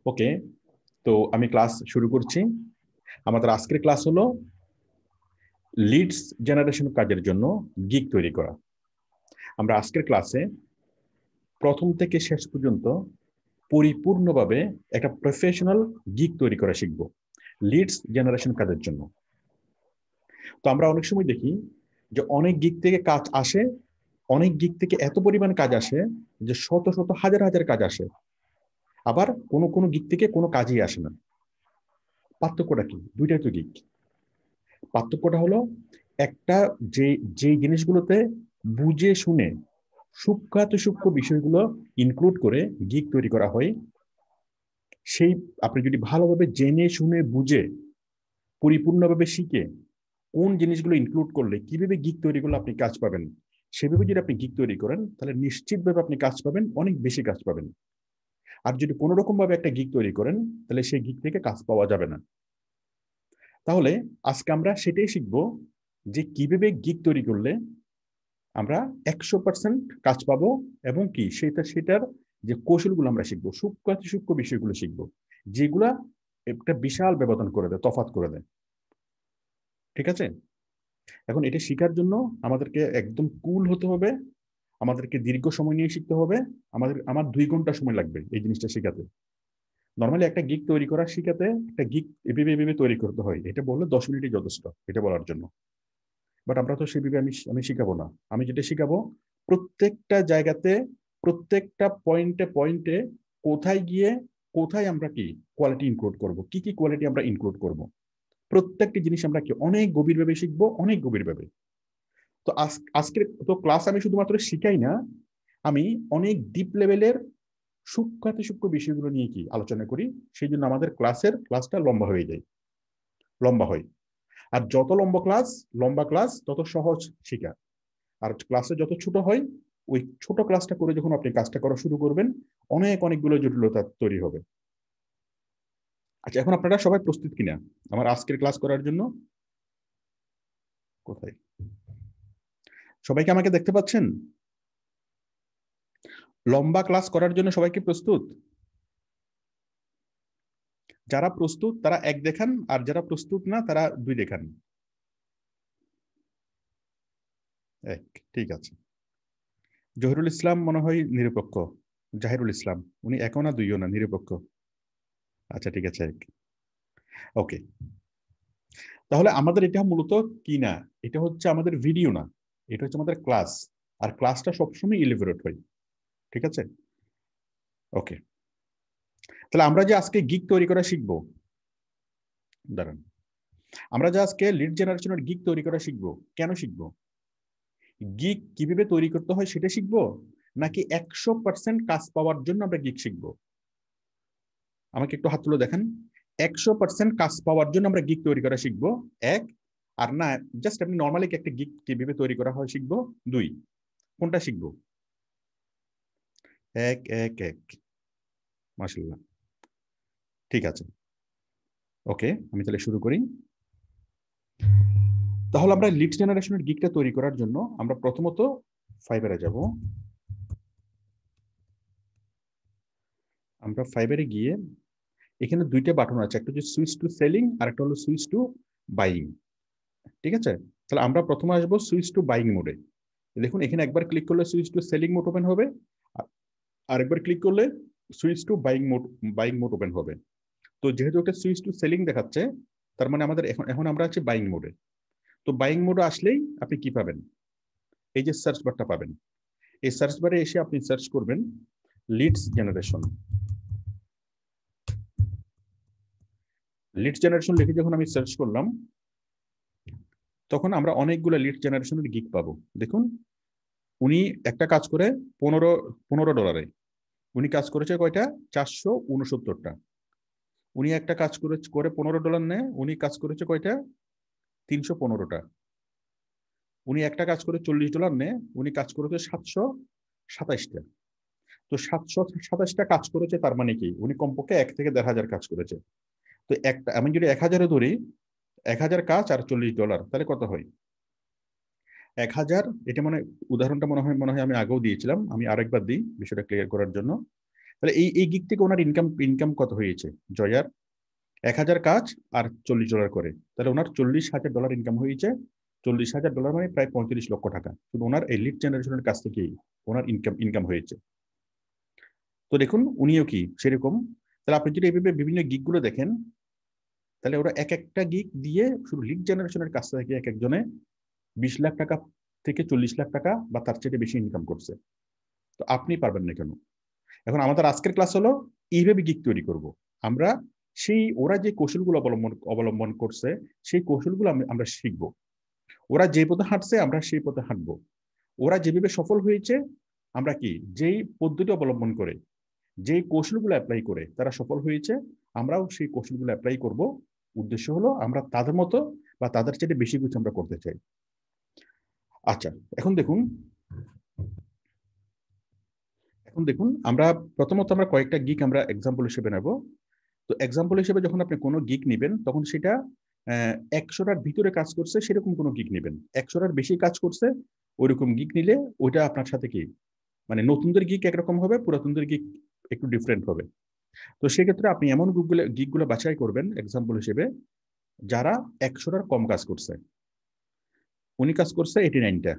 ওকে, তো আমি ক্লাস শুরু করছি। আমাদের আজকের ক্লাস হলো লিডস জেনারেশন কাজের জন্য গিগ তৈরি করা। আমরা আজকের ক্লাসে প্রথম থেকে শেষ পর্যন্ত পরিপূর্ণভাবে একটা প্রফেশনাল গিগ তৈরি করা শিখব লিডস জেনারেশন কাজের জন্য। তো আমরা অনেক সময় দেখি যে অনেক গিগ থেকে কাজ আসে, অনেক গিগ থেকে এত পরিমাণ কাজ আসে যে শত শত হাজার হাজার কাজ আসে। আবার কোনো কোনো গিগ থেকে কোনো কাজই আসে না। পার্থক্যটা কি? দুইটাই তো গিগ। পার্থক্যটা হলো একটা, যে যে জিনিসগুলোতে বুঝে শুনে সূক্ষ্ম বিষয়গুলো ইনক্লুড করে গিগ তৈরি করা হয়, সেই আপনি যদি ভালোভাবে জেনে শুনে বুঝে পরিপূর্ণভাবে শিখে কোন জিনিসগুলো ইনক্লুড করলে কিভাবে গিগ তৈরি করলে আপনি কাজ পাবেন, সেভাবে যদি আপনি গিগ তৈরি করেন তাহলে নিশ্চিতভাবে আপনি কাজ পাবেন, অনেক বেশি কাজ পাবেন। আর যদি কোনো রকম ভাবে একটা গিগ তৈরি করেন তাহলে সেই গিগ থেকে কাজ পাওয়া যাবে না। তাহলে আজকে আমরা সেটাই শিখবো যে কিভাবে গিগ তৈরি করলে আমরা 100% কাজ পাবো, এবং কি সেটার যে কৌশলগুলো আমরা শিখবো, সূক্ষ্ম বিষয়গুলো শিখবো, যেগুলা একটা বিশাল ব্যবধান করে দেয়, তফাৎ করে দেয়। ঠিক আছে? এখন এটা শেখার জন্য আমাদেরকে একদম কুল হতে হবে, আমাদেরকে দীর্ঘ সময় নিয়ে শিখতে হবে। আমার 2 ঘন্টা সময় লাগবে এই জিনিসটা শেখাতে। নর্মালি একটা গিগ তৈরি করা শিখাতে, একটা গিগ এভাবে এভাবে তৈরি করতে হয়, এটা বললে 10 মিনিটই যথেষ্ট এটা বলার জন্য। বাট আমরা তো সেভাবে আমি আমি শিখাবো না। আমি যেটা শিখাবো, প্রত্যেকটা জায়গাতে, প্রত্যেকটা পয়েন্টে পয়েন্টে কোথায় গিয়ে কোথায় আমরা কি কোয়ালিটি ইনক্লুড করব, কি কি কোয়ালিটি আমরা ইনক্লুড করব, প্রত্যেকটি জিনিস আমরা কি অনেক গভীরভাবে শিখবো, অনেক গভীরভাবে। তো আজকের তো ক্লাস আমি শুধুমাত্র শিখাই না, আমি অনেক ডিপ লেভেলের সূক্ষ্ম বিষয়গুলো নিয়ে কি আলোচনা করি। সেই জন্য আমাদের ক্লাসটা লম্বা হয়ে যায়, লম্বা হয়। আর যত লম্বা ক্লাস তত সহজ শিখা। আর ক্লাসে যত ছোট হয়, ওই ছোট ক্লাসটা করে যখন আপনি কাজটা করা শুরু করবেন, অনেকগুলো জটিলতা তৈরি হবে। আচ্ছা, এখন আপনারা সবাই প্রস্তুত কিনা আমার আজকের ক্লাস করার জন্য? কোথায় সবাইকে আমাকে দেখতে পাচ্ছেন? লম্বা ক্লাস করার জন্য সবাইকে প্রস্তুত? যারা প্রস্তুত তারা 1 দেখান, আর যারা প্রস্তুত না তারা 2 দেখান। 1, ঠিক আছে। জহিরুল ইসলাম মনে হয় নিরপেক্ষ। জাহিরুল ইসলাম, উনি 1ও না 2ও না, নিরপেক্ষ। আচ্ছা, ঠিক আছে, 1। ওকে, তাহলে আমাদের এটা মূলত কি না, এটা হচ্ছে আমাদের ভিডিও না, এটা হচ্ছে আমাদের ক্লাস। আর ক্লাসটা সবসময় ইলিভেরেট হয়। ঠিক আছে? ওকে, তাহলে আমরা যে আজকে গিগ তৈরি করা শিখবো, দাঁড়ান, আমরা যে আজকে লিড জেনারেশনের গিগ তৈরি করা শিখবো, কেন শিখবো? গিগ কিভাবে তৈরি করতে হয় সেটা শিখবো, নাকি 100% কাজ পাওয়ার জন্য আমরা গিগ শিখবো? আমাকে একটু হাত তুলে দেখেন। 100% কাজ পাওয়ার জন্য আমরা গিগ তৈরি করা শিখবো, 1। আর না, জাস্ট আপনি নর্মালি একটা গিগ কিভাবে তৈরি করা হয় শিখবো, 2। কোনটা শিখবো? 1, 1, 1। মাশাআল্লাহ, ঠিক আছে। ওকে, আমি তাহলে শুরু করি। তাহলে আমরা লিড জেনারেশনের গিগটা তৈরি করার জন্য আমরা প্রথমত ফাইবারে যাব। আমরা ফাইবারে গিয়ে এখানে 2টা বাটন আছে, একটা হচ্ছে সুইচ টু সেলিং আর একটা হলো সুইচ টু বাইং। ঠিক আছে? তাহলে আমরা প্রথমে আসবো সুইচ টু বাইং মোডে। দেখুন এখানে একবার ক্লিক করলে switch to selling mode open হবে, আর একবার ক্লিক করলে switch to buying mode open হবে। তো যেহেতু একটা সুইচ টু সেলিং দেখাচ্ছে, তার মানে আমাদের এখন এখন আমরা আছি বাইং মোডে। তো বাইং মোডে আসলেই আপনি কি পাবেন? এই যে সার্চ বারটা পাবেন, এই সার্চ বারে এসে আপনি সার্চ করবেন লিডস জেনারেশন। লিড জেনারেশন লিখে যখন আমি সার্চ করলাম, তখন আমরা অনেকগুলো লিড জেনারেশনের গিগ পাবো। দেখুন, উনি একটা কাজ করে $15। উনি কাজ করেছে কয়টা? 469টা। উনি একটা কাজ করে $15 নেয়, উনি কাজ করেছে কয়টা? 315টা। উনি একটা কাজ করে $40 নেয়, উনি কাজ করেছে 727টা। তো 727টা কাজ করেছে, তার মানে কি উনি কমপক্ষে 1 থেকে 1,500 কাজ করেছে। তো একটা আমি যদি 1000-এ ধরি, 1000 কাজ আর $40, তাহলে কত হয়? 1000, এটা মানে উদাহরণটা মনে হয় আমি আগেও দিয়েছিলাম, আমি আরেকবার দিই বিষয়টা ক্লিয়ার করার জন্য। তাহলে এই গিগ থেকে ওনার ইনকাম কত হয়েছে? জয়ার 1000 কাজ আর $40 করে, তাহলে ওনার $40,000 ইনকাম হয়েছে। $40,000 মানে প্রায় 35 লক্ষ টাকা শুধু ওনার এই লিড জেনারেশনের কাছ থেকেই ওনার ইনকাম হয়েছে। তো দেখুন উনিও কি সেরকম। তাহলে আপনি যদি এইভাবে বিভিন্ন গিগগুলো দেখেন, তাহলে ওরা এক একটা গিগ দিয়ে শুধু লিড জেনারেশনের কাছ থেকে এক একজনে 20 লাখ টাকা থেকে 40 লাখ টাকা বা তার চেয়ে বেশি ইনকাম করছে। তো আপনি পারবেন না কেন? এখন আমাদের আজকের ক্লাস হলো এইভাবে গিগ তৈরি করব আমরা। সেই ওরা যে কৌশলগুলো অবলম্বন করছে সেই কৌশলগুলো আমরা শিখব। ওরা যে পথে হাঁটছে আমরা সেই পথে হাঁটবো। ওরা যেভাবে সফল হয়েছে, আমরা কি যেই পদ্ধতি অবলম্বন করে যেই কৌশলগুলো অ্যাপ্লাই করে তারা সফল হয়েছে, আমরাও সেই কৌশলগুলো অ্যাপ্লাই করব। উদ্দেশ্য হলো আমরা তাদের মতো বা তাদের চেয়ে বেশি কিছু আমরা করতে চাই। আচ্ছা, এখন দেখুন আমরা প্রথমত আমরা কয়েকটা গিগ আমরা এক্সাম্পল হিসেবে নেব। তো এক্সাম্পল হিসেবে যখন আপনি কোনো গিগ নেবেন তখন সেটা 100টার ভিতরে কাজ করছে সেরকম কোনো গিগ নেবেন। 100টার বেশি কাজ করছে ওইরকম গিগ নিলে ওইটা আপনার সাথে কি মানে নতুনদের গিগ একরকম হবে, পুরাতনদের গিগ একটু ডিফারেন্ট হবে। তো সেক্ষেত্রে আপনি এমন গিগগুলো বাছাই করবেন এক্সাম্পল হিসেবে যারা 100টার কম কাজ করছে। উনি কাজ করছে 89টা।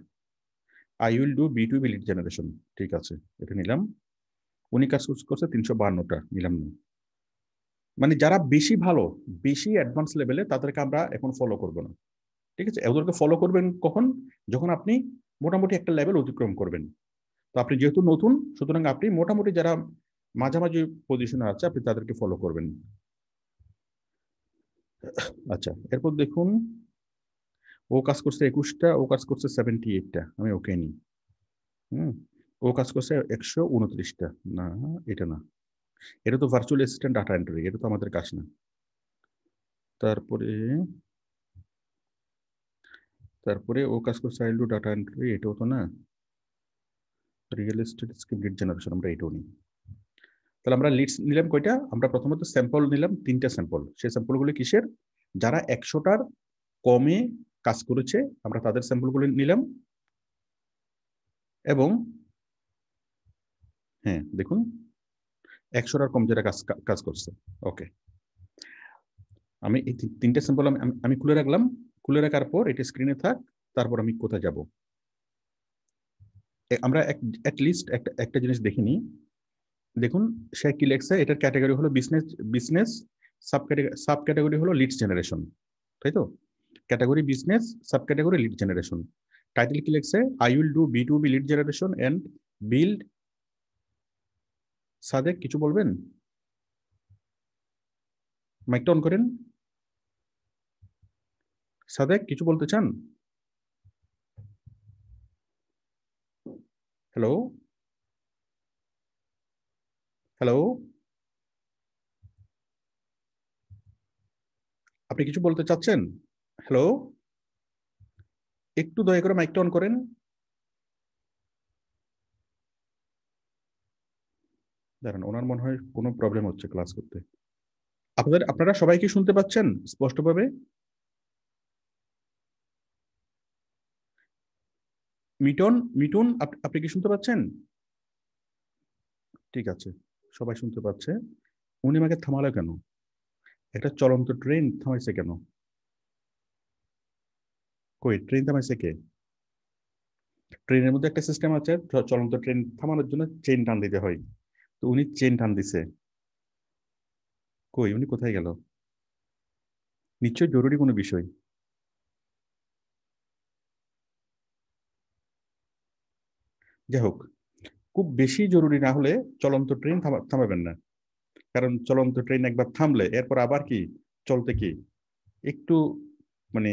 I will do B2B lead generation, ঠিক আছে, এটা নিলাম। উনি কাজ করছে 352টা, নিলাম না। মানে যারা বেশি ভালো, বেশি অ্যাডভান্স লেভেলে, তাদেরকে আমরা এখন ফলো করব না। ঠিক আছে, ওদেরকে ফলো করবেন কখন? যখন আপনি মোটামুটি একটা লেভেল অতিক্রম করবেন। তো আপনি যেহেতু নতুন, সুতরাং আপনি মোটামুটি যারা মাঝামাঝি পজিশনে আছে আপনি তাদেরকে ফলো করবেন। আচ্ছা, এরপর দেখুন ও কাজ করছে 21টা, ও কাজ করছে 78টা, আমি ওকে নিই। ও কাজ করছে 129টা। না, এটা না, এটা তো ভার্চুয়াল অ্যাসিস্ট্যান্ট ডাটা এন্ট্রি, এটা তো আমাদের কাজ না। তারপরে ও কাজ করছে আইল টু ডাটা এন্ট্রি, এটাও তো না। Real estate script lead generation, আমরা এটাও নিই। তাহলে আমরা লিডস নিলাম কয়টা? আমরা প্রথমত স্যাম্পল নিলাম 3টা স্যাম্পল। সেই স্যাম্পলগুলো কিসের? যারা 100টার কমে কাজ করেছে আমরা তাদের স্যাম্পলগুলো নিলাম। এবং হ্যাঁ দেখুন 100টার কম যারা কাজ করছে। ওকে, আমি এই 3টে স্যাম্পল আমি খুলে রাখলাম। খুলে রাখার পর এটা স্ক্রিনে থাক। তারপর আমি কোথায় যাব? আমরা লিস্ট একটা জিনিস দেখিনি। দেখুন সে কি লেখছে, এটার ক্যাটাগরি হলো বিজনেস, সাব ক্যাটাগরি হলো লিডস জেনারেশন, তাই তো? Category business, sub category lead generation. Title কি লেখছে? I will do B2B lead generation and build. Sadek কিছু বলবেন? মাইকটা অন করেন। সাদেক কিছু বলতে চান? হ্যালো হ্যালো, আপনি কিছু বলতে চাচ্ছেন? হ্যালো, একটু দয়া করে মাইকটা অন করেন। দাঁড়ান, ওনার মনে হয় কোনো প্রবলেম হচ্ছে ক্লাস করতে। আপনারা সবাই কি শুনতে পাচ্ছেন স্পষ্টভাবে? মিটুন আপনি কি শুনতে পাচ্ছেন? ঠিক আছে, সবাই শুনতে পাচ্ছে। উনি আমাকে থামালো কেন? একটা চলন্ত ট্রেন থামাইছে কেন? কই ট্রেন থামাইছে কে? ট্রেনের মধ্যে একটা সিস্টেম আছে, চলন্ত ট্রেন থামানোর জন্য চেইন টান দিতে হয়। তো উনি চেইন টান দিছে। কই উনি কোথায় গেল? নিশ্চয়ই জরুরি কোনো বিষয়। যাই হোক, খুব বেশি জরুরি না হলে চলন্ত ট্রেন থামাবেন না। কারণ চলন্ত ট্রেন একবার থামলে এরপর আবার কি চলতে কি একটু মানে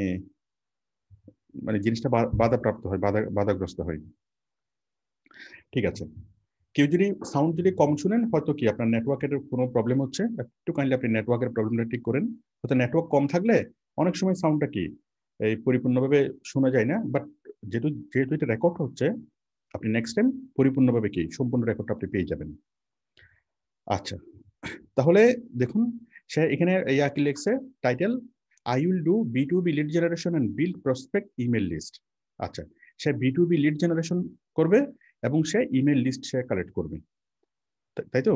মানে জিনিসটা বাধাপ্রাপ্ত হয়, বাধাগ্রস্ত হয়। ঠিক আছে, কেউ যদি সাউন্ড যদি কম শুনেন হয়তো কি আপনার নেটওয়ার্কের কোনো প্রবলেম হচ্ছে, একটু কাইন্ডলি আপনি নেটওয়ার্কের প্রবলেমটা ঠিক করেন। হয়তো নেটওয়ার্ক কম থাকলে অনেক সময় সাউন্ডটা কি এই পরিপূর্ণভাবে শোনা যায় না, বাট যেহেতু এটা রেকর্ড হচ্ছে, আপনি নেক্সট টাইম পরিপূর্ণভাবে কি সম্পূর্ণ রেকর্ডটা আপনি পেয়ে যাবেন। আচ্ছা, তাহলে দেখুন সে এখানে ইয়া কি লিখছে title, I will do B2B lead generation and build prospect email list. আচ্ছা, সে B2B লিড জেনারেশন করবে এবং সে ইমেল লিস্ট সে কালেক্ট করবে। তাই তো?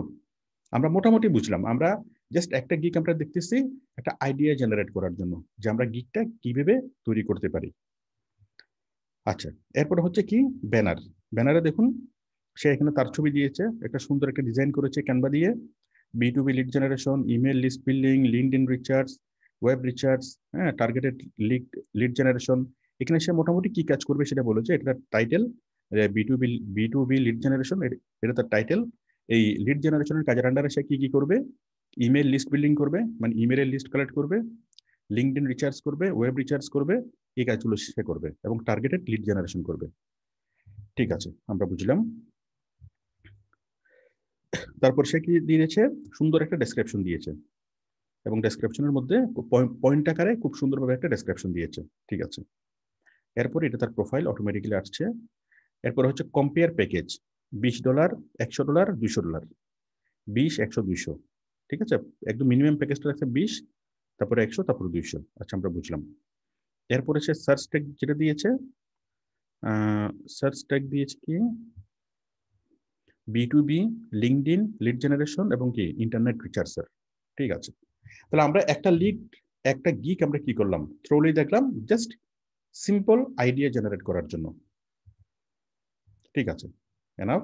আমরা মোটামুটি বুঝলাম। আমরা জাস্ট একটা গিগ আমরা দেখতেছি একটা আইডিয়া জেনারেট করার জন্য যে আমরা গিগটা কিভাবে তৈরি করতে পারি। আচ্ছা, এরপরে হচ্ছে কি ব্যানার। ব্যানারে দেখুন সে এখানে তার ছবি দিয়েছে, একটা সুন্দর একটা ডিজাইন করেছে ক্যানভা দিয়ে। B2B lead generation, email list building, LinkedIn research, web research, হ্যাঁ, টার্গেটেড লিড লিড জেনারেশন। এখানে সে মোটামুটি কি কাজ করবে সেটা বলেছে। এটা title B to B lead generation, এটা তার টাইটেল। এই লিড জেনারেশনের কাজের আন্ডারে সে কি কি করবে? ইমেল লিস্ট বিল্ডিং করবে, মানে ইমেলের লিস্ট কালেক্ট করবে, লিঙ্কডইন রিচার্জ করবে, ওয়েব রিচার্জ করবে, এই কাজগুলো সে করবে এবং টার্গেটেড লিড জেনারেশন করবে। ঠিক আছে, আমরা বুঝলাম। তারপর সে কি দিয়েছে? সুন্দর একটা ডেসক্রিপশন দিয়েছে এবং ডেসক্রিপশনের মধ্যে পয়েন্ট আকারে খুব সুন্দরভাবে একটা ডেসক্রিপশন দিয়েছে। ঠিক আছে, এরপর এটা তার প্রোফাইল অটোমেটিক্যালি আসছে। এরপর হচ্ছে কম্পেয়ার প্যাকেজ, $20, $100, $200, 20, 100, 200। ঠিক আছে, একদম মিনিমাম প্যাকেজটা আছে 20, তারপরে 100, তারপরে 200। আচ্ছা, আমরা বুঝলাম। এরপরে সে সার্চ ট্যাগ যেটা দিয়েছে, সার্চ ট্যাগ দিয়েছে কি B2B, লিঙ্কডইন লিড জেনারেশন এবং কি ইন্টারনেট রিচার্জার। ঠিক আছে, তাহলে আমরা একটা গিগ আমরা কি করলাম? থ্রোলি দেখলাম জাস্ট সিম্পল আইডিয়া জেনারেট করার জন্য। ঠিক আছে, এনাফ।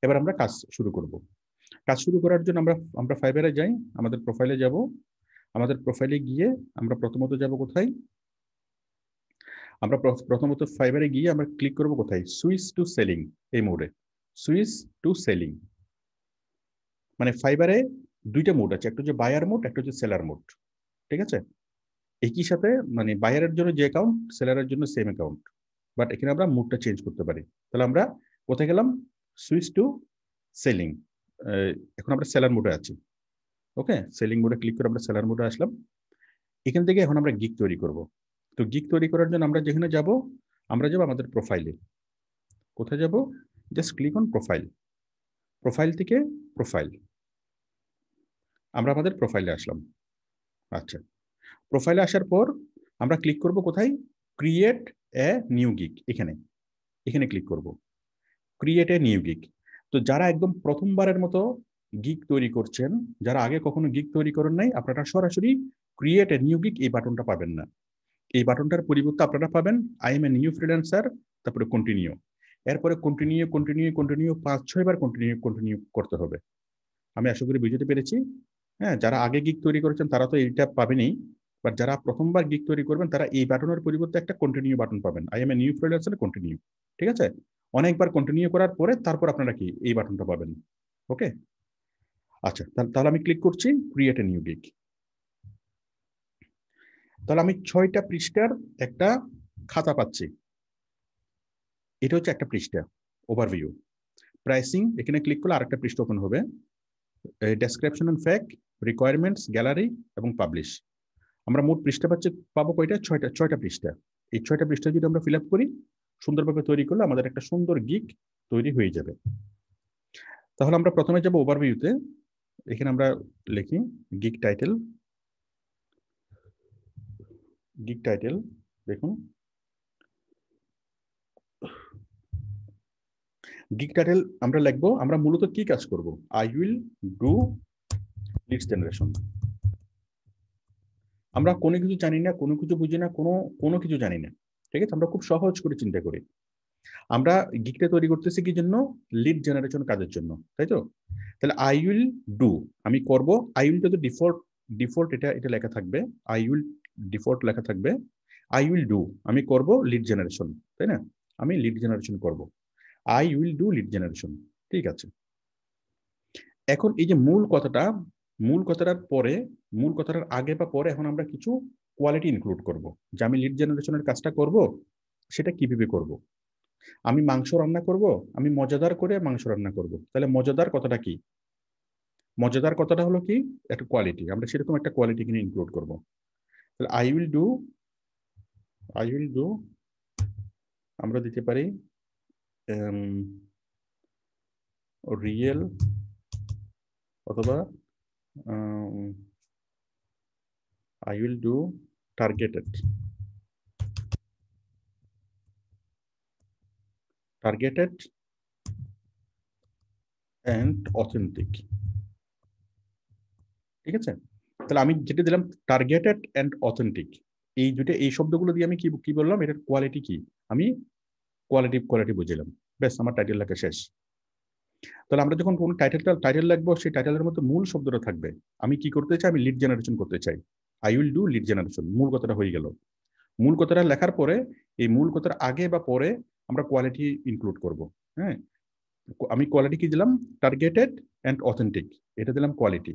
এবার আমরা কাজ শুরু করব। কাজ শুরু করার জন্য আমরা ফাইবারে যাই, আমাদের প্রোফাইলে যাব। আমাদের প্রোফাইলে গিয়ে আমরা প্রথমত যাব কোথায়? আমরা প্রথমত ফাইবারে গিয়ে আমরা ক্লিক করব কোথায়? সুইচ টু সেলিং, এই মোডে। সুইচ টু সেলিং মানে ফাইবারে দুইটা মোড আছে, একটা হচ্ছে বায়ার মোড, একটা হচ্ছে সেলার মোড। ঠিক আছে, একই সাথে মানে বায়ারের জন্য যে অ্যাকাউন্ট, সেলারের জন্য সেম অ্যাকাউন্ট, বাট এখানে আমরা মোডটা চেঞ্জ করতে পারি। তাহলে আমরা কোথায় গেলাম? Switch to selling. এখন আমরা সেলার মোডে আছি। ওকে, সেলিং মোডে ক্লিক করে আমরা সেলার মোডে আসলাম। এখান থেকে এখন আমরা গিগ তৈরি করব। তো গিগ তৈরি করার জন্য আমরা যেখানে যাব, আমরা যাব আমাদের প্রোফাইলে। কোথায় যাব? Just click on profile. Profile থেকে প্রোফাইল, আমরা আমাদের প্রোফাইলে আসলাম। আচ্ছা, প্রোফাইলে আসার পর আমরা ক্লিক করব কোথায়? Create a new gig. এখানে এখানে ক্লিক করব ক্রিয়েট এ নিউ গিগ। তো যারা একদম প্রথমবারের মতো গিগ তৈরি করছেন, যারা আগে কখনো গিগ তৈরি করেন নাই, আপনারা সরাসরি ক্রিয়েট এ নিউ গিগ এই বাটনটা পাবেন না। এই বাটনটার পরিবর্তে আপনারা পাবেন I M a new freelancer, তারপরে কন্টিনিউ। এরপরে কন্টিনিউ কন্টিনিউ কন্টিনিউ 5-6 বার কন্টিনিউ কন্টিনিউ করতে হবে। আমি আশা করি বুঝতে পেরেছি। হ্যাঁ, যারা আগে গিগ তৈরি করেছেন তারা তো এইটা পাবেনই, বাট যারা প্রথমবার গিগ তৈরি করবেন তারা এই বাটনের পরিবর্তে একটা কন্টিনিউ বাটন পাবেন, I M a new freelancer continue. ঠিক আছে, অনেকবার কন্টিনিউ করার পরে তারপর আপনারা কি এই বাটনটা পাবেন। ওকে, আচ্ছা, তাহলে আমি ক্লিক করছি ক্রিয়েট এ নিউ গিগ। তাহলে আমি 6টা পৃষ্ঠার একটা খাতা পাচ্ছি। এটা হচ্ছে একটা পৃষ্ঠা, ওভারভিউ। প্রাইসিং, এখানে ক্লিক করলে আরেকটা পৃষ্ঠা ওপেন হবে। Description and fact, requirements, gallery এবং পাবলিশ। আমরা মোট পৃষ্ঠা পাবো কয়টা? 6টা পৃষ্ঠা। এই 6টা পৃষ্ঠা যদি আমরা ফিল আপ করি, সুন্দরভাবে তৈরি করলে আমাদের একটা সুন্দর গিগ তৈরি হয়ে যাবে। তাহলে আমরা প্রথমে যাব ওভারভিউতে। এখানে আমরা লিখি গিগ টাইটেল। গিগ টাইটেল দেখুন, গিগ টাইটেল আমরা লিখবো আমরা মূলত কি কাজ করব? I will do leads generation. আমরা কোনো কিছু জানি না, কোনো কিছু বুঝি না, কোনো কিছু জানি না। ঠিক আছে, আমরা খুব সহজ করে চিন্তা করি। আমরা গিগটা তৈরি করতেছি কি জন্য? লিড জেনারেশন কাজের জন্য, তাই তো? তাহলে আই উইল ডু, আমি করব। আই উইলটা তো ডিফল্ট, ডিফল্ট এটা লেখা থাকবে। আই উইল ডিফল্ট লেখা থাকবে। আই উইল ডু, আমি করব লিড জেনারেশন, তাই না? আমি লিড জেনারেশন করব। I will do lead generation. ঠিক আছে, এখন এই যে মূল কথাটার পরে, মূল কথাটার আগে বা পরে এখন আমরা কিছু কোয়ালিটি ইনক্লুড করব। যে আমি লিড জেনারেশনের কাজটা করব, সেটা কিভাবে করব? আমি মাংস রান্না করব, আমি মজাদার করে মাংস রান্না করব। তাহলে মজাদার কথাটা কি? মজাদার কথাটা হলো কি? একটা কোয়ালিটি, আমরা সেরকম একটা কোয়ালিটি কিনে ইনক্লুড করব। তাহলে আই উইল ডু আমরা দিতে পারি রিয়েল, অথবা I will do targeted. Targeted and authentic. ঠিক আছে, তাহলে আমি যেটা দিলাম টার্গেটেড অ্যান্ড অথেন্টিক, এই দুটো এই শব্দগুলো দিয়ে আমি কি কি বললাম, এটার কোয়ালিটি কি, আমি কোয়ালিটি বুঝিলাম। ব্যাস, আমার টাইটেল লেখা শেষ। তাহলে আমরা যখন কোনো টাইটেল লিখবো, সেই টাইটেলের মধ্যে মূল শব্দটা থাকবে। আমি কি করতে চাই, আমি লিড জেনারেশন করতে চাই, I will do lead generation, মূল কথাটা হয়ে গেল। মূল কথাটা লেখার পরে এই মূল কথার আগে বা পরে আমরা কোয়ালিটি ইনক্লুড করব। হ্যাঁ, আমি কোয়ালিটি কি দিলাম, টার্গেটেড অ্যান্ড অথেন্টিক, এটা দিলাম কোয়ালিটি।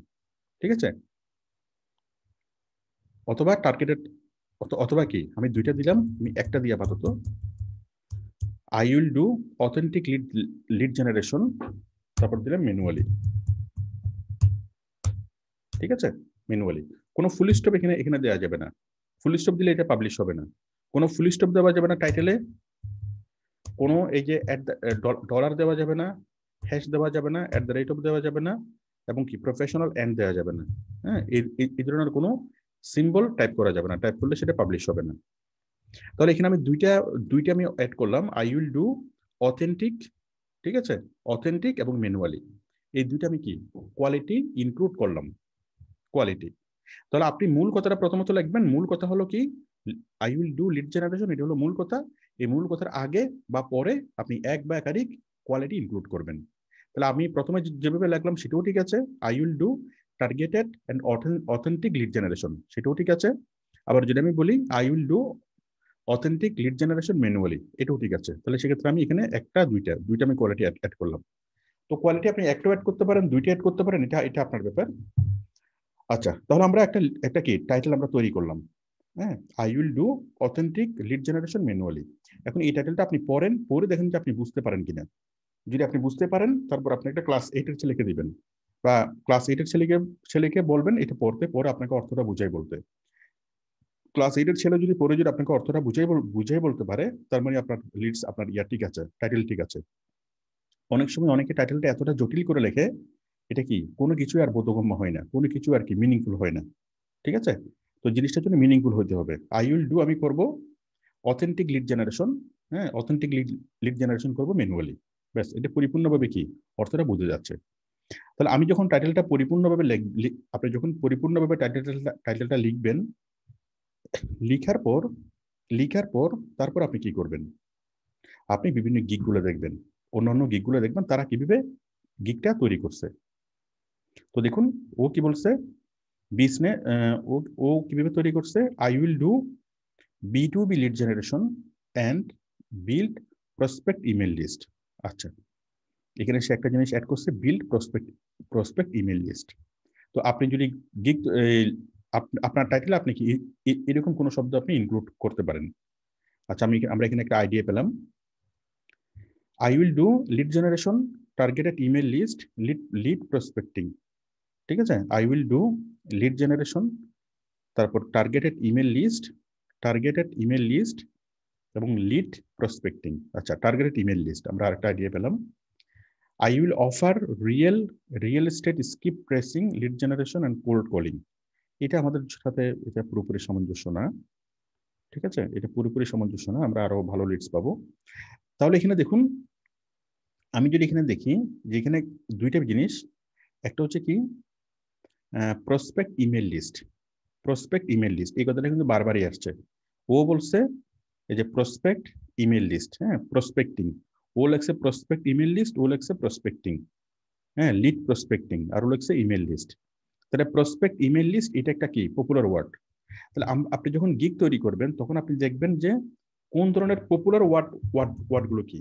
ঠিক আছে, অথবা টার্গেটেড, অথবা কি, আমি দুইটা দিলাম, আমি একটা দিয়ে আপাতত, I will do authentic lead generation, তারপর দিলাম ম্যানুয়ালি। ঠিক আছে, ম্যানুয়ালি। কোনো ফুল স্টপ এখানে এখানে দেওয়া যাবে না, ফুল স্টপ দিলে এটা পাবলিশ হবে না। কোনো ফুল স্টপ দেওয়া যাবে না টাইটেলে, কোনো এই যে ডলার দেওয়া যাবে না, হ্যাশ দেওয়া যাবে না, অ্যাট দ্য রেট অফ দেওয়া যাবে না, এবং কি প্রফেশনাল এন্ড দেওয়া যাবে না। হ্যাঁ, এই ধরনের কোনো সিম্বল টাইপ করা যাবে না, টাইপ করলে সেটা পাবলিশ হবে না। তাহলে এখানে আমি দুইটা দুইটা আমি অ্যাড করলাম, আই উইল ডু অথেন্টিক, ঠিক আছে, অথেন্টিক এবং ম্যানুয়ালি, এই দুইটা আমি কি কোয়ালিটি ইনক্লুড করলাম, কোয়ালিটি। তাহলে আপনি মূল কথাটা প্রথমত লিখবেন, মূল কথা হলো কি, I will do lead generation, এটা হলো মূল কথা। এই মূল কথার আগে বা পরে আপনি এক বা একাধিক কোয়ালিটি ইনক্লুড করবেন। তাহলে আমি প্রথমে যেভাবে লিখলাম সেটাও ঠিক আছে, I will do targeted and authentic lead generation, সেটাও ঠিক আছে। আবার যদি আমি বলি I will do authentic lead generation manually, এটাও ঠিক আছে। তাহলে সেক্ষেত্রে আমি এখানে একটা দুইটা দুইটা আমি কোয়ালিটি অ্যাড করলাম। তো কোয়ালিটি আপনি একটাও অ্যাড করতে পারেন, দুইটা অ্যাড করতে পারেন, এটা এটা আপনার ব্যাপার। আচ্ছা, তাহলে আমরা একটা একটা কি টাইটেল আমরা তৈরি করলাম। হ্যাঁ, I will do authentic lead generation manually. এখন এই টাইটেলটা আপনি পড়েন, পড়ে দেখেন যে আপনি বুঝতে পারেন কিনা। যদি আপনি বুঝতে পারেন, তারপর আপনি একটা ক্লাস 8 এর ছেলেকে দিবেন, বা ক্লাস 8 এর ছেলেকে বলবেন এটা পড়তে, পরে আপনাকে অর্থটা বুঝাই বলতে। ক্লাস 8 এর ছেলে যদি পড়ে যদি আপনাকে অর্থটা বুঝাই বলতে পারে, তার মানে আপনার লিডস, আপনার ইয়া ঠিক আছে, টাইটেল ঠিক আছে। অনেক সময় অনেকে টাইটেলটা এতটা জটিল করে লেখে, এটা কি কোনো কিছু আর বোধগম্য হয় না, কোনো কিছু আর কি মিনিংফুল হয় না। ঠিক আছে, তো জিনিসটার জন্য মিনিংফুল হতে হবে। আই উইল ডু আমি করব অথেন্টিক লিড জেনারেশন, হ্যাঁ, অথেন্টিক লিড জেনারেশন করবো ম্যানুয়ালি। ব্যাস, এটা পরিপূর্ণভাবে কি অর্থটা বোঝা যাচ্ছে। তাহলে আমি যখন টাইটেলটা পরিপূর্ণভাবে আপনি যখন পরিপূর্ণভাবে টাইটেলটা লিখবেন, লিখার পর লিখার পর তারপর আপনি কি করবেন, আপনি বিভিন্ন গিগগুলো দেখবেন, অন্যান্য গিগগুলো দেখবেন তারা কিভাবে গিগটা তৈরি করছে। তো দেখুন, ও কি বলছে, বিজনেস, ও ও কিভাবে তৈরি করছে, I will do B2B lead generation and build prospect email list। আচ্ছা, এখানে সে একটা জিনিস অ্যাড করছে, বিল্ড প্রসপেক্ট ইমেল লিস্ট। তো আপনি যদি গিগ, আপনার টাইটেলে আপনি কি এরকম কোনো শব্দ আপনি ইনক্লুড করতে পারেন। আচ্ছা, আমরা এখানে একটা আইডিয়া পেলাম, I will do lead generation, targeted email list, lead prospecting. ঠিক আছে, I will do lead generation, তারপর টার্গেটেড ইমেল লিস্ট এবং লিড প্রসপেক্টিং। আচ্ছা, টার্গেটেড ইমেল লিস্ট, আমরা আরেকটা আইডিয়া পেলাম, I will offer real estate skip pressing lead generation and cold calling. এটা আমাদের সাথে এটা পুরোপুরি সামঞ্জস্য না। ঠিক আছে, এটা পুরোপুরি সামঞ্জস্য না, আমরা আরো ভালো লিডস পাবো। তাহলে এখানে দেখুন, আমি যদি এখানে দেখি যে এখানে দুইটা জিনিস, একটা হচ্ছে কি prospect email list, prospect email list, এই কথাটা কিন্তু বারবারই আসছে। ও বলছে এই যে প্রসপেক্ট ইমেল লিস্ট, হ্যাঁ, প্রসপেক্টিং, ও লেখছে প্রসপেক্ট ইমেল লিস্ট, ও লেখছে প্রসপেক্টিং, হ্যাঁ, লিড প্রসপেক্টিং, আর ও লেখছে ইমেল লিস্ট। তাহলে প্রসপেক্ট ইমেল লিস্ট এটা একটা কি পপুলার ওয়ার্ড। তাহলে আপনি যখন গিগ তৈরি করবেন তখন আপনি দেখবেন যে কোন ধরনের পপুলার ওয়ার্ডগুলো কি।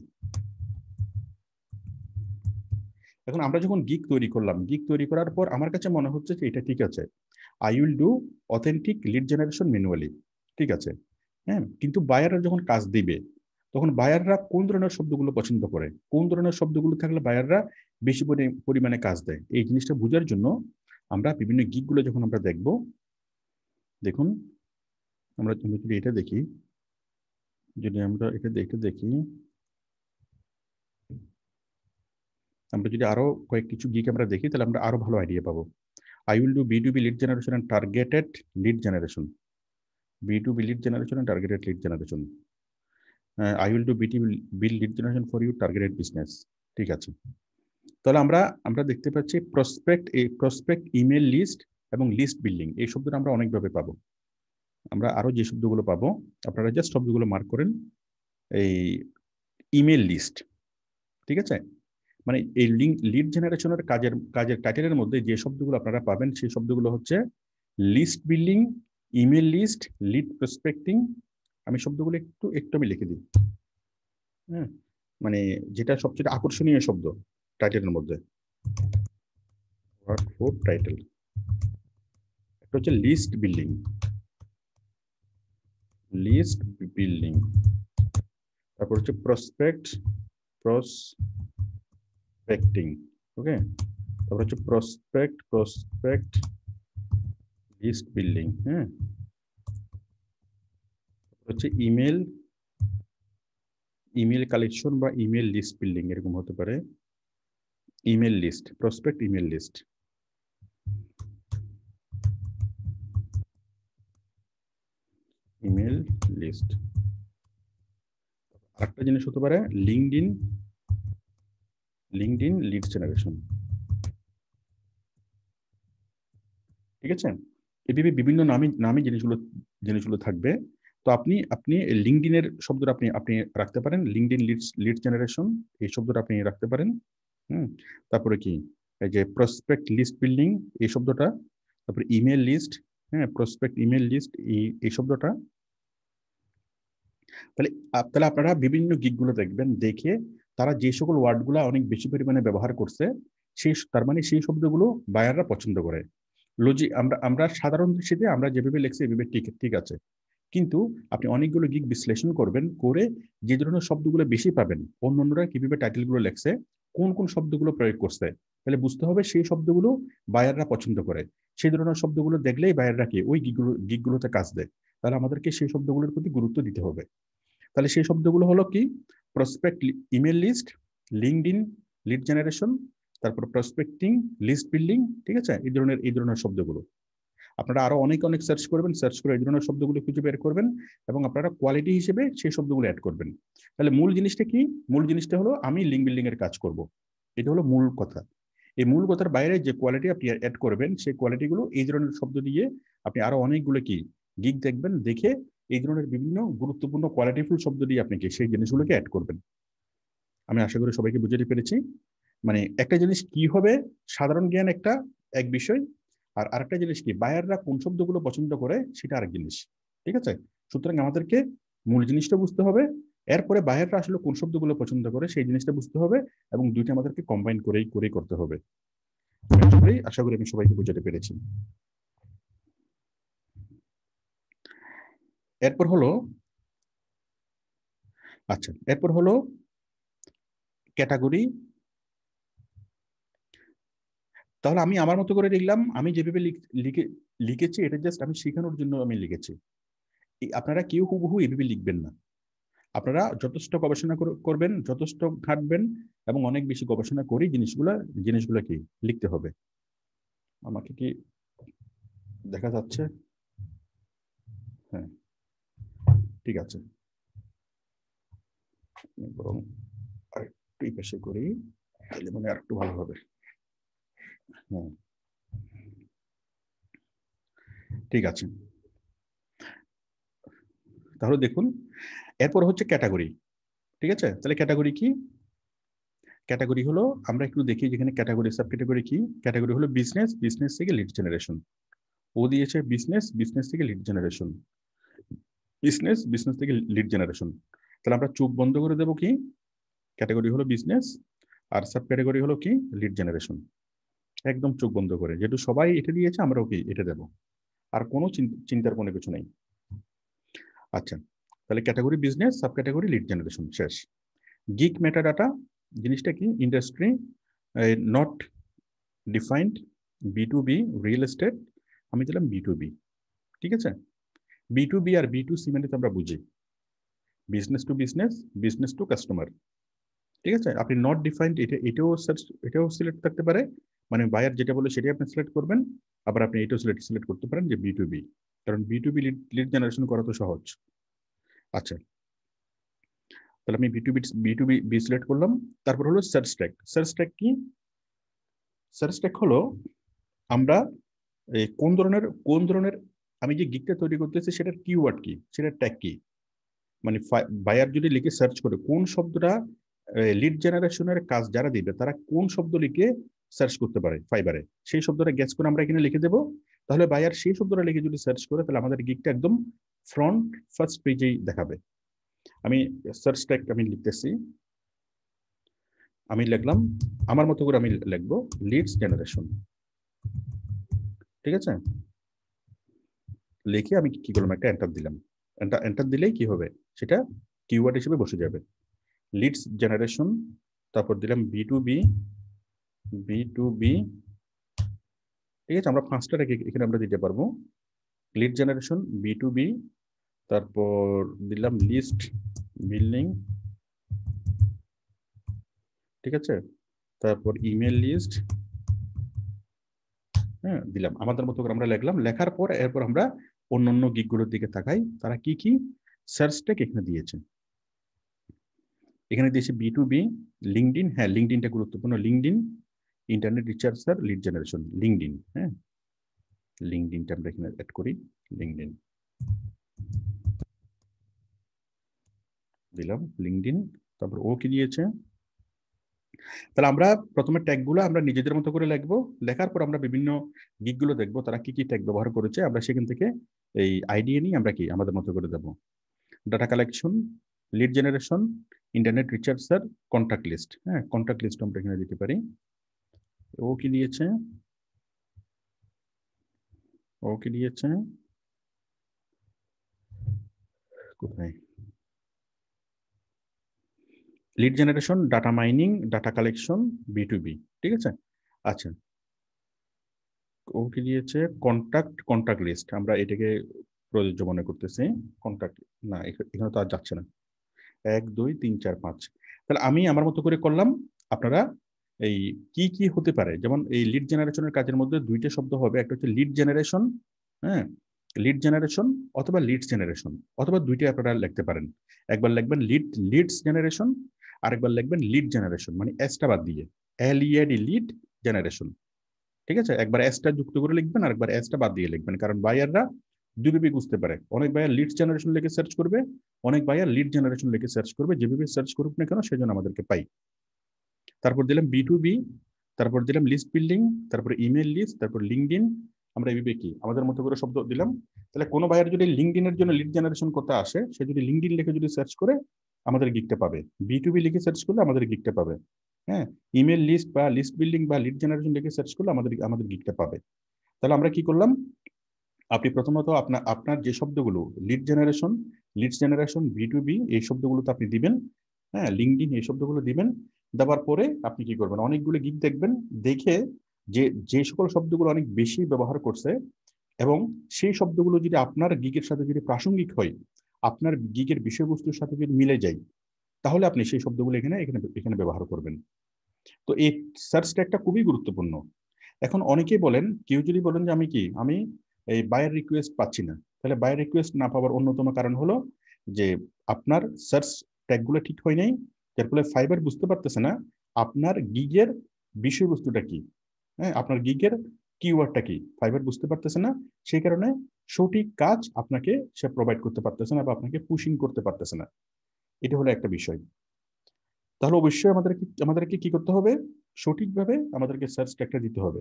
এখন আমরা যখন গিগ তৈরি করলাম, গিগ তৈরি করার পর আমার কাছে মনে হচ্ছে যে এটা ঠিক আছে, I will do authentic lead generation manually, ঠিক আছে। হ্যাঁ, কিন্তু বায়াররা যখন কাজ দিবে, তখন বায়াররা কোন ধরনের শব্দগুলো পছন্দ করে, কোন ধরনের শব্দগুলো থাকলে বায়াররা বেশি পরিমাণে কাজ দেয়, এই জিনিসটা বোঝার জন্য আমরা বিভিন্ন গিগগুলো যখন আমরা দেখব, দেখুন আমরা যদি এটা দেখি, যদি আমরা এটা দেখি, আমরা যদি আরো কয়েক কিছু গিগ আমরা দেখি, তাহলে আমরা আরো ভালো আইডিয়া পাবো। I will do B2B lead generation and targeted lead generation. B2B lead generation and targeted lead generation. I will do B2B lead generation for you targeted business. ঠিক আছে, তাহলে আমরা আমরা দেখতে পাচ্ছি প্রসপেক্ট, ইমেল লিস্ট এবং list building, এই শব্দটা আমরা অনেকভাবে পাবো। আমরা আরো যে শব্দগুলো পাবো আপনারা জাস্ট শব্দগুলো মার্ক করেন। এই ইমেল লিস্ট, ঠিক আছে, মানে এই লিড জেনারেশনের কাজের টাইটেলের মধ্যে যে শব্দগুলো আপনারা পাবেন সেই শব্দগুলো হচ্ছে list building, email list, lead prospecting. আমি শব্দগুলো একটু আমি লিখে দিই, হ্যাঁ, মানে যেটা সবচেয়ে আকর্ষণীয় শব্দ টাইটেলের মধ্যে। ওয়ার্ড ফোর টাইটেল, একটা হচ্ছে লিস্ট বিল্ডিং, তারপর হচ্ছে প্রসপেক্টিং, ওকে, তারপর হচ্ছে প্রসপেক্ট লিস্ট বিল্ডিং, হ্যাঁ, হচ্ছে ইমেল কালেকশন বা ইমেল লিস্ট বিল্ডিং, এরকম হতে পারে। Email list, prospect email list, আরেকটা জিনিস হতে পারে লিঙ্কডইন লিড জেনারেশন, ঠিক আছে। এভাবে বিভিন্ন নামে জিনিসগুলো থাকবে। তো আপনি লিঙ্কডইনের শব্দটা আপনি রাখতে পারেন, লিঙ্কডইন লিড জেনারেশন এই শব্দটা আপনি রাখতে পারেন। তারপরে কি, এই যে প্রসপেক্ট লিস্ট বিল্ডিং এই শব্দটা, তারপরে ইমেল লিস্ট, হ্যাঁ, প্রসপেক্ট ইমেল লিস্ট এই শব্দটা। তাহলে আপনারা বিভিন্ন গিগগুলো দেখবেন, দেখে তারা যে সকল ওয়ার্ডগুলো অনেক বেশি পরিমাণে ব্যবহার করছে তার মানে সেই শব্দগুলো বায়াররা পছন্দ করে। আমরা সাধারণ দৃষ্টিতে আমরা যেভাবে লিখছি এভাবে ঠিক আছে, কিন্তু আপনি অনেকগুলো গিগ বিশ্লেষণ করবেন, করে যে ধরনের শব্দগুলো বেশি পাবেন, অন্যরা কিভাবে টাইটেলগুলো লেখছে, কোন শব্দগুলো প্রয়োগ করছে, তাহলে বুঝতে হবে সেই শব্দগুলো বায়াররা পছন্দ করে। সেই ধরনের শব্দগুলো দেখলেই বায়াররা কি ওই গিগগুলোতে কাজ দেয়। তাহলে আমাদেরকে সেই শব্দগুলোর প্রতি গুরুত্ব দিতে হবে। তাহলে সেই শব্দগুলো হলো কি, prospect email list, LinkedIn lead generation, তারপর প্রসপেক্টিং লিস্ট বিল্ডিং, ঠিক আছে, এই ধরনের শব্দগুলো। আপনারা আরো অনেক সার্চ করবেন, সার্চ করে এই ধরনের শব্দগুলো খুঁজে বের করবেন এবং আপনারা কোয়ালিটি হিসেবে সেই শব্দগুলো অ্যাড করবেন। তাহলে মূল জিনিসটা কি, মূল জিনিসটা হলো আমি লিঙ্ক বিল্ডিং এর কাজ করব, এটা হলো মূল কথা। এই মূল কথার বাইরে যে কোয়ালিটি আপনি অ্যাড করবেন সেই কোয়ালিটিগুলো এই ধরনের শব্দ দিয়ে আপনি আরো অনেকগুলো কি গিগ দেখবেন, দেখে এই ধরনের বিভিন্ন গুরুত্বপূর্ণ কোয়ালিটিফুল শব্দ দিয়ে আপনি কি সেই জিনিসগুলোকে অ্যাড করবেন। আমি আশা করি সবাইকে বুঝাতে পেরেছি। মানে একটা জিনিস কি হবে, সাধারণ জ্ঞান এক বিষয়, আর আরেকটা জিনিস কি বায়াররা কোন শব্দগুলো পছন্দ করে সেটা আরেক জিনিস, ঠিক আছে। সুতরাং আমাদেরকে মূল জিনিসটা বুঝতে হবে, এরপরে বায়াররা আসলে কোন শব্দগুলো পছন্দ করে সেই জিনিসটা বুঝতে হবে, এবং দুইটা আমাদেরকে কম্বাইন করেই করতে হবে। আশা করি আমি সবাইকে বুঝাতে পেরেছি। এরপর হলো ক্যাটাগরি। তাহলে আমি আমার মতো করে লিখলাম, আমি যেভাবে লিখেছি এটা জাস্ট আমি শেখানোর জন্য আমি লিখেছি। আপনারা কেউ হুবহু এভাবে লিখবেন না, আপনারা যথেষ্ট গবেষণা করবেন, যথেষ্ট ঘাঁটবেন এবং অনেক বেশি গবেষণা করে জিনিসগুলো কি লিখতে হবে। আমাকে কি দেখা যাচ্ছে? হ্যাঁ, ঠিক আছে, বরং আরেকটু এই পাশে করি, তাহলে মানে আরেকটু ভালো হবে। হ্যাঁ, ঠিক আছে। তাহলে দেখুন, এরপর হচ্ছে ক্যাটাগরি, ঠিক আছে। তাহলে ক্যাটাগরি কি, ক্যাটাগরি হলো আমরা একটু দেখি যেখানে ক্যাটাগরি সাব ক্যাটাগরি কি। ক্যাটাগরি হলো বিজনেস থেকে লিড জেনারেশন। ও দিয়েছে বিজনেস থেকে লিড জেনারেশন, বিজনেস থেকে লিড জেনারেশন। তাহলে আমরা চোখ বন্ধ করে দেবো কি, ক্যাটাগরি হলো বিজনেস, আর সাব ক্যাটাগরি হলো কি লিড জেনারেশন। একদম চোখ বন্ধ করে, যেহেতু সবাই এটা দিয়েছে আমরাও কি এটা দেবো, আর কোনো চিন্তার কোনো কিছু নেই। আচ্ছা, তাহলে category business, sub category lead generation শেষ। গিগ মেটাডাটা জিনিসটা কি, industry not defined, B2B real estate, আমি দিলাম B2B, ঠিক আছে। B2B আর B2C মানে তো আমরা বুঝি business to business, business to customer, ঠিক আছে। আপনি নট ডিফাইন্ড এটাও সিলেক্ট থাকতে পারে, মানে বায়ার যেটা বলে সেটাই আপনি সিলেক্ট করবেন। আবার আপনি এটাও সিলেক্ট করতে পারেন যে B2B, কারণ B2B লিড জেনারেশন করা তো সহজ। আচ্ছা, তাহলে আমি B2B সিলেক্ট করলাম। তারপর হলো সার্চ ট্যাগ কি, সার্চ ট্যাগ হলো আমরা কোন ধরনের আমি যে গিগটা তৈরি করতেছি সেটার কিওয়ার্ড কি, সেটার ট্যাগ কি, মানে বায়ার যদি লিখে সার্চ করে কোন শব্দটা লিড জেনারেশনের কাজ যারা দিবে তারা কোন শব্দ লিখে সার্চ করতে পারে ফাইবারে, সেই শব্দটা গ্যাস করে আমরা এখানে লিখে দেবো। তাহলে বায়ার সেই শব্দটা লিখে যদি সার্চ করে তাহলে আমাদের গিগটা একদম ফ্রন্ট ফার্স্ট পেজেই দেখাবে। আমি সার্চ ট্যাগ আমি লিখতেছি, আমি লিখলাম আমার মতো করে আমি লিখবো লিডস জেনারেশন, ঠিক আছে। লিখে আমি কি করলাম, একটা এন্টার দিলাম। এন্টার দিলেই কি হবে, সেটা কিওয়ার্ড হিসেবে বসে যাবে লিডস জেনারেশন। তারপর দিলাম B2B, ঠিক আছে। আমরা 5টা রেখে এখানে আমরা দিতে পারবো লিড জেনারেশন, B2B, তারপর দিলাম লিস্ট বিল্ডিং, ঠিক আছে। তারপর ইমেল লিস্ট, হ্যাঁ দিলাম। আমাদের মতো করে আমরা লিখলাম, লেখার পর এরপর আমরা অন্যান্য গিগগুলোর দিকে তাকাই তারা কি কি সার্চ ট্যাগ এখানে দিয়েছে। এখানে দিয়েছে B2B, লিঙ্কডইন, হ্যাঁ লিঙ্কডইনটা গুরুত্বপূর্ণ, LinkedIn internet researcher lead generation, LinkedIn, হ্যাঁ লিঙ্কডইনটা আমরা এখানে অ্যাড করি, লিঙ্কডইন দিলাম, লিঙ্কডইন। তারপর ও কি দিয়েছে, তাহলে আমরা প্রথমে ট্যাগগুলো আমরা নিজেদের মতো করে লিখবো, লেখার পর আমরা বিভিন্ন গিগগুলো দেখবো তারা কি কি ট্যাগ ব্যবহার করেছে, আমরা সেখান থেকে এই আইডিয়া নিয়ে আমরা কি আমাদের মতো করে দেবো। Data collection, lead generation, internet researcher, contact list, হ্যাঁ কন্ট্যাক্ট লিস্ট আমরা এখানে দিতে পারি। ও কি দিয়েছে, কোথায়, lead generation, data mining, data collection, B2B, ঠিক আছে। আচ্ছা ও কি দিয়েছে, কন্ট্যাক্ট লিস্ট, আমরা এটাকে প্রযোজ্য মনে করতেছি। কন্ট্যাক্ট না, এখানে তো আর যাচ্ছে না, 1 2 3 4 5। তাহলে আমি আমার মতো করে করলাম, আপনারা এই কি কি হতে পারে, যেমন এই লিড জেনারেশনের কাজের মধ্যে 2টা শব্দ হবে, একটা হচ্ছে লিড জেনারেশন, হ্যাঁ লিড জেনারেশন অথবা লিডস জেনারেশন, অথবা 2টাই আপনারা লিখতে পারেন। একবার লিখবেন লিডস জেনারেশন, আরেকবার লিখবেন লিড জেনারেশন, মানে এসটা বাদ দিয়ে LEAD, লিড জেনারেশন, ঠিক আছে। একবার এসটা যুক্ত করে লিখবেন, আরেকবার এসটা বাদ দিয়ে লিখবেন, কারণ বায়াররা দুইভাবে বুঝতে পারে। অনেক বায়ার লিড জেনারেশন লিখে সার্চ করবে, অনেক বায়ার লিড জেনারেশন লিখে সার্চ করবে, যেভাবে সার্চ করুক না কেন সেজন্য আমাদেরকে পাই। তারপর দিলাম B2B, তারপর দিলাম লিস্ট বিল্ডিং, তারপর ইমেল লিস্ট, তারপর লিঙ্কডইন, আমরা এইভাবে কি আমাদের মতো করে শব্দ দিলাম। তাহলে কোনো বায়ার যদি লিঙ্কডইনের জন্য লিড জেনারেশন করতে আসে, সে যদি লিঙ্কডইন লিখে যদি সার্চ করে আমাদের গিগটা পাবে, B2B লিখে সার্চ করলে আমাদের গিগটা পাবে, হ্যাঁ ইমেল লিস্ট বা লিস্ট বিল্ডিং বা লিড জেনারেশন লিখে সার্চ করলে আমাদের গিগটা পাবে। তাহলে আমরা কি করলাম, আপনি প্রথমত আপনার যে শব্দগুলো লিডস জেনারেশন, B2B এই শব্দগুলো তো আপনি দিবেন, হ্যাঁ লিঙ্কডইন এই শব্দগুলো দিবেন। দেওয়ার পরে আপনি কি করবেন, অনেকগুলো গিগ দেখবেন, দেখে যে সকল শব্দগুলো অনেক বেশি ব্যবহার করছে এবং সেই শব্দগুলো যদি আপনার গিগের সাথে যদি প্রাসঙ্গিক হয়, আপনার গিগের বিষয়বস্তুর সাথে যদি মিলে যায়, তাহলে আপনি সেই শব্দগুলো এখানে এখানে এখানে ব্যবহার করবেন। তো এই সার্চ ট্যাগটা খুবই গুরুত্বপূর্ণ। এখন অনেকেই বলেন, কেউ যদি বলেন যে আমি এই বায়ার রিকোয়েস্ট পাচ্ছি না, তাহলে বায়ার রিকোয়েস্ট না পাওয়ার অন্যতম কারণ হলো যে আপনার সার্চ ট্যাগগুলো ঠিক হয় নাই, যার ফলে ফাইবার বুঝতে পারতেছে না আপনার গিগের বিষয়বস্তুটা কি, হ্যাঁ আপনার গিগের কিওয়ার্ডটা কি, ফাইবার বুঝতে পারতেছে না। সেই কারণে সঠিক কাজ আপনাকে সে প্রোভাইড করতে পারতেছে না বা আপনাকে পুশিং করতে পারতেছে না। এটা হলো একটা বিষয়। তাহলে অবশ্যই আমাদেরকে কি করতে হবে, সঠিকভাবে আমাদেরকে সার্চ ট্যাগটা দিতে হবে।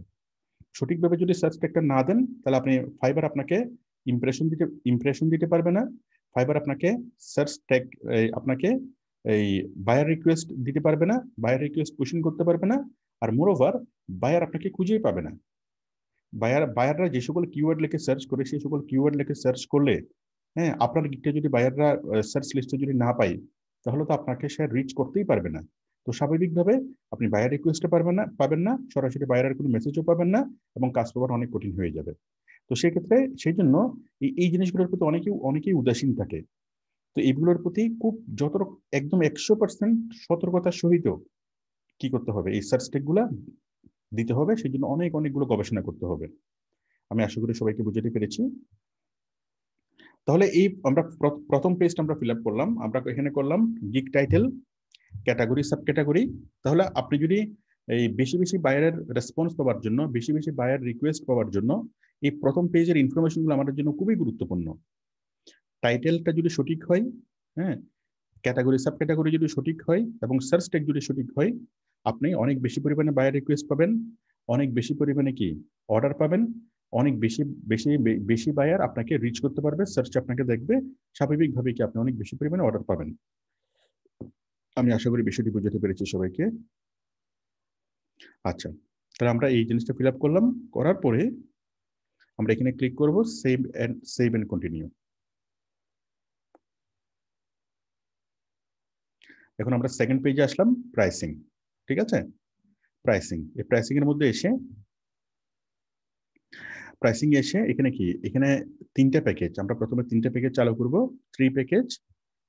সঠিকভাবে যদি সার্চ ট্যাগটা না দেন, তাহলে ফাইবার আপনাকে ইমপ্রেশন দিতে পারবে না। ফাইবার আপনাকে সার্চ ট্যাগ আপনাকে এই বায়ার রিকোয়েস্ট দিতে পারবে না, বায়ার রিকোয়েস্ট পুশিং করতে পারবে না। আর মোরওভার বায়ার আপনাকে খুঁজেই পাবে না। বায়াররা যে সকল কিওয়ার্ড লিখে সার্চ করে, সেই সকল কিওয়ার্ড লিখে সার্চ করলে, হ্যাঁ আপনার গিগটা যদি বায়াররা সার্চ লিস্টে যদি না পাই, তাহলে তো আপনাকে সে রিচ করতেই পারবে না। তো স্বাভাবিকভাবে আপনি বায়ার রিকোয়েস্টে পাবেন না, সরাসরি বায়ারের কোনো মেসেজও পাবেন না, এবং কাজ পাওয়ার অনেক কঠিন হয়ে যাবে। তো সেক্ষেত্রে সেই জন্য এই জিনিসগুলোর প্রতি অনেকেই উদাসীন থাকে। তো এইগুলোর প্রতি খুব একদম 100% সতর্কতার সহিত কি করতে হবে, এই সার্চ ট্যাগগুলা দিতে হবে। সেই জন্য অনেকগুলো গবেষণা করতে হবে। আমি আশা করি সবাইকে বুঝাতে পেরেছি। তাহলে আমরা প্রথম পেজটা আমরা ফিল আপ করলাম, আমরা এখানে করলাম gig title, category, sub category. তাহলে আপনি যদি এই বেশি বেশি বায়ারের রেসপন্স পাওয়ার জন্য, বেশি বেশি বায়ার রিকোয়েস্ট পাওয়ার জন্য এই প্রথম পেজের ইনফরমেশনগুলো আমাদের জন্য খুবই গুরুত্বপূর্ণ। টাইটেলটা যদি সঠিক হয়, হ্যাঁ, ক্যাটাগরি সাব ক্যাটাগরি যদি সঠিক হয় এবং সার্চ ট্যাগ যদি সঠিক হয়, আপনি অনেক বেশি পরিমাণে বায়ার রিকোয়েস্ট পাবেন, অনেক বেশি পরিমাণে কি অর্ডার পাবেন, অনেক বেশি বেশি বেশি বায়ার আপনাকে রিচ করতে পারবে, সার্চ আপনাকে দেখবে, স্বাভাবিকভাবে কি আপনি অনেক বেশি পরিমাণে অর্ডার পাবেন। আমি আশা করি বিষয়টি বুঝতে পেরেছি সবাইকে। আচ্ছা, তাহলে আমরা এই জিনিসটা ফিল আপ করলাম, করার পরে আমরা এখানে ক্লিক করব সেভ এন্ড কন্টিনিউ। এখন আমরা সেকেন্ড পেজে আসলাম, প্রাইসিং। ঠিক আছে, প্রাইসিং, এই প্রাইসিং এর মধ্যে এসে এখানে কি, এখানে তিনটা প্যাকেজ, আমরা প্রথমে তিনটা প্যাকেজ চালু করব, 3 প্যাকেজ।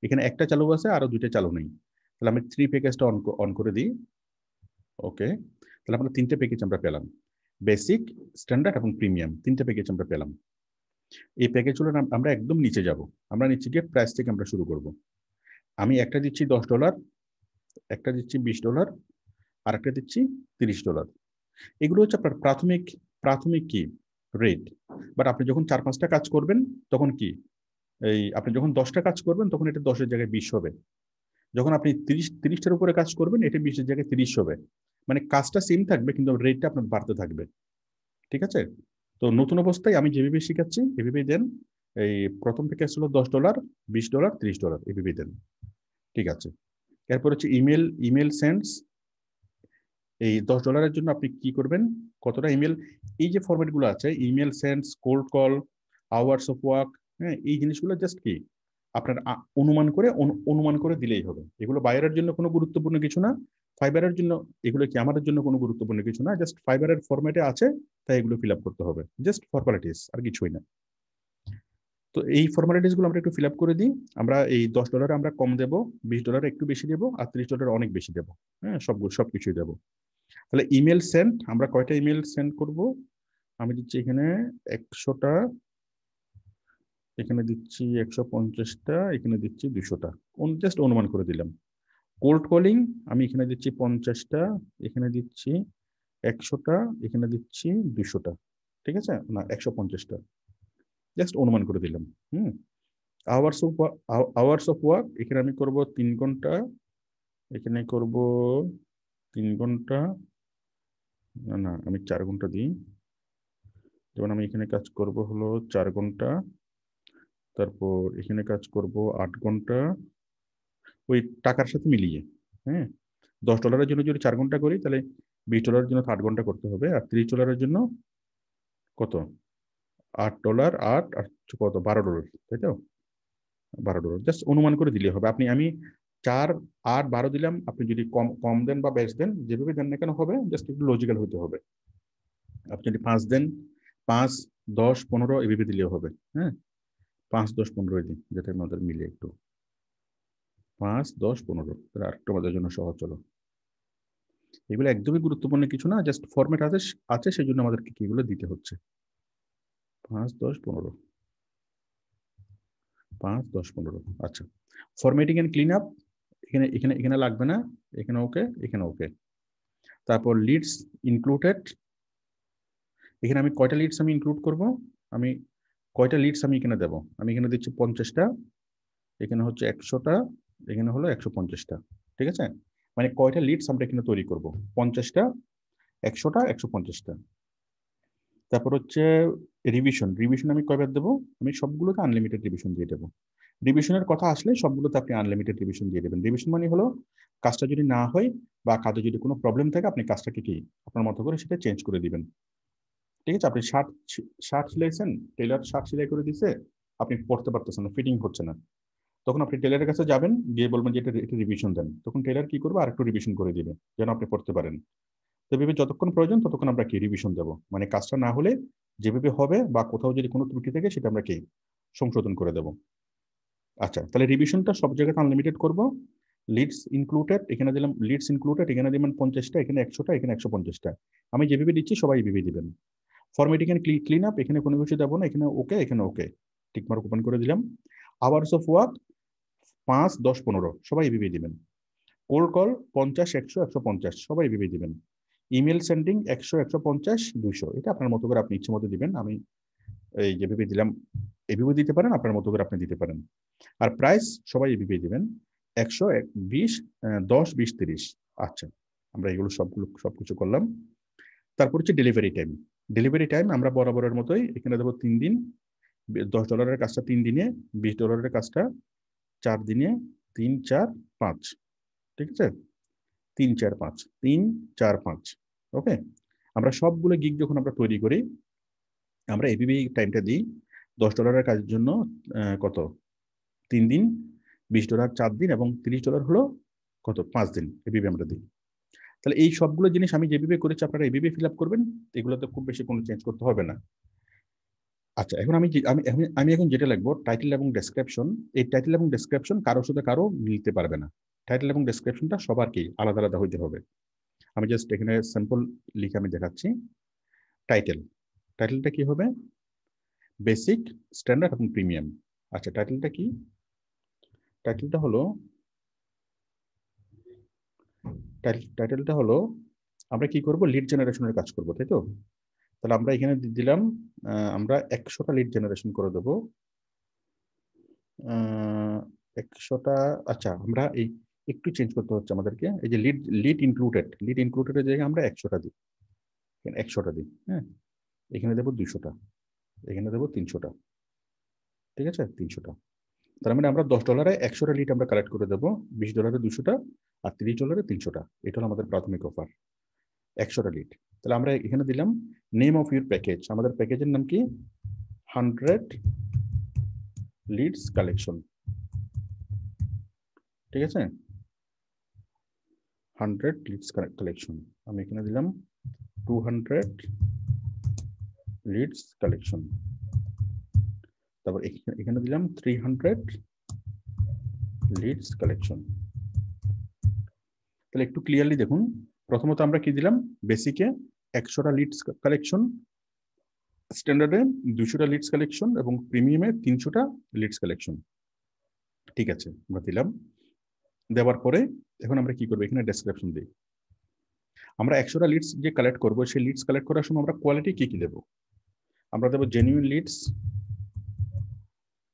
এখানে একটা চালু আছে, আরো দুইটা চালু নেই, তাহলে আমি 3 প্যাকেজটা অন করে দিই। ওকে, তাহলে আমরা তিনটে প্যাকেজ আমরা পেলাম, বেসিক, স্ট্যান্ডার্ড এবং প্রিমিয়াম, তিনটে প্যাকেজ আমরা পেলাম। এই প্যাকেজগুলো আমরা একদম নিচে যাব, আমরা নিচে গিয়ে প্রাইস থেকে আমরা শুরু করব। আমি একটা দিচ্ছি $10, একটা দিচ্ছি $20, আর একটা দিচ্ছি $30। এগুলো হচ্ছে আপনার প্রাথমিক প্রাথমিক কি রেট। বাট আপনি যখন 4-5টা কাজ করবেন তখন কি, এই আপনি যখন 10টা কাজ করবেন তখন এটা 10-এর জায়গায় 20 হবে। যখন আপনি 30টার উপরে কাজ করবেন এটা 20-এর জায়গায় 30 হবে। মানে কাজটা সেম থাকবে কিন্তু রেটটা আপনার বাড়তে থাকবে। ঠিক আছে, তো নতুন অবস্থায় আমি যেভাবে শিখাচ্ছি এভাবেই দেন। এই প্রথম প্যাকেজ হলো $10, $20, $30, এভাবেই দেন। ঠিক আছে, এরপর হচ্ছে ইমেল সেন্ডস। এই $10 জন্য আপনি কি করবেন, কতটা ইমেল, এই যে ফরম্যাটগুলো আছে, email sends, cold call, hours of work, হ্যাঁ, এই জিনিসগুলো জাস্ট কি আপনার অনুমান করে দিলেই হবে। এগুলো বায়ারের জন্য কোনো গুরুত্বপূর্ণ কিছু না, ফাইবারের জন্য এগুলো কি আমাদের জন্য কোনো গুরুত্বপূর্ণ কিছু না, জাস্ট ফাইবারের ফরম্যাটে আছে তাই এগুলো ফিল আপ করতে হবে, জাস্ট ফর্মালিটিস আর কিছুই না। তো এই ফর্মালিটিস গুলো আমরা একটু ফিল আপ করে দিই। আমরা এই $10 আমরা কম দেবো, $20 একটু বেশি দেবো, আর $30 অনেক বেশি দেবো। হ্যাঁ, সবকিছুই দেবো। তাহলে ইমেল সেন্ড, আমরা কয়টা ইমেল সেন্ড করব, আমি দিচ্ছি এখানে 100টা, এখানে দিচ্ছি 150টা, এখানে দিচ্ছি 200টা, জাস্ট অনুমান করে দিলাম। কোল্ড কলিং আমি এখানে দিচ্ছি 50টা, এখানে দিচ্ছি 100টা, এখানে দিচ্ছি 200টা। ঠিক আছে, না 150টা, জাস্ট অনুমান করে দিলাম। আওয়ার্স অফ ওয়ার্ক এখানে আমি করব 3 ঘন্টা, এখানে করব 3 ঘন্টা, না আমি 4 ঘন্টা দিই। যেমন আমি এখানে কাজ করব হলো 4 ঘন্টা, তারপর এখানে কাজ করব 8 ঘন্টা, ওই টাকার সাথে মিলিয়ে। হ্যাঁ, $10 জন্য যদি 4 ঘন্টা করি তাহলে $20 জন্য 8 ঘন্টা করতে হবে, আর $30 জন্য কত, $8, 8 আর কত, $12, তাই তো, $12 জাস্ট অনুমান করে দিলে হবে। আমি 4, 8, 12 দিলাম, আপনি যদি কম কম দেন বা বেশ দেন, যেভাবে দেন না কেন হবে, জাস্ট একটু লজিক্যাল হতে হবে। আপনি যদি 5 দেন, 5, 10, 15 এভাবে দিলেও হবে। হ্যাঁ, 5, 10, 15 দিন, যেটা আমাদের মিলে একটু 5, 10, 15, তাহলে আরেকটু আমাদের জন্য সহজ হলো। এগুলো একদমই গুরুত্বপূর্ণ কিছু না, জাস্ট ফরম্যাট আছে সেই জন্য আমাদেরকে কিগুলো দিতে হচ্ছে। 5, 10, 15, 5, 10, 15। আচ্ছা, ফরম্যাটিং এন্ড ক্লিন আপ এখানে এখানে এখানে লাগবে না, এখানে ওকে, এখানে ওকে। তারপর লিডস ইনক্লুডেড, এখানে আমি কয়টা লিডস আমি ইনক্লুড করব, আমি কয়টা লিডস আমি এখানে দেবো, আমি এখানে দিচ্ছি 50টা, এখানে হচ্ছে 100টা, এখানে হলো 150টা। ঠিক আছে, মানে কয়টা লিডস আমরা এখানে তৈরি করব, 50টা, 100টা, 150টা। তারপর হচ্ছে রিভিশন আমি কয়বার দেবো, আমি সবগুলোতে আনলিমিটেড রিভিশন দিয়ে দেবো। রিভিশনের কথা আসলে সবগুলোতে আপনি আনলিমিটেড রিভিশন দিয়ে দেবেন। রিভিশন মানে হলো কাজটা যদি না হয় বা কাজে যদি কোনো প্রবলেম থাকে আপনি কাজটাকে কি আপনার মতো করে সেটা চেঞ্জ করে দিবেন। ঠিক আছে, আপনি শার্ট সিলাইছেন, টেলার শার্ট সেলাই করে দিছে, আপনি পড়তে পারতেছেন না, ফিটিং হচ্ছে না, তখন আপনি টেলারের কাছে যাবেন, গিয়ে বলবেন যে এটা রিভিশন দেন, তখন টেলার কি করবে, আর একটু রিভিশন করে দিবে যেন আপনি পড়তে পারেন। তো ভেবে যতক্ষণ প্রয়োজন ততক্ষণ আমরা কি রিভিশন দেবো, মানে কাজটা না হলে যেভাবে হবে বা কোথাও যদি কোনো ত্রুটি থাকে সেটা আমরা কি সংশোধন করে দেবো। আচ্ছা, তাহলে রিভিশনটা সব জায়গাতে আনলিমিটেড করব। লিডস ইনক্লুডেড এখানে দিলাম, লিডস ইনক্লুডেড এখানে দিবেন 50টা, এখানে 100টা, এখানে 150টা। আমি যেভাবে দিচ্ছি সবাই এইভাবে দিবেন। ফরম্যাট এখানে ক্লিন আপ, এখানে কোনো কিছু দেবো না, এখানে ওকে, এখানে ওকে, টিকমার্ক ওপেন করে দিলাম। আওয়ার্স অফ ওয়ার্ক 5, 10, 15 সবাই এইভাবে দিবেন। কোল্ড কল 50, 100, 150 সবাই এইভাবে দিবেন। ইমেল সেন্ডিং 100, 150, 200, এটা আপনার মতো করে আপনি ইচ্ছে মতো দিবেন। আমি এই যেভাবে দিলাম এভাবে দিতে পারেন, আপনার মতো করে আপনি দিতে পারেন। আর প্রাইস সবাই এভাবে দিবেন 100, 20, 10, 20, 30। আচ্ছা, আমরা এগুলো সবকিছু করলাম। তারপর হচ্ছে ডেলিভারি টাইম। ডেলিভারি টাইম আমরা বরাবরের মতোই এখানে দেবো 3 দিন। $10 কাজটা 3 দিনে, $20 কাজটা 4 দিনে, 3, 4, 5। ঠিক আছে, 3, 4, 5, 3, 4, 5। ওকে, আমরা সবগুলো গিগ যখন আমরা তৈরি করি, আমরা এভাবে টাইমটা দিই। $10 কাজের জন্য কত, 3 দিন, $20 4 দিন, এবং $30 হলো কত, 5 দিন। এভাবে আমরা দিই। তাহলে এই সবগুলো জিনিস আমি যেভাবে করেছি আপনারা এইভাবে ফিল আপ করবেন। এগুলোতে খুব বেশি কোনো চেঞ্জ করতে হবে না। আচ্ছা, এখন আমি এখন যেটা লিখবো টাইটেল এবং ডেসক্রিপশন। এই টাইটেল এবং ডেসক্রিপশন কারোর সাথে কারো মিলতে পারবে না। টাইটেল এবং ডেসক্রিপশনটা সবার কি আলাদা আলাদা হইতে হবে। আমি জাস্ট এখানে স্যাম্পল লিখে আমি দেখাচ্ছি। টাইটেলটা কি হবে, বেসিক, স্ট্যান্ডার্ড এবং প্রিমিয়াম। আচ্ছা, টাইটেলটা কি, টাইটেলটা হলো টাইটেলটা হলো আমরা কি করব, লিড জেনারেশনের কাজ করব, তাই তো? তাহলে আমরা এখানে দিলাম আমরা 100টা লিড জেনারেশন করে দেবো। 100টা। আচ্ছা, আমরা এই একটু চেঞ্জ করতে হচ্ছে আমাদেরকে। এই যে লিড ইনক্লুডেড জায়গায় আমরা 100টা দিই। 100টা দিই, হ্যাঁ। এখানে দেবো 200টা, এখানে দেবো 300টা। ঠিক আছে, 300টা। তার মানে আমরা $10 100টা লিড আমরা কালেক্ট করে দেবো, $20 200টা, আর $30 300টা। এটা হলো আমাদের প্রাথমিক অফার, 100টা লিড। তাহলে আমরা এখানে দিলাম নেম অফ ইউর প্যাকেজ। আমাদের প্যাকেজের নাম কি, 100 লিডস কালেকশন। ঠিক আছে, 100 লিডস কালেকশন। আমি এখানে দিলাম 200 লিডস কালেকশন। তারপর এখানে দিলাম 300 লিডস কালেকশন। তাহলে একটু ক্লিয়ারলি দেখুন। প্রথমত আমরা কি দিলাম, বেসিকে 100টা লিডস কালেকশন, স্ট্যান্ডার্ডে 200টা লিডস কালেকশন, এবং প্রিমিয়ামে 300টা লিডস কালেকশন। ঠিক আছে, আমরা দিলাম। দেওয়ার পরে এখন আমরা কি করবো, এখানে ডেসক্রিপশন দিই। আমরা 100টা লিডস যে কালেক্ট করবো, সেই লিডস কালেক্ট করার সময় আমরা কোয়ালিটি কি কি দেবো, আমরা দেবো জেনুইন লিডস,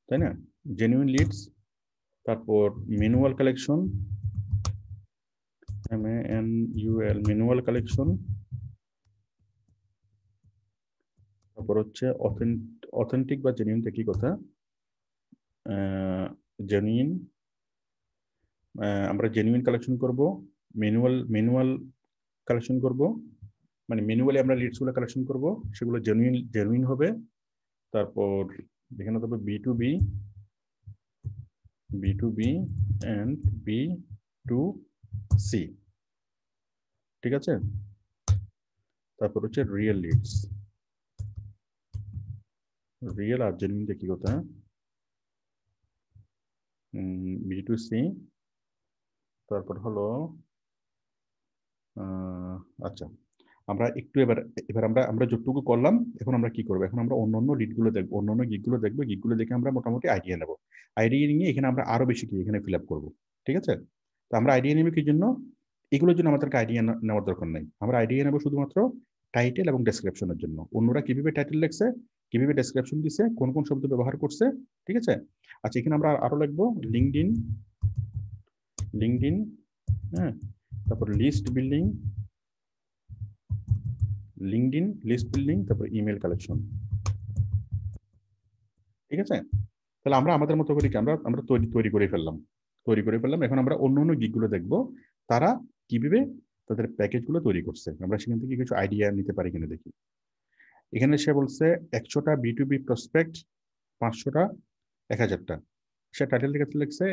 তাই না? জেনুইন লিডস, তারপর manual collection, MANUAL manual collection, তারপর হচ্ছে অথেন্টিক বা জেনুইনটা কি কথা, জেনুইন, আমরা জেনুইন কালেকশন করব, ম্যানুয়াল কালেকশন করব, মানে ম্যানুয়ালি আমরা লিডসগুলো কালেকশন করব, সেগুলো জেনুইন হবে। তারপর এখানে তবে B2B অ্যান্ড B2C। ঠিক আছে, তারপর হচ্ছে রিয়েল আর জেনুইন কি কথা, B2C। তারপর হলো আচ্ছা, আমরা একটু এবার এবার আমরা আমরা যতটুকু করলাম, এখন আমরা কি করবো, এখন আমরা অন্য লিডগুলো দেখবো, অন্য গিগগুলো দেখবো। গিগগুলো দেখে আমরা মোটামুটি আইডিয়া নেবো। আইডিয়া নিয়ে এখানে আমরা আরো বেশি কি এখানে ফিল আপ করবো। ঠিক আছে, তো আমরা আইডিয়া নেবো কি জন্য, এগুলোর জন্য আমাদেরকে আইডিয়া নেওয়ার দরকার নেই। আমরা আইডিয়া নেবো শুধুমাত্র টাইটেল এবং ডেসক্রিপশনের জন্য। অন্যরা কিভাবে টাইটেল লিখছে, কিভাবে ডেসক্রিপশন দিছে, কোন কোন শব্দ ব্যবহার করছে। ঠিক আছে, আচ্ছা, এখানে আমরা আরো লিখবো লিঙ্কডইন, হ্যাঁ, তারপর লিস্ট বিল্ডিং, তারপর ইমেল কালেকশন। ঠিক আছে, তাহলে আমরা আমাদের মতো করে আমরা আমরা তৈরি করে ফেললাম। এখন আমরা অন্য গিগগুলো দেখবো, তারা কিভাবে তাদের প্যাকেজগুলো তৈরি করছে। আমরা সেখান থেকে কিছু আইডিয়া নিতে পারি কিনা দেখি। এখানে সে বলছে 100টা B2B প্রসপেক্ট, 500টা, 1000টা। সে টাইটেল লিখছে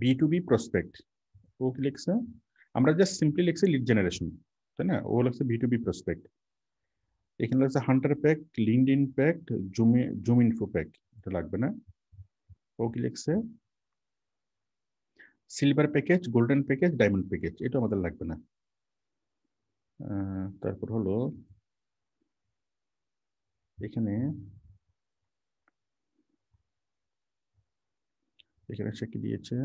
B2B প্রসপেক্ট। ও কি লিখছে, আমরা জাস্ট সিম্পলি লিখছি লিড জেনারেশন, তাই না? ও লিখছে B2B প্রসপেক্ট। এখানে লাগছে Hunter pack, LinkedIn pack, zoom info pack. এটা লাগবে না। ও কি লিখছে, silver package, golden package, diamond package. এটা আমাদের লাগবে না। তারপর হলো এখানে সে কি দিয়েছে,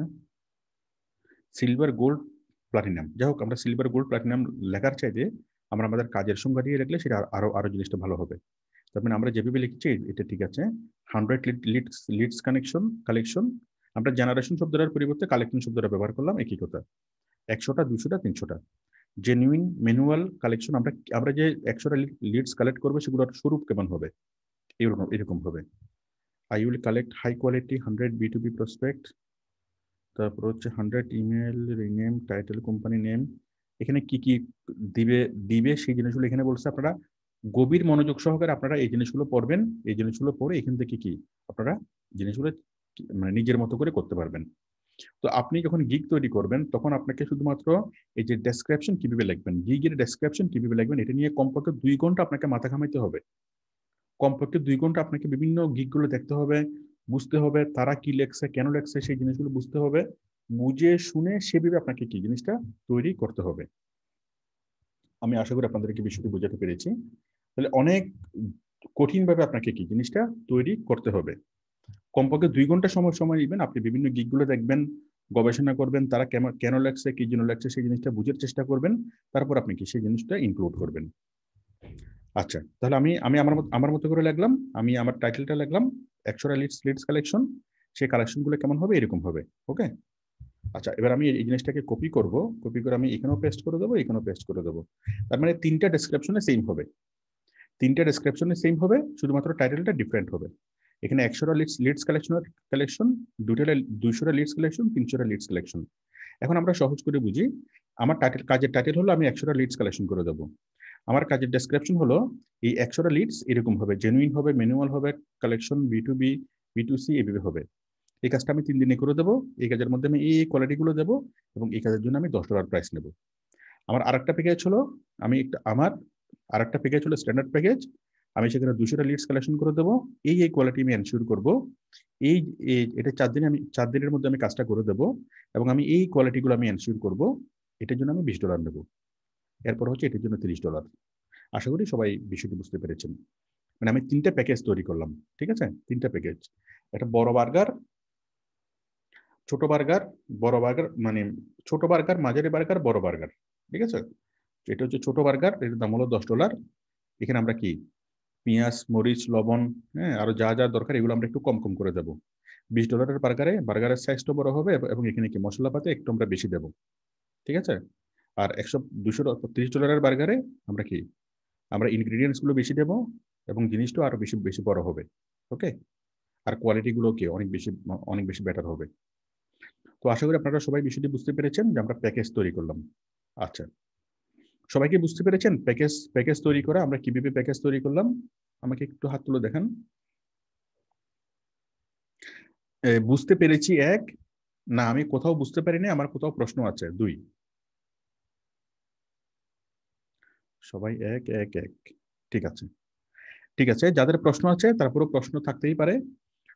সিলভার, গোল্ড, প্লাটিনাম। যাই হোক, আমরা সিলভার, গোল্ড, প্লাটিনাম লেখার চাইতে আমরা আমাদের কাজের সংখ্যা দিয়ে লিখলে সেটা আরো আরো জিনিসটা ভালো হবে। তার মানে আমরা যেভাবে লিখছি এটা ঠিক আছে। 100 লিডস কালেকশন, আমরা জেনারেশন শব্দটার পরিবর্তে কালেকশন শব্দটা ব্যবহার করলাম, একই কথা। 100টা, 200টা, 300টা। জেনুইন ম্যানুয়াল কালেকশন, আমরা আমরা যে 100টা লিডস কালেক্ট করবো সেগুলোর স্বরূপ কেমন হবে, এরকম এরকম হবে। I will collect high quality 100 B2B prospect. তারপর হচ্ছে 100 email rename title company name. এখানে কি কি দিবে দিবে সেই জিনিসগুলো এখানে বলছে। আপনারা গভীর মনোযোগ সহকারে আপনারা এই জিনিসগুলো পড়বেন। এই জিনিসগুলো পড়ে এখান থেকে কি আপনারা জিনিসগুলো মানে নিজের মতো করে করতে পারবেন। তো আপনি যখন গিগ তৈরি করবেন তখন আপনাকে শুধুমাত্র এই যে ডেসক্রিপশন কিভাবে লিখবেন, গিগের ডেসক্রিপশন কিভাবে লিখবেন, এটা নিয়ে কমপক্ষে 2 ঘন্টা আপনাকে মাথা ঘামাইতে হবে। কমপক্ষে 2 ঘন্টা আপনাকে বিভিন্ন গিগগুলো দেখতে হবে, বুঝতে হবে তারা কি লেখছে, কেন লেখছে, সেই জিনিসগুলো বুঝতে হবে। বুঝে শুনে সেভাবে আপনাকে কি জিনিসটা তৈরি করতে হবে। আমি আশা করি আপনাদেরকে বিষয়টি বোঝাতে পেরেছি। তাহলে অনেক কঠিনভাবে আপনাকে কি জিনিসটা তৈরি করতে হবে। কমপক্ষে 2 ঘন্টা সময় নেবেন। আপনি বিভিন্ন গিগগুলো দেখবেন, গবেষণা করবেন, তারা কেন কেন লেখছে, কি জন্য লেখছে, সেই জিনিসটা বুঝার চেষ্টা করবেন। তারপর আপনি কি সেই জিনিসটা ইনক্লুড করবেন। আচ্ছা, তাহলে আমি আমি আমার মতো করে লিখলাম। আমি আমার টাইটেলটা লিখলাম 100টা লিডস কালেকশন। সেই কালেকশনগুলো কেমন হবে, এরকম হবে। ওকে। আচ্ছা, এবার আমি এই জিনিসটাকে কপি করব। কপি করে আমি এখানেও পেস্ট করে দেবো, এখানেও পেস্ট করে দেবো। তার মানে 3টা ডেসক্রিপশনে সেম হবে। 3টা ডেসক্রিপশনে সেম হবে, শুধুমাত্র টাইটেলটা ডিফারেন্ট হবে। এখানে 100টা লিডস কালেকশন, 200টা লিডস কালেকশন, 300টা লিডস কালেকশন। এখন আমরা সহজ করে বুঝি। আমার কাজের টাইটেল হলো আমি 100টা লিডস কালেকশন করে দেবো। আমার কাজের ডেসক্রিপশন হলো এই 100টা লিডস এরকম হবে, জেনুইন হবে, ম্যানুয়াল হবে, কালেকশন B2B B2C এভাবে হবে। এই কাজটা আমি 3 দিনে করে দেবো। এই কাজের মধ্যে আমি এই কোয়ালিটিগুলো দেবো এবং এই কাজের জন্য আমি $10 প্রাইস নেব। আমার আরেকটা প্যাকেজ হলো, আমার আরেকটা প্যাকেজ হলো স্ট্যান্ডার্ড প্যাকেজ। আমি সেখানে 200টা লিডস কালেকশন করে দেবো। এই কোয়ালিটি আমি এনশিওর করবো। এই এটা 4 দিনের মধ্যে আমি কাজটা করে দেবো এবং আমি এই কোয়ালিটিগুলো আমি এনশিওর করবো। এটার জন্য আমি $20 নেব। এরপর হচ্ছে এটার জন্য $30। আশা করি সবাই বিষয়টি বুঝতে পেরেছেন। মানে আমি 3টা প্যাকেজ তৈরি করলাম। ঠিক আছে, 3টা প্যাকেজ। একটা বড় বার্গার, ছোট বার্গার, বড় বার্গার, মানে ছোট বার্গার, মাঝারি বার্গার, বড় বার্গার। ঠিক আছে, এটা হচ্ছে ছোট বার্গার, এটার দাম হলো $10। এখানে আমরা কি পেঁয়াজ, মরিচ, লবণ, হ্যাঁ, আরো যা যা দরকার এগুলো আমরা একটু কম কম করে দেবো। $20 বার্গারের সাইজটা বড় হবে এবং এখানে কি মশলাপাতি একটু আমরা বেশি দেবো। ঠিক আছে। আর 230 ডলারের বার্গারে আমরা কি আমরা ইনগ্রিডিয়েন্টস গুলো বেশি দেবো এবং জিনিসটা আরো বেশি বেশি বড় হবে। ওকে। আর কোয়ালিটি গুলো কি অনেক বেশি বেটার হবে। তো আশা করি আপনারা সবাই বিষয়টি বুঝতে পেরেছেন যে আমরা প্যাকেজ তৈরি করলাম। আচ্ছা, সবাইকে বুঝতে পেরেছেন প্যাকেজ তৈরি করা, আমরা কিভাবে প্যাকেজ তৈরি করলাম? আমাকে একটু হাত তুলে দেখান। বুঝতে পেরেছি 1, না আমি কোথাও বুঝতে পারিনি, আমার কোথাও প্রশ্ন আছে 2। সবাই 1 1 1। ঠিক আছে, ঠিক আছে। যাদের প্রশ্ন আছে তারপরেও প্রশ্ন থাকতেই পারে।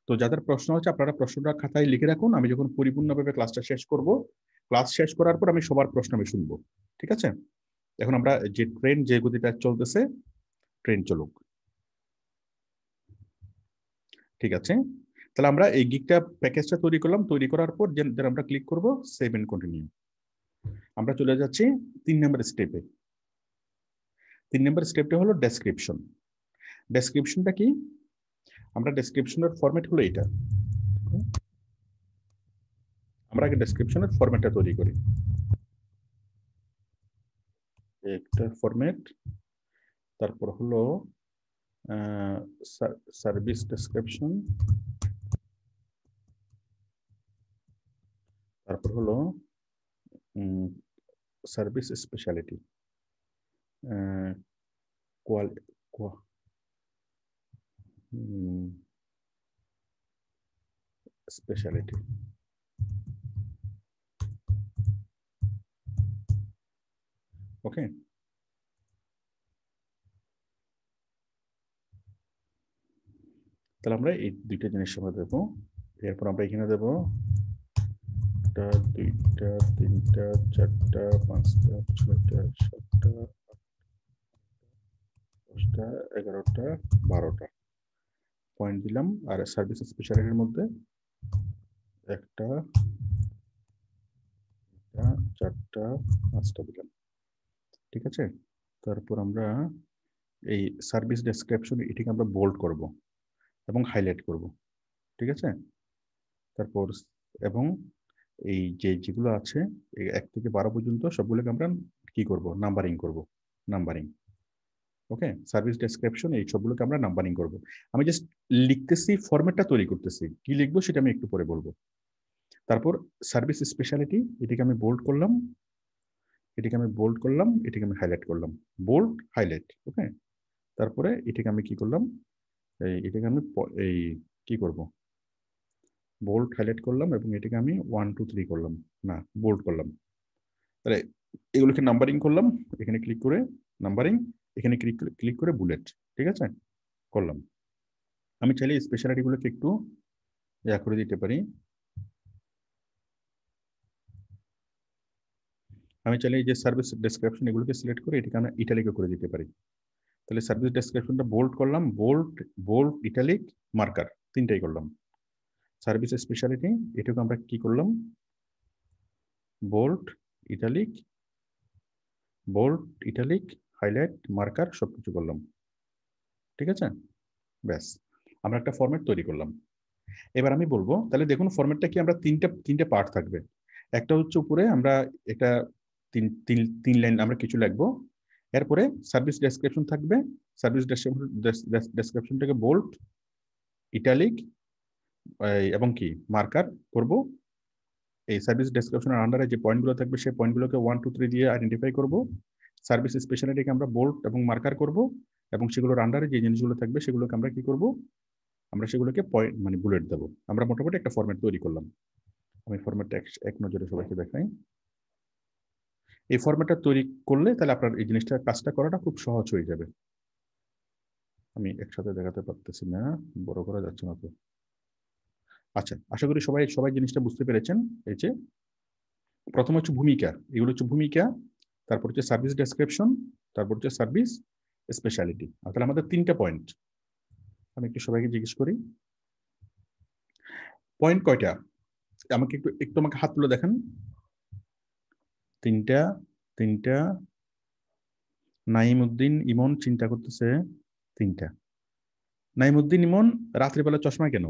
তো যাদের প্রশ্ন আছে আপনারা প্রশ্নটা খাতায় লিখে রাখুন। আমি যখন পরিপূর্ণভাবে ক্লাসটা শেষ করব, ক্লাস শেষ করার পর আমি সবার প্রশ্ন আমি শুনবো। ঠিক আছে। এখন আমরা যে গতিটা চলতেছে, ট্রেন চলুক। ঠিক আছে, তাহলে আমরা এই গিগটা প্যাকেজটা তৈরি করলাম। তৈরি করার পর আমরা ক্লিক করব সেভ এন্ড কন্টিনিউ। আমরা চলে যাচ্ছি 3 নম্বর স্টেপে। 3 নম্বর স্টেপটা হলো ডেসক্রিপশন। ডেসক্রিপশনটা কি? আমরা ডেসক্রিপশনের ফরম্যাট হলো এটা। আমরা আগে ডেসক্রিপশনের ফরম্যাটটা তৈরি করি। একটা ফরম্যাট, তারপর হলো সার্ভিস ডেসক্রিপশন, তারপর হলো সার্ভিস স্পেশালিটি, স্পেশালিটি। ওকে। তাহলে আমরা এই 2টা জিনিস সময় দেবো। এরপর আমরা এখানে দেবো 1টা 2টা 3টা 4টা 5টা 6টা 7টা 10টা 11টা 12টা পয়েন্ট দিলাম। আর সার্ভিস স্পেশালিটির মধ্যে 1টা 2টা 4টা 5টা দিলাম। ঠিক আছে। তারপর আমরা এই সার্ভিস ডেসক্রিপশন এটিকে আমরা বোল্ড করব এবং হাইলাইট করব, ঠিক আছে। তারপর এবং এই যেগুলো আছে 1 থেকে 12 পর্যন্ত সবগুলোকে আমরা কি করব, নাম্বারিং করব, নাম্বারিং। ওকে, সার্ভিস ডেসক্রিপশন এই সবগুলোকে আমরা নাম্বারিং করব। আমি জাস্ট লিখতেছি, ফরম্যাটটা তৈরি করতেছি, কি লিখবো সেটা আমি একটু পরে বলবো। তারপর সার্ভিস স্পেশালিটি, এটিকে আমি বোল্ড করলাম, এটিকে আমি বোল্ড করলাম, এটিকে আমি হাইলাইট করলাম, বোল্ড হাইলাইট। ওকে, তারপরে এটিকে আমি কি করলাম, এটাকে আমি এই কি করব, বোল্ড হাইলাইট করলাম এবং এটাকে আমি 1 2 3 করলাম, না বোল্ড করলাম। তাহলে এগুলোকে নাম্বারিং করলাম, এখানে ক্লিক করে নাম্বারিং, এখানে ক্লিক করে বুলেট, ঠিক আছে করলাম। আমি চাইলে স্পেশালিটিগুলোকে একটু ইয়া করে দিতে পারি, আমি চাইলে এই যে সার্ভিস ডেসক্রিপশন এগুলোকে সিলেক্ট করে এটাকে আমরা ইটালিকে করে দিতে পারি। তাহলে সার্ভিস ডেসক্রিপশনটা বোল্ড করলাম, বোল্ড বোল্ড ইটালিক মার্কার, তিনটাই করলাম। সার্ভিস স্পেশালিটি এটাকে আমরা কি করলাম, bold italic, bold italic highlight marker সবকিছু করলাম, ঠিক আছে। ব্যাস, আমরা একটা ফরম্যাট তৈরি করলাম। এবার আমি বলবো, তাহলে দেখুন ফরম্যাটটা কি, আমরা তিনটে পার্ট থাকবে। একটা হচ্ছে উপরে আমরা এটা তিন লাইন আমরা কিছু লিখবো, এরপরে সার্ভিস ডেসক্রিপশন থাকবে, সার্ভিস ডেসক্রিপশনটাকে বোল্ড ইটালিক এবং কি মার্কার করব। এই সার্ভিস ডেসক্রিপশনের আন্ডারে যে পয়েন্টগুলো থাকবে সেই পয়েন্টগুলোকে 1 2 3 দিয়ে আইডেন্টিফাই করব। সার্ভিস স্পেশালিটিকে আমরা বোল্ড এবং মার্কার করব, এবং সেগুলোর আন্ডারে যে জিনিসগুলো থাকবে সেগুলোকে আমরা কি করব, আমরা সেগুলোকে পয়েন্ট মানে বুলেট দেবো। আমরা মোটামুটি একটা ফরম্যাট তৈরি করলাম। আমি ফরম্যাটটা এক নজরে সবাইকে দেখাই। এই ফরম্যাটটা তৈরি করলে তাহলে আপনার এই জিনিসটা কাজটা করাটা খুব সহজ হয়ে যাবে। আমি একসাথে দেখাতে পারতেছি না, বড় করা যাচ্ছে না তো। আচ্ছা, আশা করি সবাই জিনিসটা বুঝতে পেরেছেন। এই যে প্রথম হচ্ছে ভূমিকা, এগুলো হচ্ছে ভূমিকা, তারপর হচ্ছে সার্ভিস ডেসক্রিপশন, তারপর হচ্ছে সার্ভিস স্পেশালিটি। তাহলে আমাদের তিনটা পয়েন্ট। আমি একটু সবাইকে জিজ্ঞেস করি পয়েন্ট কয়টা, আমাকে একটু আমাকে হাত তুলে দেখেন। তিনটা, তিনটা। নাইমুদ্দিন ইমন চিন্তা করতেছে, তিনটা। নাইমুদ্দিন ইমন রাত্রিবেলা চশমা কেন?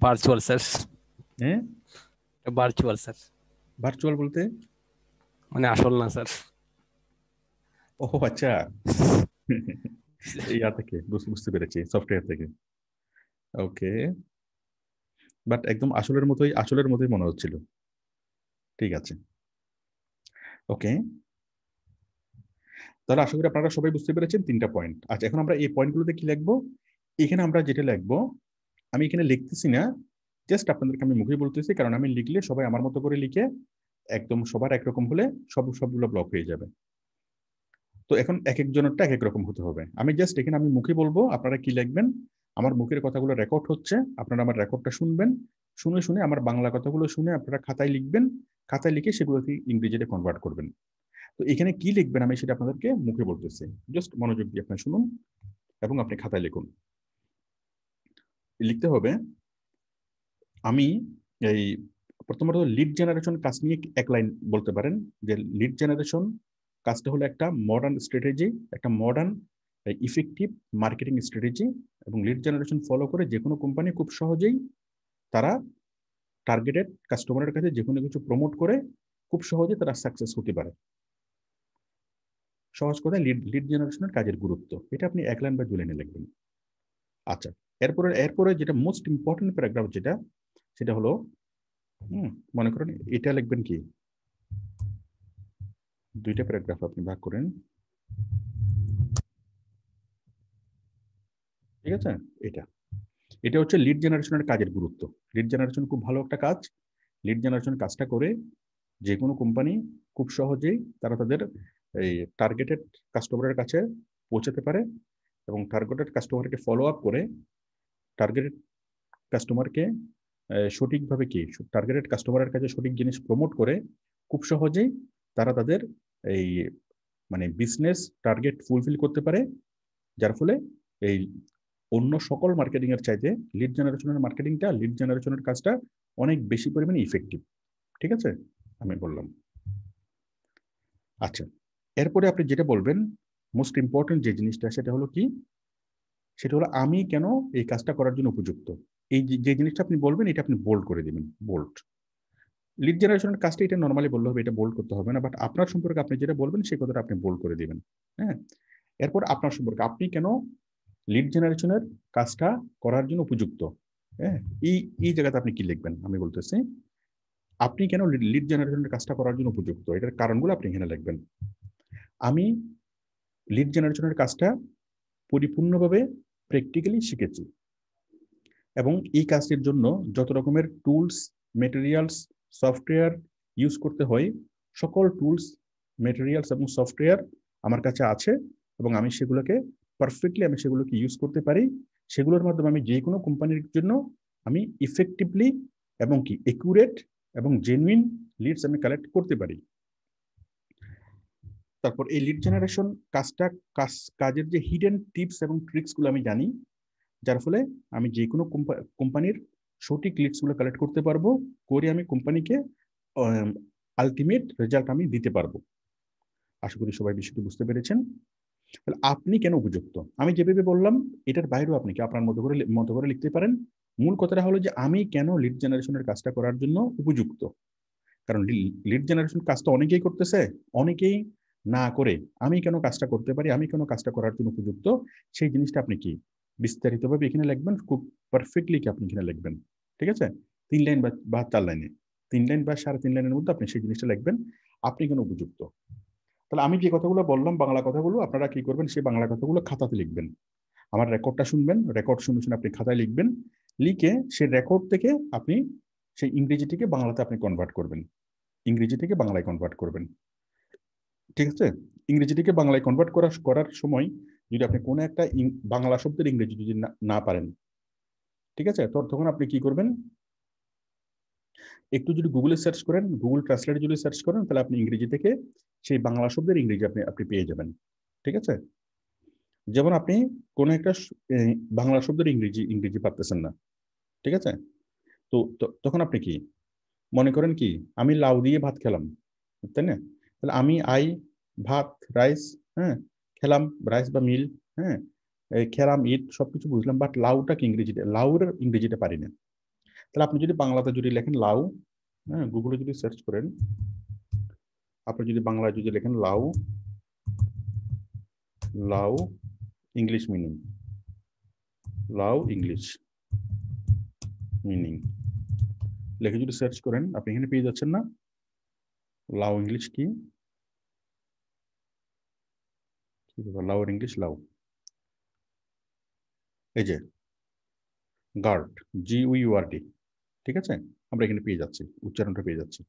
Virtual sir. হ্যাঁ, ভার্চুয়াল স্যার। ভার্চুয়াল বলতে মানে আসল না স্যার। ও আচ্ছা, ইয়া থেকে বুঝতে পেরেছি, সফটওয়্যার থেকে। ওকে, বাট একদম আসলের মতোই মনে হচ্ছিল। ঠিক আছে, ওকে। তাহলে আশা করি আপনারা সবাই বুঝতে পেরেছেন তিনটা পয়েন্ট। আচ্ছা, এখন আমরা এই পয়েন্টগুলোতে কি লিখবো, এখানে আমরা যেটা লিখবো, আমি এখানে লিখতেছি না, জাস্ট আপনাদেরকে আমি মুখে বলতেছি, কারণ আমি লিখলে সবাই আমার মতো করে লিখে একদম সবার একরকম হলে সবগুলো ব্লক হয়ে যাবে। তো এখন এক একজনেরটা এক এক রকম হতে হবে। আমি জাস্ট এখানে আমি মুখে বলবো, আপনারা কি লিখবেন, আমার মুখের কথাগুলো রেকর্ড হচ্ছে, আপনারা আমার রেকর্ডটা শুনবেন, শুনে আমার বাংলা কথাগুলো শুনে আপনারা খাতায় লিখবেন, খাতায় লিখে সেগুলোকে ইংরেজিতে কনভার্ট করবেন। তো এখানে কি লিখবেন আমি সেটা আপনাদেরকে মুখে বলতেছি, জাস্ট মনোযোগ দিয়ে আপনি শুনুন এবং আপনি খাতায় লিখুন। লিখতে হবে, আমি এই প্রথমত লিড জেনারেশন কাজ নিয়ে এক লাইন বলতে পারেন, যে লিড জেনারেশন কাজটা হলো একটা মডার্ন স্ট্র্যাটেজি, একটা মডার্ন ইফেক্টিভ মার্কেটিং স্ট্র্যাটেজি, এবং লিড জেনারেশন ফলো করে যে কোনো কোম্পানি খুব সহজেই তারা টার্গেটেড কাস্টমারের কাছে যে কোনো কিছু প্রমোট করে খুব সহজে তারা সাকসেস হতে পারে। সহজ কথায় লিড জেনারেশনের কাজের গুরুত্ব, এটা আপনি এক লাইন বা 2 লাইনে লিখবেন। আচ্ছা, এরপরে যেটা মোস্ট ইম্পর্টেন্ট প্যারাগ্রাফ যেটা, সেটা হলো মনে করেন এটা লিখবেন কি, 2টা প্যারাগ্রাফ আপনি ভাগ করেন, ঠিক আছে। এটা হচ্ছে লিড জেনারেশনের কাজের গুরুত্ব। লিড জেনারেশন খুব ভালো একটা কাজ। লিড জেনারেশন কাজটা করে যে কোনো কোম্পানি খুব সহজেই তারা তাদের এই টার্গেটেড কাস্টমারের কাছে পৌঁছাতে পারে, এবং টার্গেটেড কাস্টমারকে ফলো আপ করে টার্গেটেড কাস্টমারকে সঠিকভাবে কি টার্গেটেড কাস্টমারের কাছে সঠিক জিনিস প্রমোট করে খুব সহজেই তারা তাদের এই মানে বিজনেস টার্গেট ফুলফিল করতে পারে, যার ফলে এই অন্য সকল মার্কেটিং এর চাইতে লিড জেনারেশনের কাজটা অনেক বেশি পরিমাণে ইফেক্টিভ। ঠিক আছে, আমি বললাম। আচ্ছা, এরপরে আপনি যেটা বলবেন মোস্ট ইম্পর্টেন্ট যে জিনিসটা, সেটা হলো কি, সেটা হলো আমি কেন এই কাজটা করার জন্য উপযুক্ত। এই যে জিনিসটা আপনি বলবেন, এটা আপনি বোল্ড করে দিবেন, বোল্ড। লিড জেনারেশনের কাজটা এটা নর্মালি বললে হবে, এটা বোল্ড করতে হবে না, বাট আপনার সম্পর্কে আপনি যেটা বলবেন সেই কথাটা আপনি বোল্ড করে দিবেন। হ্যাঁ, এরপর আপনার সম্পর্কে আপনি কেন লিড জেনারেশনের কাজটা করার জন্য উপযুক্ত। হ্যাঁ, এই এই জায়গাতে আপনি কি লিখবেন আমি বলতেছি, আপনি কেন লিড জেনারেশনের কাজটা করার জন্য উপযুক্ত, এটার কারণগুলো আপনি এখানে লিখবেন। আমি লিড জেনারেশনের কাজটা পরিপূর্ণভাবে প্র্যাকটিক্যালি শিখেছি এবং এই কাজটির জন্য যত রকমের টুলস, মেটেরিয়ালস, সফটওয়্যার ইউজ করতে হয়, সকল টুলস, মেটেরিয়ালস এবং সফটওয়্যার আমার কাছে আছে এবং আমি সেগুলোকে পারফেক্টলি ইউজ করতে পারি। সেগুলোর মাধ্যমে আমি যে কোনো কোম্পানির জন্য আমি ইফেক্টিভলি এবং কি একুরেট এবং জেনুইন লিডস আমি কালেক্ট করতে পারি। তারপর এই লিড জেনারেশন কাজের যে হিডেন টিপস এবং ট্রিক্সগুলো আমি জানি, যার ফলে আমি যে কোনো কোম্পানির সঠিক লিডসগুলো কালেক্ট করতে পারবো, করে আমি কোম্পানিকে আলটিমেট রেজাল্ট আমি দিতে পারবো। আশা করি সবাই বিষয়টি বুঝতে পেরেছেন। তাহলে আপনি কেন উপযুক্ত, আমি যেভাবে বললাম এটার বাইরেও আপনি কি আপনার মতো করে লিখতে পারেন। মূল কথাটা হলো যে আমি কেন লিড জেনারেশনের কাজটা করার জন্য উপযুক্ত। কারণ লিড জেনারেশন কাজটা অনেকেই করতেছে, অনেকেই না করে আমি কেন কাজটা করতে পারি, আমি কেন কাজটা করার জন্য উপযুক্ত, সেই জিনিসটা আপনি কি বিস্তারিতভাবে এখানে লিখবেন, খুব পারফেক্টলি কি আপনি এখানে লিখবেন। ঠিক আছে, 3 লাইন বা 4 লাইনে, 3 লাইন বা 3.5 লাইনের মধ্যে আপনি সেই জিনিসটা লিখবেন, আপনি কেন উপযুক্ত। তাহলে আমি যে কথাগুলো বললাম বাংলা কথাগুলো, আপনারা কি করবেন, সেই বাংলা কথাগুলো খাতাতে লিখবেন। আমার রেকর্ডটা শুনবেন, রেকর্ড শুনে শুনে আপনি খাতায় লিখবেন, লিখে সেই রেকর্ড থেকে আপনি সেই ইংরেজি থেকে বাংলাতে আপনি কনভার্ট করবেন, ইংরেজি থেকে বাংলায় কনভার্ট করবেন। ঠিক আছে, ইংরেজি থেকে বাংলায় কনভার্ট করার সময় যদি আপনি কোনো একটা বাংলা শব্দের ইংরেজি যদি না পারেন, ঠিক আছে, তখন আপনি কি করবেন, একটু যদি গুগলে সার্চ করেন, গুগল ট্রান্সলেটে যদি সার্চ করেন, তাহলে আপনি ইংরেজি থেকে সেই বাংলা শব্দের ইংরেজি আপনি পেয়ে যাবেন। ঠিক আছে, যেমন আপনি কোনো একটা বাংলা শব্দের ইংরেজি পারতেছেন না, ঠিক আছে, তো তখন আপনি কি মনে করেন, কি আমি লাউ দিয়ে ভাত খেলাম, তাই না, তাহলে আমি ভাত, রাইস, হ্যাঁ, খেলাম রাইস বা মিল, হ্যাঁ, খেলাম ইট, সবকিছু বুঝলাম, বাট লাউটা কি ইংরেজিটা, লাউর ইংরেজিটা পারি না। তাহলে আপনি যদি বাংলাতে যদি লেখেন লাউ, হ্যাঁ, গুগলে যদি সার্চ করেন, আপনি যদি বাংলায় যদি লেখেন লাউ, লাউ ইংলিশ মিনিং, লাউ ইংলিশ মিনিং লিখে যদি সার্চ করেন, আপনি এখানে পেয়ে যাচ্ছেন না, লাউ ইংলিশ কি, লাউ ইংলিশ, লাউ, এই যে গার্ড, GUARD, ঠিক আছে, আমরা এখানে পেয়ে যাচ্ছি, উচ্চারণটা পেয়ে যাচ্ছি।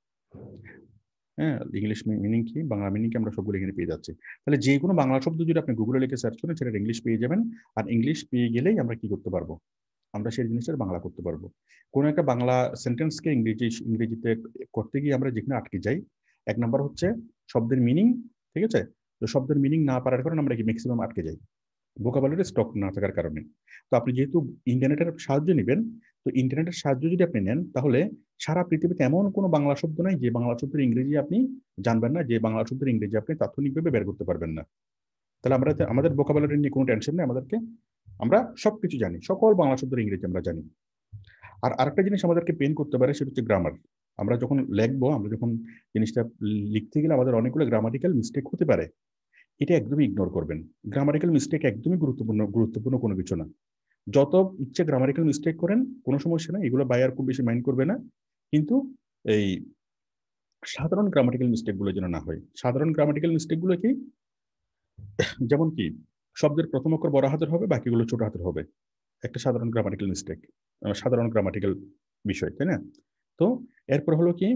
হ্যাঁ, ইংলিশ মিনিং কি, বাংলা মিনিং কি, আমরা সবগুলো এখানে পেয়ে যাচ্ছি। তাহলে যে কোনো বাংলা শব্দ যদি আপনি গুগলে লিখে সার্চ করেন, সেটা ইংলিশ পেয়ে যাবেন। আর ইংলিশ পেয়ে গেলেই আমরা কি করতে পারবো, আমরা সেই জিনিসটার বাংলা করতে পারবো। কোনো একটা বাংলা সেন্টেন্সকে ইংরেজিতে করতে গিয়ে আমরা যেখানে আটকে যাই, 1 নম্বর হচ্ছে শব্দের মিনিং, ঠিক আছে, তো শব্দের মিনিং না পারার কারণে আমরা কি ম্যাক্সিমাম আটকে যাই, ভোকাবুলারি স্টক না থাকার কারণে। তো আপনি যেহেতু ইন্টারনেটের সাহায্য নেবেন, তো ইন্টারনেটের সাহায্য যদি আপনি নেন, তাহলে সারা পৃথিবীতে এমন কোনো বাংলা শব্দ নাই যে বাংলা শব্দের ইংরেজি আপনি জানবেন না, যে বাংলা শব্দের ইংরেজি আপনি তাৎক্ষণিকভাবে বের করতে পারবেন না। তাহলে আমাদের ভোকাবুলারি নিয়ে কোনো টেনশন নেই, আমরা সবকিছু জানি, সকল বাংলা শব্দের ইংরেজি আমরা জানি। আর আরেকটা জিনিস আমাদেরকে পেন করতে পারে, সেটা হচ্ছে গ্রামার। আমরা যখন লিখবো, আমরা যখন জিনিসটা লিখতে গেলে আমাদের অনেকগুলো গ্রামাটিক্যাল মিস্টেক হতে পারে, এটা একদমই ইগনোর করবেন। গ্রামাটিক্যাল মিস্টেক একদমই গুরুত্বপূর্ণ কোনো কিছু না। যত ইচ্ছে গ্রামাটিক্যাল মিস্টেক করেন, কোনো সমস্যা না, এগুলো বায়ার খুব বেশি মাইন্ড করবে না। কিন্তু এই সাধারণ গ্রামাটিক্যাল মিস্টেকগুলো যেন না হয়। সাধারণ গ্রামাটিক্যাল মিস্টেকগুলো কি, যেমন কি শব্দের প্রথম অক্ষর বড় হাতের হবে, বাকিগুলো ছোট হাতের হবে, একটা সাধারণ গ্রামাটিক্যাল মিস্টেক, সাধারণ গ্রামাটিক্যাল বিষয়, তাই না। তো এরপর হলো কি,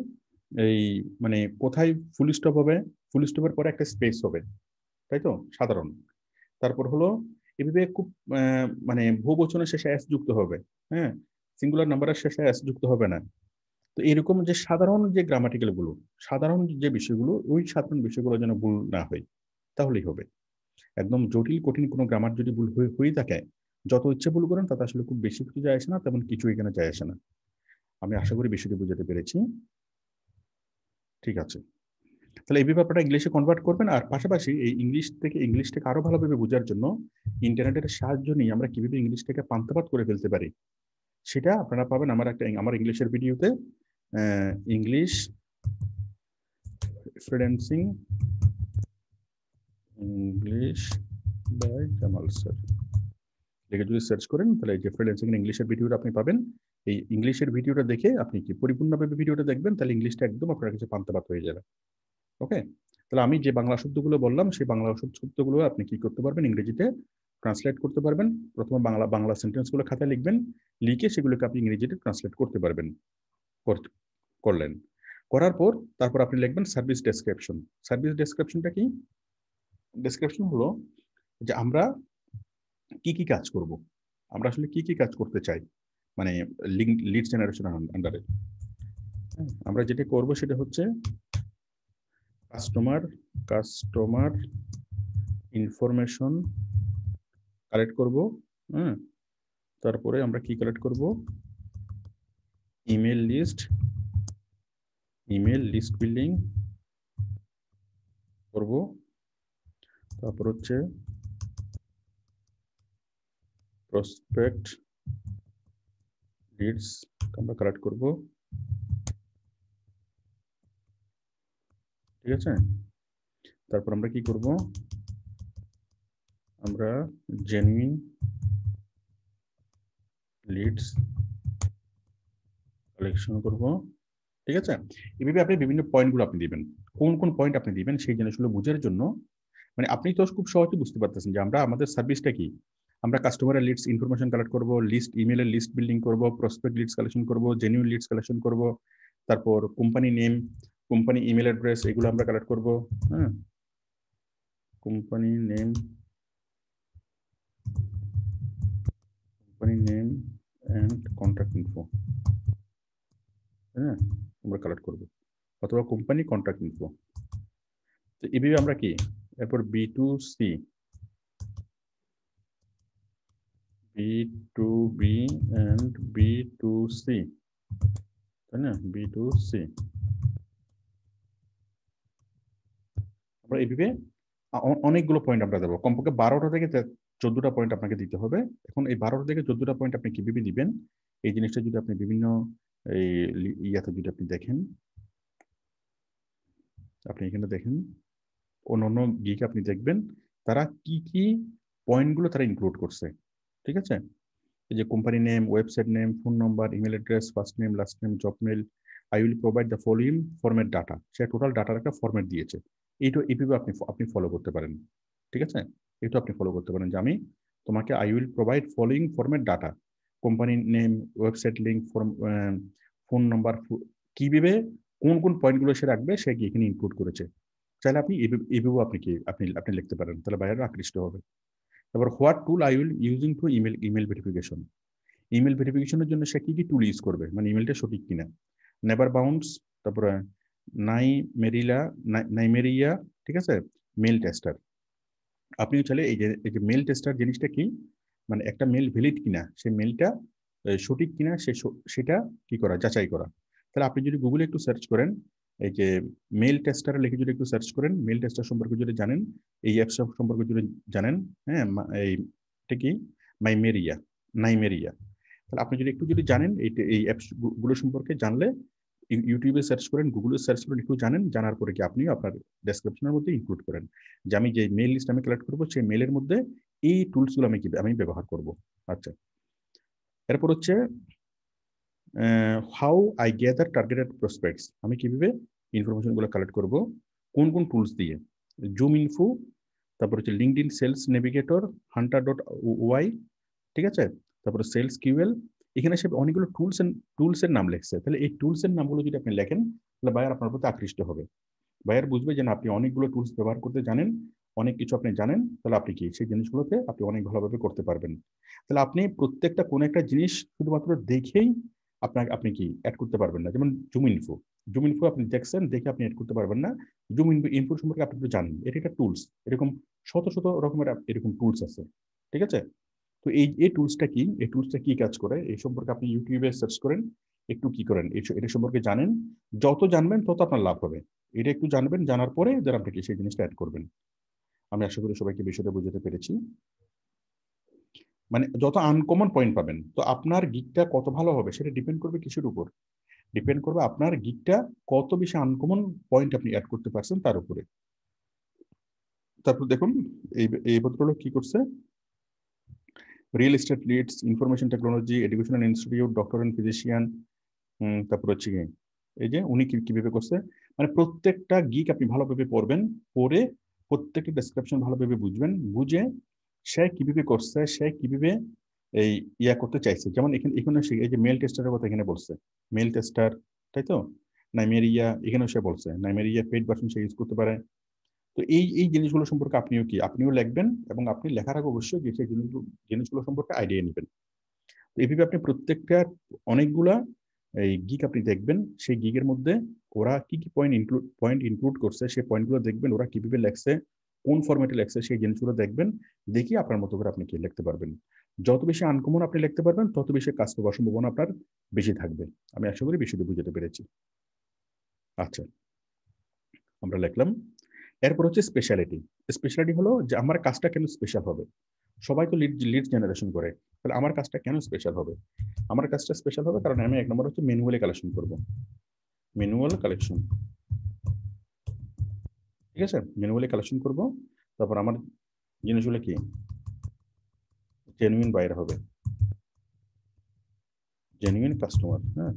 এই মানে কোথায় ফুল স্টপ হবে, ফুল স্টপের পরে একটা স্পেস হবে, তাই তো, সাধারণ। তারপর হলো এভাবে খুব মানে বহুবচনের শেষে এস যুক্ত হবে, হ্যাঁ, সিঙ্গুলার নাম্বারের শেষে এস যুক্ত হবে না। তো এরকম যে সাধারণ যে গ্রামাটিক্যাল গুলো, সাধারণ যে বিষয়গুলো, ওই সাধারণ বিষয়গুলো যেন ভুল না হয়, তাহলেই হবে। একদম জটিল কঠিন কোনো গ্রামার যদি ভুল হয়ে থাকে, যত ইচ্ছে ভুল করেন, তাতে আসলে খুব বেশি কিছু যায় আসে না, তেমন কিছু এখানে যায় আসে না। আমি আশা করি বিষয়টি বুঝাতে পেরেছি। ঠিক আছে, তাহলে এই ব্যাপারটা ইংলিশে কনভার্ট করবেন। আর পাশাপাশি এই ইংলিশটাকে আরো ভালোভাবে বোঝার জন্য ইন্টারনেটের সাহায্য নিয়ে আমরা কিভাবে ইংলিশটাকে পান্তাপাত করে ফেলতে পারি সেটা আপনারা পাবেন আমার ইংলিশের ভিডিওতে, English referencing English by Jamal sir লিখে যদি সার্চ করেন তাহলে এই যে রেফারেন্সিং ইংলিশের ভিডিওটা আপনি পাবেন। এই ইংলিশের ভিডিওটা দেখে আপনি কি পরিপূর্ণভাবে ভিডিওটা দেখবেন, তাহলে ইংলিশটা একদম আপনার কাছে পান্তাপাত হয়ে যাবে। ওকে, তাহলে আমি যে বাংলা শব্দগুলো বললাম সেই বাংলা শব্দগুলো আপনি কি করতে পারবেন, ইংরেজিতে ট্রান্সলেট করতে পারবেন। প্রথমে বাংলা সেন্টেন্সগুলো খাতায় লিখবেন, লিখে সেগুলোকে আপনি ইংরেজিতে ট্রান্সলেট করতে পারবেন। করলেন, করার পর তারপর আপনি লিখবেন সার্ভিস ডেসক্রিপশন। সার্ভিস ডেসক্রিপশনটা কি? ডেসক্রিপশন হলো যে আমরা কি কি কাজ করব, আমরা আসলে কি কি কাজ করতে চাই, মানে লিড জেনারেশন আন্ডারে আমরা যেটা করব সেটা হচ্ছে কাস্টমার ইনফরমেশন কালেক্ট করব। তারপরে আমরা কি কালেক্ট করব, ইমেল লিস্ট বিল্ডিং করব। তারপর হচ্ছে প্রসপেক্ট লিডস আমরা কালেক্ট করব। ঠিক আছে, তারপর আমরা কি করব, আমরা জেনুইন লিডস কালেকশন করব। ঠিক আছে, এইভাবে আপনি বিভিন্ন পয়েন্টগুলো আপনি দিবেন, কোন কোন পয়েন্ট আপনি দিবেন সেই জিনিসগুলো বোঝার জন্য। মানে আপনি তো খুব সহজে বুঝতে পারতেছেন যে আমাদের সার্ভিসটা কি। আমরা কাস্টমারের লিডস ইনফরমেশন কালেক্ট করব, ইমেলের লিস্ট বিল্ডিং করব, প্রসপেক্ট লিডস কালেকশন করব, জেনুইন লিডস কালেকশন করব, তারপর company name, company email address এগুলো আমরা কালেক্ট করব। হ্যাঁ, company name and contact info, হ্যাঁ আমরা কালেক্ট করব, অথবা কোম্পানি কন্ট্যাক্ট ইনফো। তো এইভাবে আমরা কি, এরপর B2C and B2C, তাই না, B2C আমরা এইভাবে অনেকগুলো পয়েন্ট আমরা দেবো, কমপক্ষে 12টা থেকে 14টা পয়েন্ট আপনাকে দিতে হবে। এখন এই 12টা থেকে 14টা পয়েন্ট আপনি কিভাবে দিবেন, এই জিনিসটা যদি আপনি বিভিন্ন এই ইয়াতে যদি আপনি দেখেন, আপনি এখানে দেখেন অন্য গিকে আপনি দেখবেন তারা কি কি পয়েন্টগুলো তারা ইনক্লুড করছে। ঠিক আছে, এই যে company name, website name, phone number, email address, first name, last name, job mail, I will provide the following format data, সে টোটাল ডাটার একটা ফরম্যাট দিয়েছে। এইভাবে আপনি ফলো করতে পারেন। ঠিক আছে, এটা আপনি ফলো করতে পারেন যে আমি তোমাকে I will provide following format data, company name, website link, phone number, কিভাবে কোন কোন পয়েন্টগুলো সে রাখবে সে কি এখানে ইনক্লুড করেছে। চাইলে আপনি এইভাবেও আপনি লিখতে পারেন, তাহলে বাইরে আকৃষ্ট হবে। তারপর what tool I will using to email verification, email ভেরিফিকেশনের জন্য সে কি কি টুল ইউজ করবে, মানে ইমেলটা সঠিক কিনা। নেভার বাউন্স, তারপরে নাইমেরিয়া, ঠিক আছে, মেল টেস্টার। আপনি চাইলে এই যে মেল টেস্টার জিনিসটা কি, মানে একটা মেল ভ্যালিড কিনা, সেই মেলটা সঠিক কিনা সেটা কি করা, যাচাই করা। তাহলে আপনি যদি গুগলে একটু সার্চ করেন, এই যে মেল টেস্টার লিখে যদি একটু সার্চ করেন, মেল টেস্টার সম্পর্কে যদি জানেন, এই অ্যাপস সম্পর্কে যদি জানেন, হ্যাঁ এইটা কি নাইমেরিয়া, তাহলে আপনি যদি একটু জানেন এই অ্যাপস গুলো সম্পর্কে জানলে, ইউটিউবে সার্চ করেন, গুগলে সার্চ করেন, একটু জানেন, জানার পরে কি আপনি আপনার ডেসক্রিপশনের মধ্যে ইনক্লুড করেন যে আমি যে মেল লিস্ট আমি কালেক্ট করবো সেই মেলের মধ্যে এই টুলসগুলো আমি ব্যবহার করব। আচ্ছা, এরপর হচ্ছে how I gather targeted prospects, আমি কিভাবে ইনফরমেশনগুলো কালেক্ট করব, কোন কোন টুলস দিয়ে, জুম ইনফো, তারপর হচ্ছে লিঙ্কডইন সেলস নেভিগেটর, hunter.oy, ঠিক আছে, তারপরে সেলস কিউএল। এখানে সে অনেকগুলো টুলসের নাম লিখছে, তাহলে এই টুলসের নামগুলো যদি আপনি লেখেন তাহলে বায়ার আপনার প্রতি আকৃষ্ট হবে। বায়ার বুঝবে যে না আপনি অনেকগুলো টুলস ব্যবহার করতে জানেন, অনেক কিছু আপনি জানেন, তাহলে আপনি কি সেই জিনিসগুলোতে আপনি অনেক ভালোভাবে করতে পারবেন। তাহলে আপনি প্রত্যেকটা কোনো একটা জিনিস শুধুমাত্র দেখেই আপনি কি অ্যাড করতে পারবেন না। যেমন জুম ইনফো আপনি দেখছেন, দেখে আপনি অ্যাড করতে পারবেন না। জুম ইনফো সম্পর্কে আপনি একটু জানেন, এটা একটা টুলস, এরকম শত শত রকমের এরকম টুলস আছে। ঠিক আছে, তো এই টুলসটা কি কাজ করে এই সম্পর্কে আপনি ইউটিউবে সার্চ করেন, একটু কি করেন এটা সম্পর্কে জানেন, যত জানবেন তত আপনার লাভ হবে। এটা একটু জানবেন, জানার পরে যারা আপনি সেই জিনিসটা অ্যাড করবেন। আমি আশা করি সবাইকে বিষয়টা বুঝাতে পেরেছি। মানে যত আনকমন পয়েন্ট পাবেন, তো আপনার গিকটা কত ভালো হবে সেটা ডিপেন্ড করবে কিসের উপর? ডিপেন্ড করবে আপনার গিকটা কত বেশি আনকমন পয়েন্ট আপনি অ্যাড করতে পারছেন তার উপরে। তারপর দেখুন এই ভদ্রলোক কি করছে, real estate leads, information technology, educational institute, doctor and physician, তারপর হচ্ছে কি এই যে উনি কিভাবে করছে, মানে প্রত্যেকটা গিক আপনি ভালোভাবে পড়বেন, পড়ে প্রত্যেকটা ডেসক্রিপশন ভালোভাবে বুঝবেন, বুঝে সে কিভাবে করছে, সে কিভাবে এই ইয়া করতে চাইছে। যেমন এখানে এই যে মেল টেস্টারের কথা এখানে বলছে, মেল টেস্টার, তাই তো, নাইমেরিয়া, এখানেও সে বলছে নাইমেরিয়া পেইড ভার্সন সে ইউজ করতে পারে। তো এই জিনিসগুলো সম্পর্কে আপনিও লিখবেন, এবং আপনি লেখার আগে অবশ্যই সেই জিনিসগুলো সম্পর্কে আইডিয়া নেবেন। তো এইভাবে আপনি প্রত্যেকটা অনেকগুলা এই গিগ আপনি দেখবেন, সেই গিগের মধ্যে ওরা কি কি পয়েন্ট ইনক্লুড করছে, সেই পয়েন্টগুলো দেখবেন, ওরা কিভাবে লেখছে, কোন ফরম্যাটে লেখছে, সেই জিনিসগুলো দেখবেন, দেখি আপনার মতো করে আপনি কি লিখতে পারবেন। যত বেশি আনকমন আপনি লিখতে পারবেন, তত বেশি কাজ পাওয়ার সম্ভাবনা আপনার বেশি থাকবে। আমি আশা করি বিষয়টি বুঝতে পেরেছি। আচ্ছা, আমরা লিখলাম। এরপর হচ্ছে স্পেশালিটি। স্পেশালিটি হলো যে আমার কাজটা কেন স্পেশাল হবে। সবাই তো লিড জেনারেশন করে, তাহলে আমার কাজটা কেন স্পেশাল হবে? আমার কাজটা স্পেশাল হবে কারণ আমি এক নম্বর হচ্ছে ম্যানুয়ালি কালেকশন করব, ম্যানুয়াল কালেকশন, ঠিক আছে, ম্যানুয়ালি কালেকশন করব। তারপর আমার জিনিসগুলো কি জেনুইন বাইরে হবে, জেনুইন কাস্টমার। হ্যাঁ,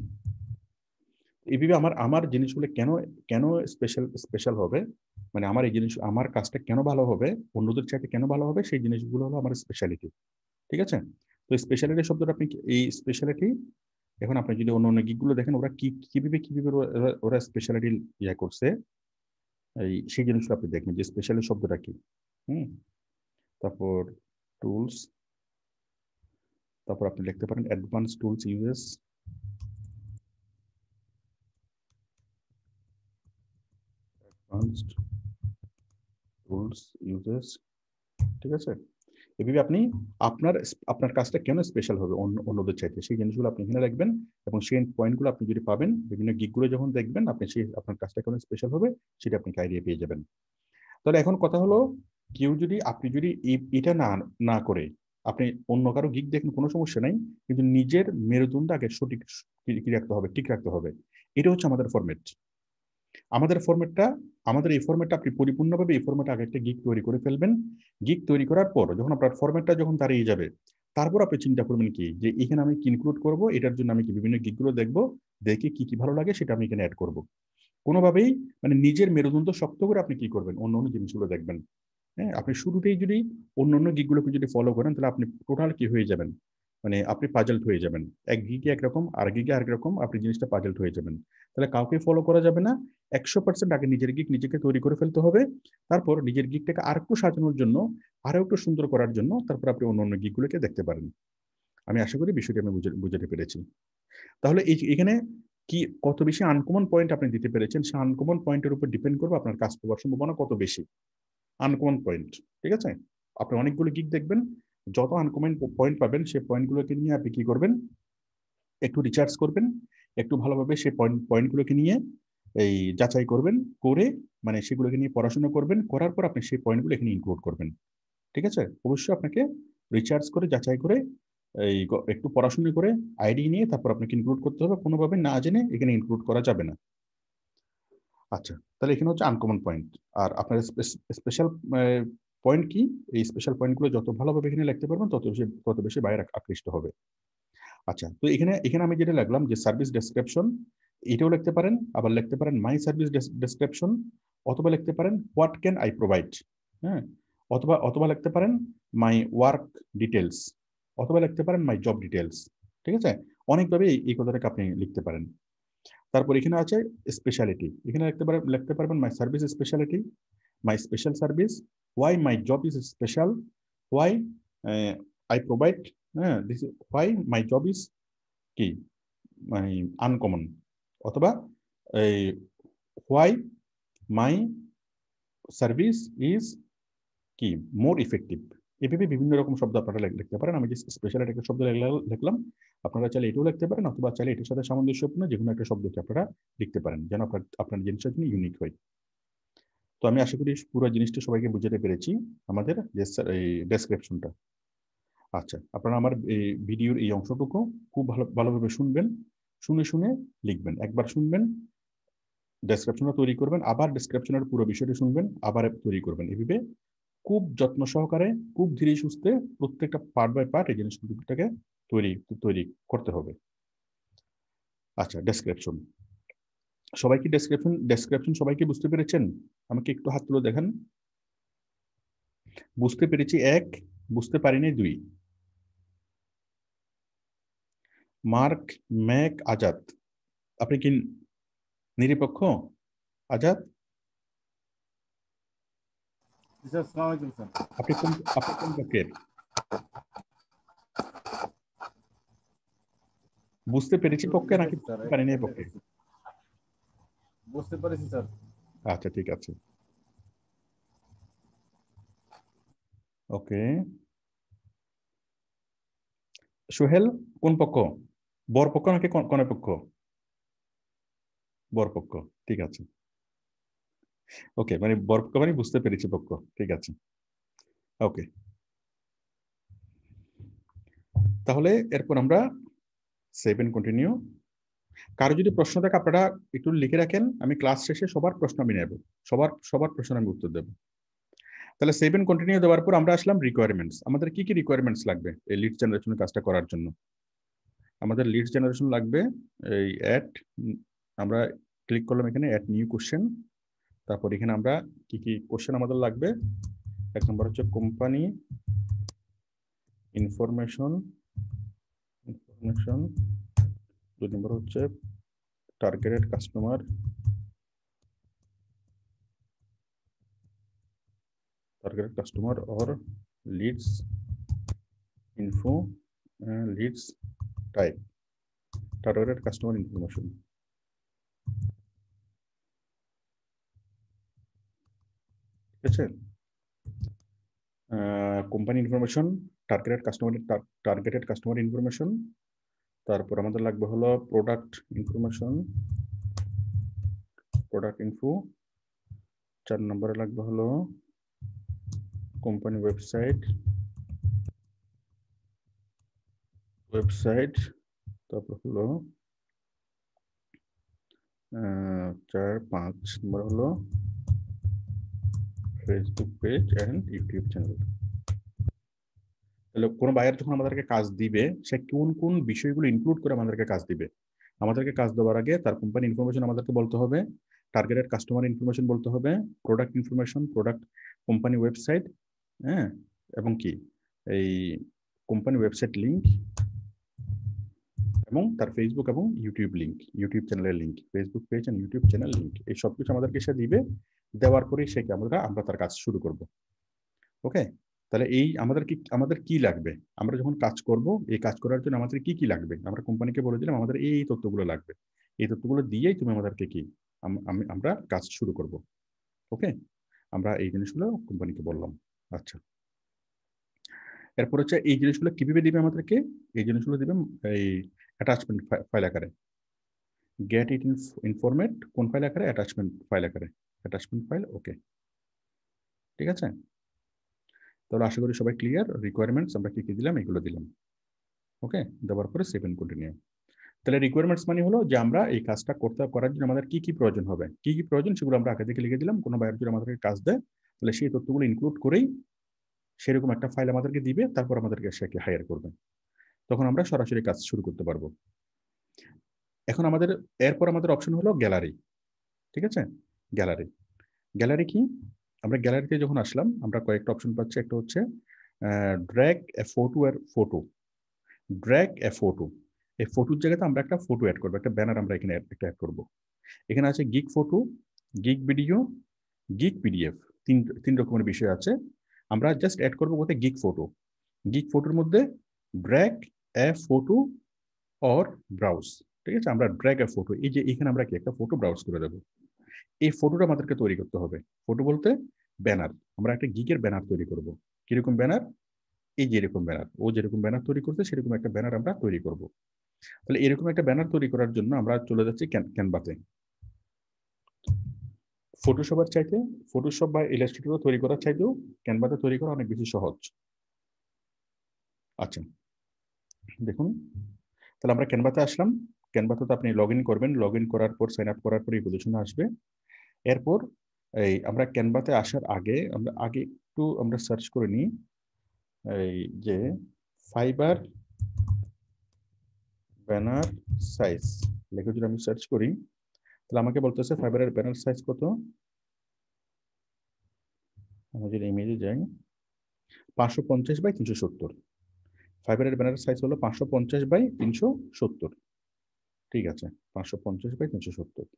এইভাবে আমার আমার জিনিসগুলো কেন কেন স্পেশাল হবে, মানে আমার এই জিনিস, আমার কাজটা কেন ভালো হবে, অন্যদের চাইতে কেন ভালো হবে, সেই জিনিসগুলো হলো আমার স্পেশালিটি। ঠিক আছে, তো স্পেশালিটি শব্দটা আপনি এই স্পেশালিটি, এখন আপনি যদি অন্য অন্য গিকগুলো দেখেন, ওরা কিভাবে ওরা স্পেশালিটি ইয়া করছে, এই সেই জিনিসগুলো আপনি দেখবেন যে স্পেশালি শব্দটা কি। হুম, তারপর টুলস, তারপর আপনি লিখতে পারেন advance tools uses, advanced tools uses, ঠিক আছে। এভাবে আপনি আপনার আপনার কাজটা কেন স্পেশাল হবে অন্যদের চাইতে, সেই জিনিসগুলো আপনি এখানে রাখবেন, এবং সেই পয়েন্টগুলো আপনি যদি পাবেন বিভিন্ন গিকগুলো যখন দেখবেন, আপনি সেই আপনার কাজটা কেন স্পেশাল হবে সেটা আপনি আইডিয়া পেয়ে যাবেন। তাহলে এখন কথা হলো, কেউ যদি আপনি যদি এটা না না করে আপনি অন্য কারো গিক দেখেন, কোনো সমস্যা নাই, কিন্তু নিজের মেরুদণ্ড আগে সঠিক কি রাখতে হবে, ঠিক রাখতে হবে। এটা হচ্ছে আমাদের ফরম্যাট। আমাদের ফরম্যাটটা, আমাদের এই ফরম্যাটটা আপনি পরিপূর্ণভাবে এই ফরম্যাটে আগে একটা গিক তৈরি করে ফেলবেন। গিক তৈরি করার পর যখন আপনার ফরম্যাটটা যখন দাঁড়িয়ে যাবে, তারপর আপনি চিন্তা করবেন কি যে এখানে আমি কি ইনক্লুড করবো, এটার জন্য আমি কি বিভিন্ন গিকগুলো দেখবো, দেখে কি কি ভালো লাগে সেটা আমি এখানে অ্যাড করবো। কোনোভাবেই মানে নিজের মেরুদণ্ড শক্ত করে আপনি কি করবেন, অন্য অন্য জিনিসগুলো দেখবেন। হ্যাঁ, আপনি শুরুতেই যদি অন্য অন্য গিকগুলোকে যদি ফলো করেন, তাহলে আপনি টোটাল কি হয়ে যাবেন, মানে আপনি পাজলড হয়ে যাবেন। এক গিকে একরকম, আর গিকে আরেক রকম, আপনি জিনিসটা পাজলড হয়ে যাবেন। তাহলে কাউকে ফলো করা যাবে না। 100% আগে নিজের গিক নিজেকে তৈরি করে ফেলতে হবে। তারপর নিজের গিকটাকে আরেকটু সাজানোর জন্য, আরো একটু সুন্দর করার জন্য, তারপর আপনি অন্য অন্য গিকগুলোকে দেখতে পারেন। আমি আশা করি বিষয়টি আমি বুঝাতে পেরেছি। তাহলে এখানে কি কত বেশি আনকমন পয়েন্ট আপনি দিতে পেরেছেন, সেই আনকমন পয়েন্টের উপর ডিপেন্ড করবে আপনার কাজ পাওয়ার সম্ভাবনা কত বেশি। আনকমন পয়েন্ট, ঠিক আছে, আপনি অনেকগুলো গিক দেখবেন, যত আনকমন পয়েন্ট পাবেন সেই পয়েন্টগুলোকে নিয়ে আপনি কি করবেন, একটু রিসার্চ করবেন, একটু ভালোভাবে সেই পয়েন্টগুলোকে নিয়ে এই যাচাই করবেন, করে মানে সেগুলোকে নিয়ে পড়াশোনা করবেন, করার পর আপনি সেই পয়েন্টগুলো এখানে ইনক্লুড করবেন। ঠিক আছে, অবশ্যই আপনাকে রিসার্চ করে যাচাই করে এই একটু পড়াশোনা করে আইডি নিয়ে তারপর আপনাকে ইনক্লুড করতে হবে, কোনোভাবে না জেনে এখানে ইনক্লুড করা যাবে না। আচ্ছা, তাহলে এখানে হচ্ছে আনকমন পয়েন্ট। আর আপনার স্পেশাল পয়েন্ট কি, এই স্পেশাল পয়েন্টগুলো যত ভালোভাবে এখানে লিখতে পারবেন, তত বেশি বাইরে আকৃষ্ট হবে। আচ্ছা, তো এখানে এখানে আমি যেটা লিখলাম যে সার্ভিস ডেসক্রিপশন, এটাও লিখতে পারেন, আবার লিখতে পারেন মাই সার্ভিস ডেসক্রিপশন, অথবা লিখতে পারেন হোয়াট ক্যান আই প্রোভাইড। হ্যাঁ, অথবা অথবা লিখতে পারেন মাই ওয়ার্ক ডিটেলস, অথবা লিখতে পারেন মাই জব ডিটেলস। ঠিক আছে, অনেকভাবে এই কথাটাকে আপনি লিখতে পারেন। তারপর এখানে আছে স্পেশালিটি, এখানে লিখতে পারবেন my service speciality, my special service, why my job is special, why I provide, হ্যাঁ this why my job is কি মানে আনকমন, অথবা এই হোয়াই মাই সার্ভিস ইজ কি মোর ইফেক্টিভ। এভাবে বিভিন্ন রকম শব্দ আপনারা লিখতে পারেন। আমি যে স্পেশাল একটা শব্দ লিখলাম, আপনারা চাইলে এটাও লিখতে পারেন, অথবা চাইলে এটার সাথে সামঞ্জস্যপূর্ণ যে কোনো একটা শব্দকে আপনারা লিখতে পারেন, যেন আপনার জিনিসটা জন্য ইউনিক হয়। তো আমি আশা করি পুরো জিনিসটা সবাইকে বুঝাতে পেরেছি, আমাদের যে এই ডেসক্রিপশনটা। আচ্ছা, আপনারা আমার এই ভিডিওর এই অংশটুকু খুব ভালোভাবে শুনবেন, শুনে লিখবেন। একবার শুনবেন, ডেসক্রিপশনটা তৈরি করবেন, আবার ডেসক্রিপশনের পুরো বিষয়টি শুনবেন, আবার তৈরি করবেন। এভাবে খুব যত্ন সহকারে, খুব ধীরে সুস্থে প্রত্যেকটা পার্ট বাই পার্ট এই জিনিসগুলোটাকে তৈরি করতে হবে। আচ্ছা, ডেসক্রিপশন। সবাই কি ডেসক্রিপশন সবাইকে বুঝতে পেরেছেন? আমাকে একটু হাত তুলে দেখেন। বুঝতে পেরেছি 1, বুঝতে পারিনি 2। মার্ক, ম্যাক, আজাদ, আপনি কি নিরপেক্ষ? আজাদ, আপনি কোন পক্ষের? বুঝতে পেরেছি পক্ষে নাকি বুঝতে পারিনি পক্ষে? বুঝতে পেরেছি স্যার। আচ্ছা, ঠিক আছে, ওকে। সোহেল কোন পক্ষ? বর পক্ষ নাকি কনে পক্ষ? বর পক্ষ, ঠিক আছে, ওকে। মানে বর পক্ষ মানে বুঝতে পেরেছি পক্ষ, ঠিক আছে, ওকে। তাহলে এরপর আমরা 7 কন্টিনিউ। কারো যদি প্রশ্ন থাকে আপনারা একটু লিখে রাখেন, আমি ক্লাস শেষে সবার প্রশ্ন আমি নেব, সবার প্রশ্ন আমি উত্তর দেব। তাহলে 7 কন্টিনিউ দেওয়ার পর আমরা আসলাম রিকোয়ারমেন্টস। আমাদের কি কি রিকোয়ারমেন্টস লাগবে এই লিড জেনারেশনের কাজটা করার জন্য? আমাদের লিড জেনারেশন লাগবে এই আমরা ক্লিক করলাম এখানে অ্যাড নিউ কোশ্চেন। তারপর এখানে আমরা কি কি কোশ্চেন আমাদের লাগবে? 1 নম্বর হচ্ছে কোম্পানি ইনফরমেশন, 2 নম্বর হচ্ছে targeted customer, or leads info, leads type, targeted customer information। ঠিক আছে, company information, targeted customer information. তারপর আমাদের লাগবে হলো প্রোডাক্ট ইনফরমেশন, প্রোডাক্ট ইনফো। 4 নম্বরে লাগবে হলো কোম্পানি ওয়েবসাইট, তারপর হলো 5 নম্বর হলো Facebook page and YouTube channel. তাহলে কোনো বায়ার যখন আমাদেরকে কাজ দিবে, সে কোন কোন বিষয়গুলো ইনক্লুড করে আমাদেরকে কাজ দিবে? আমাদেরকে কাজ দেওয়ার আগে তার কোম্পানি ইনফরমেশন আমাদেরকে বলতে হবে, টার্গেটেড কাস্টমার ইনফরমেশন বলতে হবে, product information, product, company website, হ্যাঁ, এবং কি এই কোম্পানি ওয়েবসাইট লিঙ্ক, এবং তার ফেসবুক এবং ইউটিউব লিঙ্ক, ইউটিউব চ্যানেলের link, Facebook page and YouTube channel link. এই সব কিছু আমাদেরকে সে দিবে, দেওয়ার পরেই সে আমরা তার কাজ শুরু করব। ওকে, তাহলে এই আমাদের কি লাগবে? আমরা যখন কাজ করব, এই কাজ করার জন্য আমাদের কি কি লাগবে? আমরা কোম্পানিকে বলে দিলাম আমাদের এই তথ্যগুলো লাগবে, এই তথ্যগুলো দিয়েই তুমি আমাদেরকে কি আমরা কাজ শুরু করব। ওকে, আমরা এই জিনিসগুলো কোম্পানিকে বললাম। আচ্ছা, এরপর হচ্ছে এই জিনিসগুলো কিভাবে দিবে আমাদেরকে? এই জিনিসগুলো দিবে এই অ্যাটাচমেন্ট ফাইল আকারে। গেট ইট ইন ফরম্যাট, কোন ফাইল আকারে? অ্যাটাচমেন্ট ফাইল আকারে, অ্যাটাচমেন্ট ফাইল। ওকে, ঠিক আছে। তাহলে আশা করি সবাই ক্লিয়ার। রিকোয়ারমেন্টস আমরা কি কি দিলাম, এগুলো দিলাম। ওকে, দেওয়ার পরে 7 কন্টিনিউ। তাহলে রিকোয়ারমেন্টস মানে হলো যে আমরা এই কাজটা করার জন্য আমাদের কি কি প্রয়োজন হবে, কি কি প্রয়োজন সেগুলো আমরা আগে থেকে লিখে দিলাম। কোনো বায়ার যদি আমাদেরকে কাজ দেয়, তাহলে সেই তথ্যগুলো ইনক্লুড করেই সেরকম একটা ফাইল আমাদেরকে দিবে, তারপর আমাদেরকে সেকে হায়ার করবে, তখন আমরা সরাসরি কাজ শুরু করতে পারবো। এখন এরপর আমাদের অপশন হলো গ্যালারি। ঠিক আছে, গ্যালারি কি? আমরা গ্যালারিতে যখন আসলাম, আমরা কয়েকটা অপশন পাচ্ছি। একটা হচ্ছে ড্র্যাগ এ ফটো, ড্র্যাগ এ ফটো। এই ফটোর জায়গাতে আমরা একটা ফটো অ্যাড করবো, একটা ব্যানার আমরা এখানে একটা অ্যাড করবো। এখানে আছে gig photo, gig video, gig PDF, তিন রকমের বিষয় আছে। আমরা জাস্ট অ্যাড করবো কোথায়? Gig photo. গিগ ফটোর মধ্যে drag A photo or browse. ঠিক আছে, আমরা ড্র্যাগ এ ফটো, এই যে এখানে আমরা কি একটা ফটো ব্রাউজ করে দেবো। এই ফটোটা আমাদেরকে তৈরি করতে হবে। ফটো বলতে ব্যানার, আমরা একটা গিগের ব্যানার তৈরি করব। কিরকম ব্যানার? এই যে এরকম ব্যানার, ও যেরকম ব্যানার তৈরি করতে সেরকম একটা ব্যানার আমরা তৈরি করব। তাহলে এরকম একটা ব্যানার তৈরি করার জন্য আমরা চলে যাচ্ছি ক্যানভাতে। ফটোশপের চাইতে, ফটোশপ বা ইলাস্ট্রেটর তৈরি করার চাইতেও ক্যানভাতে তৈরি করা অনেক বেশি সহজ। আচ্ছা, দেখুন, তাহলে আমরা ক্যানভাতে আসলাম। ক্যানভাতে তো আপনি লগ ইন করবেন, লগ ইন করার পর সাইন আপ করার পর এই পজিশনে আসবে। এরপর এই আমরা ক্যানভাতে আসার আগে আমরা একটু সার্চ করে নিই এই যে ফাইবার ব্যানার সাইজ লিখে যদি আমি সার্চ করি, তাহলে আমাকে বলতেছে ফাইবারের ব্যানার সাইজ কত। আমি যদি ইমেজে যাই, 550x370। ফাইবারের ব্যানার সাইজ হলো 550x370। ঠিক আছে, 550x370।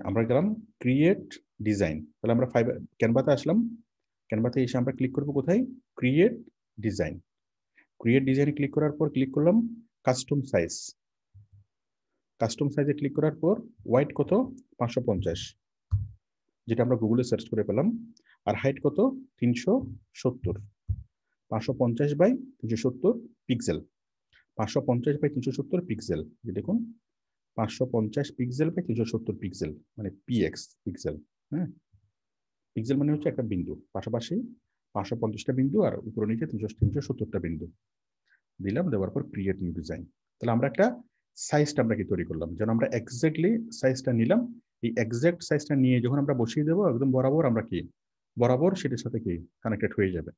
আমরা গেলাম ক্রিয়েট ডিজাইন। তাহলে আমরা ফাইবার ক্যানভাতে আসলাম। ক্যানভাতে এসে আমরা ক্লিক করবো কোথায়, ক্রিয়েট ডিজাইন। ক্রিয়েট ডিজাইনে ক্লিক করার পর ক্লিক করলাম কাস্টম সাইজ। কাস্টম সাইজে ক্লিক করার পর ওয়াইড কত, 550, যেটা আমরা গুগলে সার্চ করে পেলাম। আর হাইট কত, 370। 550x370 pixel. 550x370 পিক্সেল, যে দেখুন 550 পিক্সেল/370 পিক্সেল, মানে পিএক্স পিক্সেল। হ্যাঁ, পিক্সেল মানে হচ্ছে একটা বিন্দু, পাশাপাশি 550টা বিন্দু আর উপরে নিচে 370টা বিন্দু দিলাম। দেওয়ার পর ক্রিয়েট নিউ ডিজাইন। তাহলে আমরা একটা সাইজটা আমরা কি তৈরি করলাম, যেন আমরা এক্স্যাক্টলি সাইজটা নিলাম। এই এক্স্যাক্ট সাইজটা নিয়ে যখন আমরা বসিয়ে দেবো একদম বরাবর, আমরা কি বরাবর সেটার সাথে কি কানেক্টেড হয়ে যাবে।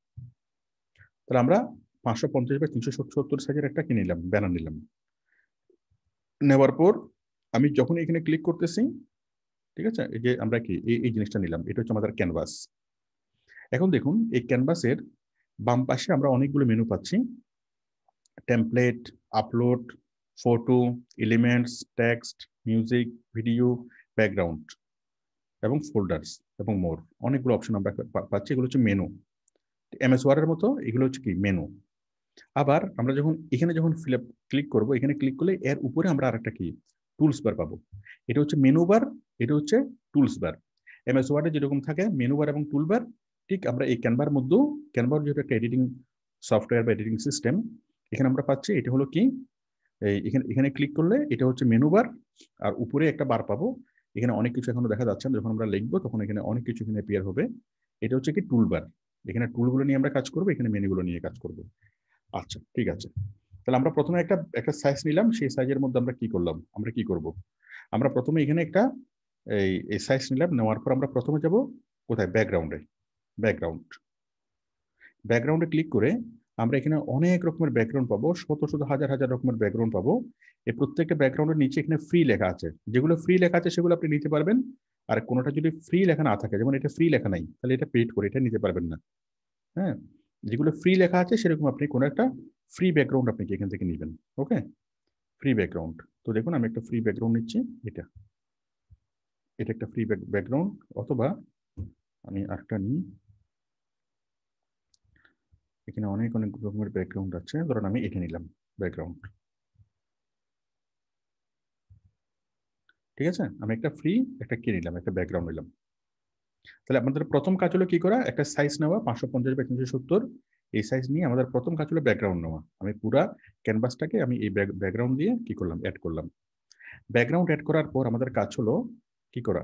তাহলে আমরা 550x370 সাইজের একটা কি নিলাম, ব্যানার নিলাম। নেওয়ার পর আমি যখন এখানে ক্লিক করতেছি, ঠিক আছে, এই যে আমরা কি এই জিনিসটা নিলাম, এটা হচ্ছে আমাদের ক্যানভাস। এখন দেখুন এই ক্যানভাসের বাম পাশে আমরা অনেকগুলো মেনু পাচ্ছি। Template, upload, photo, elements, text, music, video, background এবং ফোল্ডার্স এবং মোর, অনেকগুলো অপশন আমরা পাচ্ছি। এগুলো হচ্ছে মেনু। এমএস ওয়ার্ডের মতো এগুলো হচ্ছে কি মেনু। আবার আমরা যখন এখানে ক্লিক করব, এখানে ক্লিক করলে এর উপরে আমরা আরেকটা কি টুলস বার পাবো। এটা হচ্ছে মেনু বার, এটা হচ্ছে টুলস বার। এমএস ওয়ার্ডে যেরকম থাকে মেনু বার এবং টুল বার, ঠিক আমরা এই ক্যানভার মধ্যেও, ক্যানভার যেহেতু একটা এডিটিং সফটওয়্যার বা এডিটিং সিস্টেম, এখানে আমরা পাচ্ছি এটা হলো কি, এখানে এখানে ক্লিক করলে এটা হচ্ছে মেনু বার, আর উপরে একটা বার পাবো। এখানে অনেক কিছু এখনো দেখা যাচ্ছে না, যখন আমরা লিখবো তখন এখানে অনেক কিছু এখানে অ্যাপিয়ার হবে। এটা হচ্ছে কি টুল বার। এখানে টুলগুলো নিয়ে আমরা কাজ করবো, এখানে মেনুগুলো নিয়ে কাজ করবো। আচ্ছা, ঠিক আছে। তাহলে আমরা প্রথমে একটা একটা সাইজ নিলাম, সেই সাইজের মধ্যে আমরা কি করলাম, আমরা কি করব, আমরা প্রথমে এখানে একটা এই সাইজ নিলাম। নেওয়ার পর আমরা প্রথমে যাব কোথায়, ব্যাকগ্রাউন্ডে। ব্যাকগ্রাউন্ড, ব্যাকগ্রাউন্ডে ক্লিক করে আমরা এখানে অনেক রকমের ব্যাকগ্রাউন্ড পাবো, শত শত হাজার হাজার রকমের ব্যাকগ্রাউন্ড পাবো। এই প্রত্যেকটা ব্যাকগ্রাউন্ডের নিচে এখানে ফ্রি লেখা আছে, যেগুলো ফ্রি লেখা আছে সেগুলো আপনি নিতে পারবেন। আর কোনোটা যদি ফ্রি লেখা না থাকে, যেমন এটা ফ্রি লেখা নাই, তাহলে এটা পেড করে এটা নিতে পারবেন না। হ্যাঁ, যেগুলো ফ্রি লেখা আছে সেরকম আপনি কোনো একটা ফ্রি ব্যাকগ্রাউন্ড আপনি এখান থেকে নেবেন। ওকে, ফ্রি ব্যাকগ্রাউন্ড। তো দেখুন আমি একটা ফ্রি ব্যাকগ্রাউন্ড নিচ্ছি, এটা এটা একটা ফ্রি ব্যাকগ্রাউন্ড। অথবা আমি আরেকটা নিই, এখানে অনেক অনেক রকমের ব্যাকগ্রাউন্ড আছে, ধরুন আমি এটা নিলাম ব্যাকগ্রাউন্ড। ঠিক আছে, আমি একটা ফ্রি একটা কি নিলাম, একটা ব্যাকগ্রাউন্ড নিলাম। তাহলে আমাদের প্রথম কাজ হলো কি করা, একটা সাইজ নেওয়া 550x370। এই সাইজ নিয়ে আমাদের প্রথম কাজ হলো ব্যাকগ্রাউন্ড নেওয়া। আমি পুরা ক্যানভাসটাকে আমি এই ব্যাকগ্রাউন্ড দিয়ে কি করলাম, অ্যাড করলাম। ব্যাকগ্রাউন্ড অ্যাড করার পর আমাদের কাজ হলো কি করা,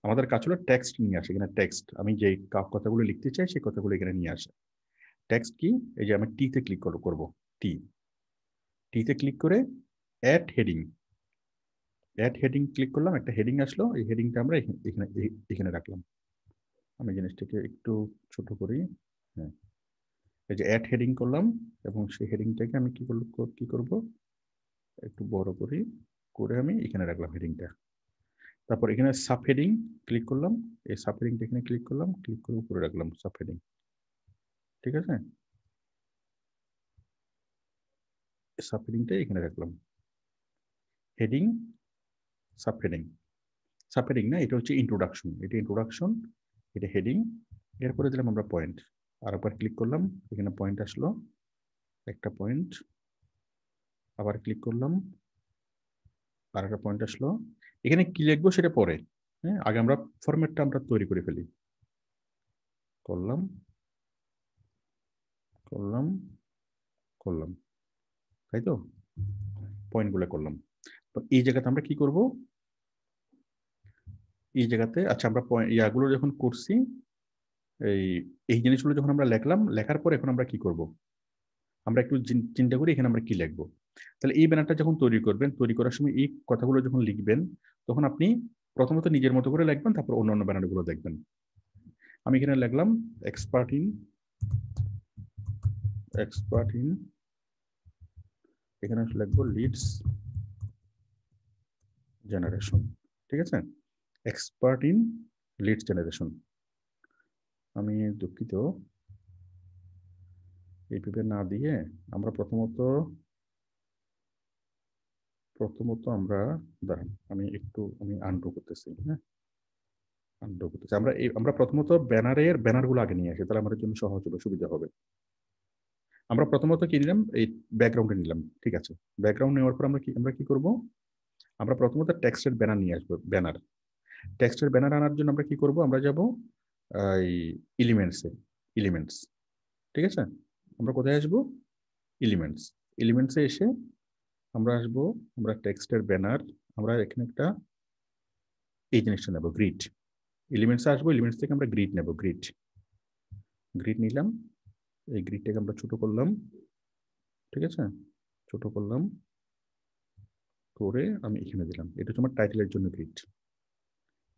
আমাদের কাজ হলো টেক্সট নিয়ে আসে। এখানে টেক্সট, আমি যে কথাগুলো লিখতে চাই সেই কথাগুলো এখানে নিয়ে আসে। টেক্সট কি, এই যে আমি টিতে ক্লিক করবো, টিতে ক্লিক করে add heading. Add heading click করলাম, একটা হেডিং আসলো। এই হেডিংটা আমরা এখানে এখানে রাখলাম। আমি জিনিসটাকে একটু ছোট করি। হ্যাঁ, এই যে অ্যাড হেডিং করলাম, এবং সেই হেডিংটাকে আমি কি করব, একটু বড় করি, করে আমি এখানে রাখলাম হেডিংটা। তারপর এখানে সাব হেডিং ক্লিক করলাম, এই সাব হেডিংটা এখানে ক্লিক করলাম, ক্লিক করে উপরে রাখলাম সাব হেডিং। ঠিক আছে, সাব হেডিংটা এখানে রাখলাম। Heading, sub heading, sub heading না, এটা হচ্ছে ইন্ট্রোডাকশন। এটা ইন্ট্রোডাকশন, এটা হেডিং। এরপরে দিলাম আমরা পয়েন্ট। আর একবার ক্লিক করলাম, এখানে পয়েন্ট আসলো, একটা পয়েন্ট। আবার ক্লিক করলাম, আর একটা পয়েন্ট আসলো। এখানে কি লিখবো সেটা পরে। হ্যাঁ, আগে আমরা ফরম্যাটটা আমরা তৈরি করে ফেলি। করলাম করলাম করলাম, তাই তো? পয়েন্টগুলো করলাম। তো এই জায়গাতে আমরা কি করব? এই জায়গাতে আচ্ছা আমরা ইয়াগুলো যখন করছি, এই এই জিনিসগুলো যখন আমরা লিখলাম, লেখার পর এখন আমরা কি করব? আমরা একটু চিন্তা করি এখানে আমরা কি লিখবো। তাহলে এই ব্যানারটা যখন তৈরি করবেন, তৈরি করার সময় এই কথাগুলো যখন লিখবেন, তখন আপনি প্রথমত নিজের মতো করে লিখবেন, তারপর অন্যান্য ব্যানারগুলো দেখবেন। আমি এখানে লিখলাম এক্সপার্ট ইন, এখানে লিখবো লিডস জেনারেশন। ঠিক আছে, এক্সপার্ট ইন লিডস জেনারেশন। আমি দুঃখিত, এইভাবে না দিয়ে আমরা প্রথমত আমরা দাঁড়ান, আমি আনডু করতেছি। হ্যাঁ, আনডু করতেছি। আমরা প্রথমত ব্যানারগুলো আগে নিয়ে আসি, তাহলে আমাদের জন্য সহজ হবে, সুবিধা হবে। আমরা প্রথমত কি নিলাম? এই ব্যাকগ্রাউন্ডে নিলাম। ঠিক আছে, ব্যাকগ্রাউন্ড নেওয়ার পর আমরা কি করব? আমরা প্রথমত টেক্সটের ব্যানার নিয়ে আসবো। টেক্সটের ব্যানার আনার জন্য আমরা কি করব? আমরা যাব এই এলিমেন্টস। ঠিক আছে, আমরা কোথায় আসবো? এলিমেন্টসে এসে আমরা আসবো, আমরা টেক্সটের ব্যানার, আমরা এখানে একটা এই জিনিসটা নেব, গ্রিড। এলিমেন্টসে আসবো, এলিমেন্টস থেকে আমরা গ্রিড নেব, গ্রিড নিলাম। এই গ্রিডটাকে আমরা ছোট করলাম। ঠিক আছে, ছোট করলাম করে আমি এখানে দিলাম। এটা হচ্ছে আমার টাইটেলের জন্য grid.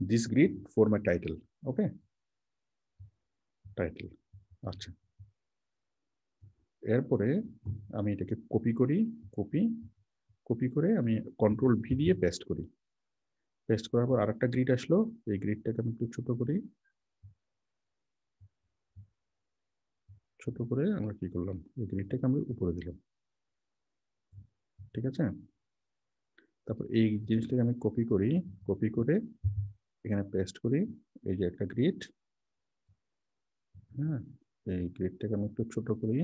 This grid for my title. Okay, title. আচ্ছা, এরপরে আমি এটাকে কপি করে আমি কন্ট্রোল ভি দিয়ে পেস্ট করি। পেস্ট করার পর আরেকটা গ্রিড আসলো, এই গ্রিডটাকে আমি একটু ছোট করে আমরা কি করলাম? এই গ্রিডটাকে আমি উপরে দিলাম। ঠিক আছে, তারপর এই জিনিসটাকে আমি কপি করে এখানে পেস্ট করি। এই যে একটা গ্রিড, হ্যাঁ, এই গ্রিডটাকে আমি একটু ছোট করি,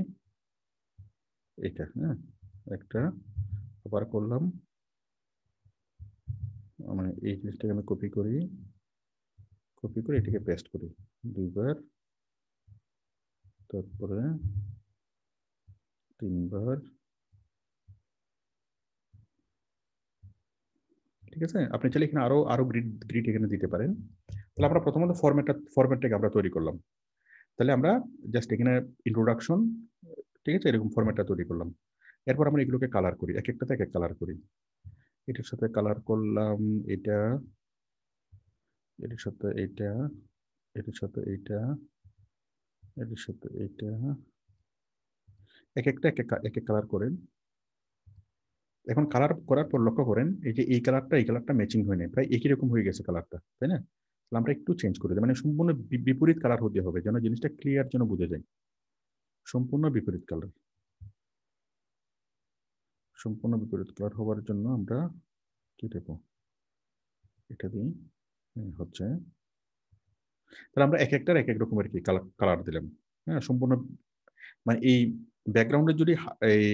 এটা, হ্যাঁ, একটা আবার করলাম। মানে এই জিনিসটাকে আমি কপি করে এটাকে পেস্ট করি দুইবার, তারপরে তিনবার। ঠিক আছে, আপনি চাইলে এখানে আরো গ্রিড এখানে দিতে পারেন। তাহলে আমরা প্রথমত ফরম্যাটটাকে আমরা তৈরি করলাম। তাহলে আমরা জাস্ট এখানে ইন্ট্রোডাকশন, ঠিক আছে, এরকম ফরম্যাটটা তৈরি করলাম। এরপর আমরা এগুলোকে কালার করি, এক একটাতে এক এক কালার করি। এটার সাথে কালার করলাম এটা, এটার সাথে এটা, এটার সাথে এইটা, এটার সাথে এইটা, এক একটা এক এক কালার করেন। এখন কালার করার পর লক্ষ্য করেন, এই যে এই কালারটা ম্যাচিং হয়ে নেই, প্রায় একই রকম হয়ে গেছে কালারটা, তাই না? তাহলে আমরা একটু চেঞ্জ করে দিই, মানে সম্পূর্ণ বিপরীত কালার হতে হবে, যেন জিনিসটা ক্লিয়ার যেন বোঝা যায়। সম্পূর্ণ বিপরীত কালার হওয়ার জন্য আমরা কি দেবো? এটা দিই, হচ্ছে। তাহলে আমরা এক একটার এক এক রকমের কি কালার দিলাম। হ্যাঁ, সম্পূর্ণ মানে এই ব্যাকগ্রাউন্ডের যদি এই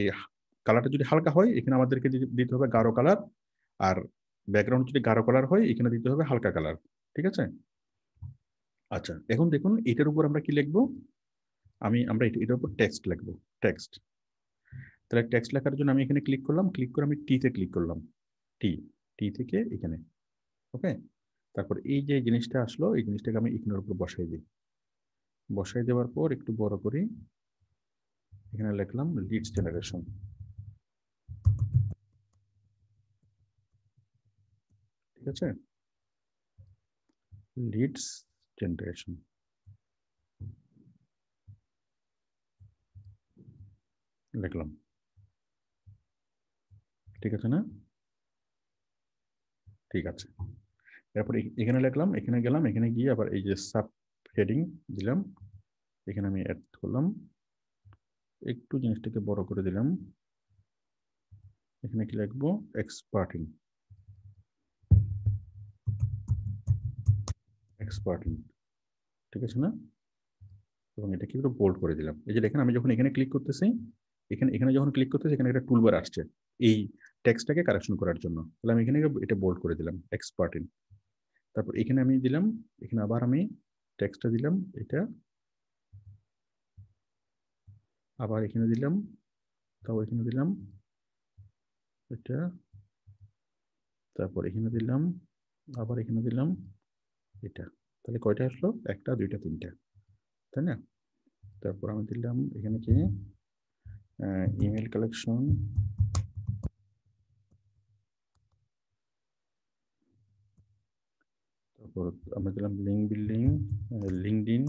কালারটা যদি হালকা হয়, এখানে আমাদেরকে দিতে হবে গাঢ় কালার। আর ব্যাকগ্রাউন্ড যদি গাঢ় কালার হয়, এখানে দিতে হবে হালকা কালার। ঠিক আছে, আচ্ছা, এখন দেখুন এটার উপর আমরা কি লিখবো? আমরা এটার উপর টেক্সট লিখবো, টেক্সট। তাহলে টেক্সট লেখার জন্য আমি এখানে ক্লিক করে আমি টিতে ক্লিক করলাম, টি টি থেকে এখানে। ওকে, তারপর এই যে জিনিসটা আসলো, এই জিনিসটাকে আমি এখানের উপর বসাই দেওয়ার পর একটু বড় করি, এখানে লিখলাম লিডস জেনারেশন। ঠিক আছে, লিডস জেনারেশন লিখলাম। ঠিক আছে না? ঠিক আছে, এরপর এখানে লিখলাম, এখানে গেলাম, এখানে গিয়ে আবার এই যে সাব হেডিং দিলাম, এখানে আমি অ্যাড করলাম, একটু জিনিসটাকে বড় করে দিলাম। এখানে কি লিখবো? এক্সপার্টিং। ঠিক আছে না? এবং এটা কি একটু বোল্ড করে দিলাম। এই যে দেখেন, আমি যখন এখানে ক্লিক করতেছি, এখানে যখন ক্লিক করতেছি, এখানে একটা টুলবার আসছে এই টেক্সটটাকে কারেকশন করার জন্য। তাহলে আমি এখানে এটা বোল্ড করে দিলাম, এক্সপার্টিং। তারপর এখানে আমি দিলাম, এখানে আবার আমি টেক্সটটা দিলাম এটা, আবার এখানে দিলাম, তাও এখানে দিলাম এটা, তারপর এখানে দিলাম, আবার এখানে দিলাম এটা। তাহলে কয়টা আসলো? একটা, দুইটা, তিনটা, তাই না? তারপর আমি দিলাম এখানে কি ইমেল কালেকশন, তারপর আমরা দিলাম link building, LinkedIn,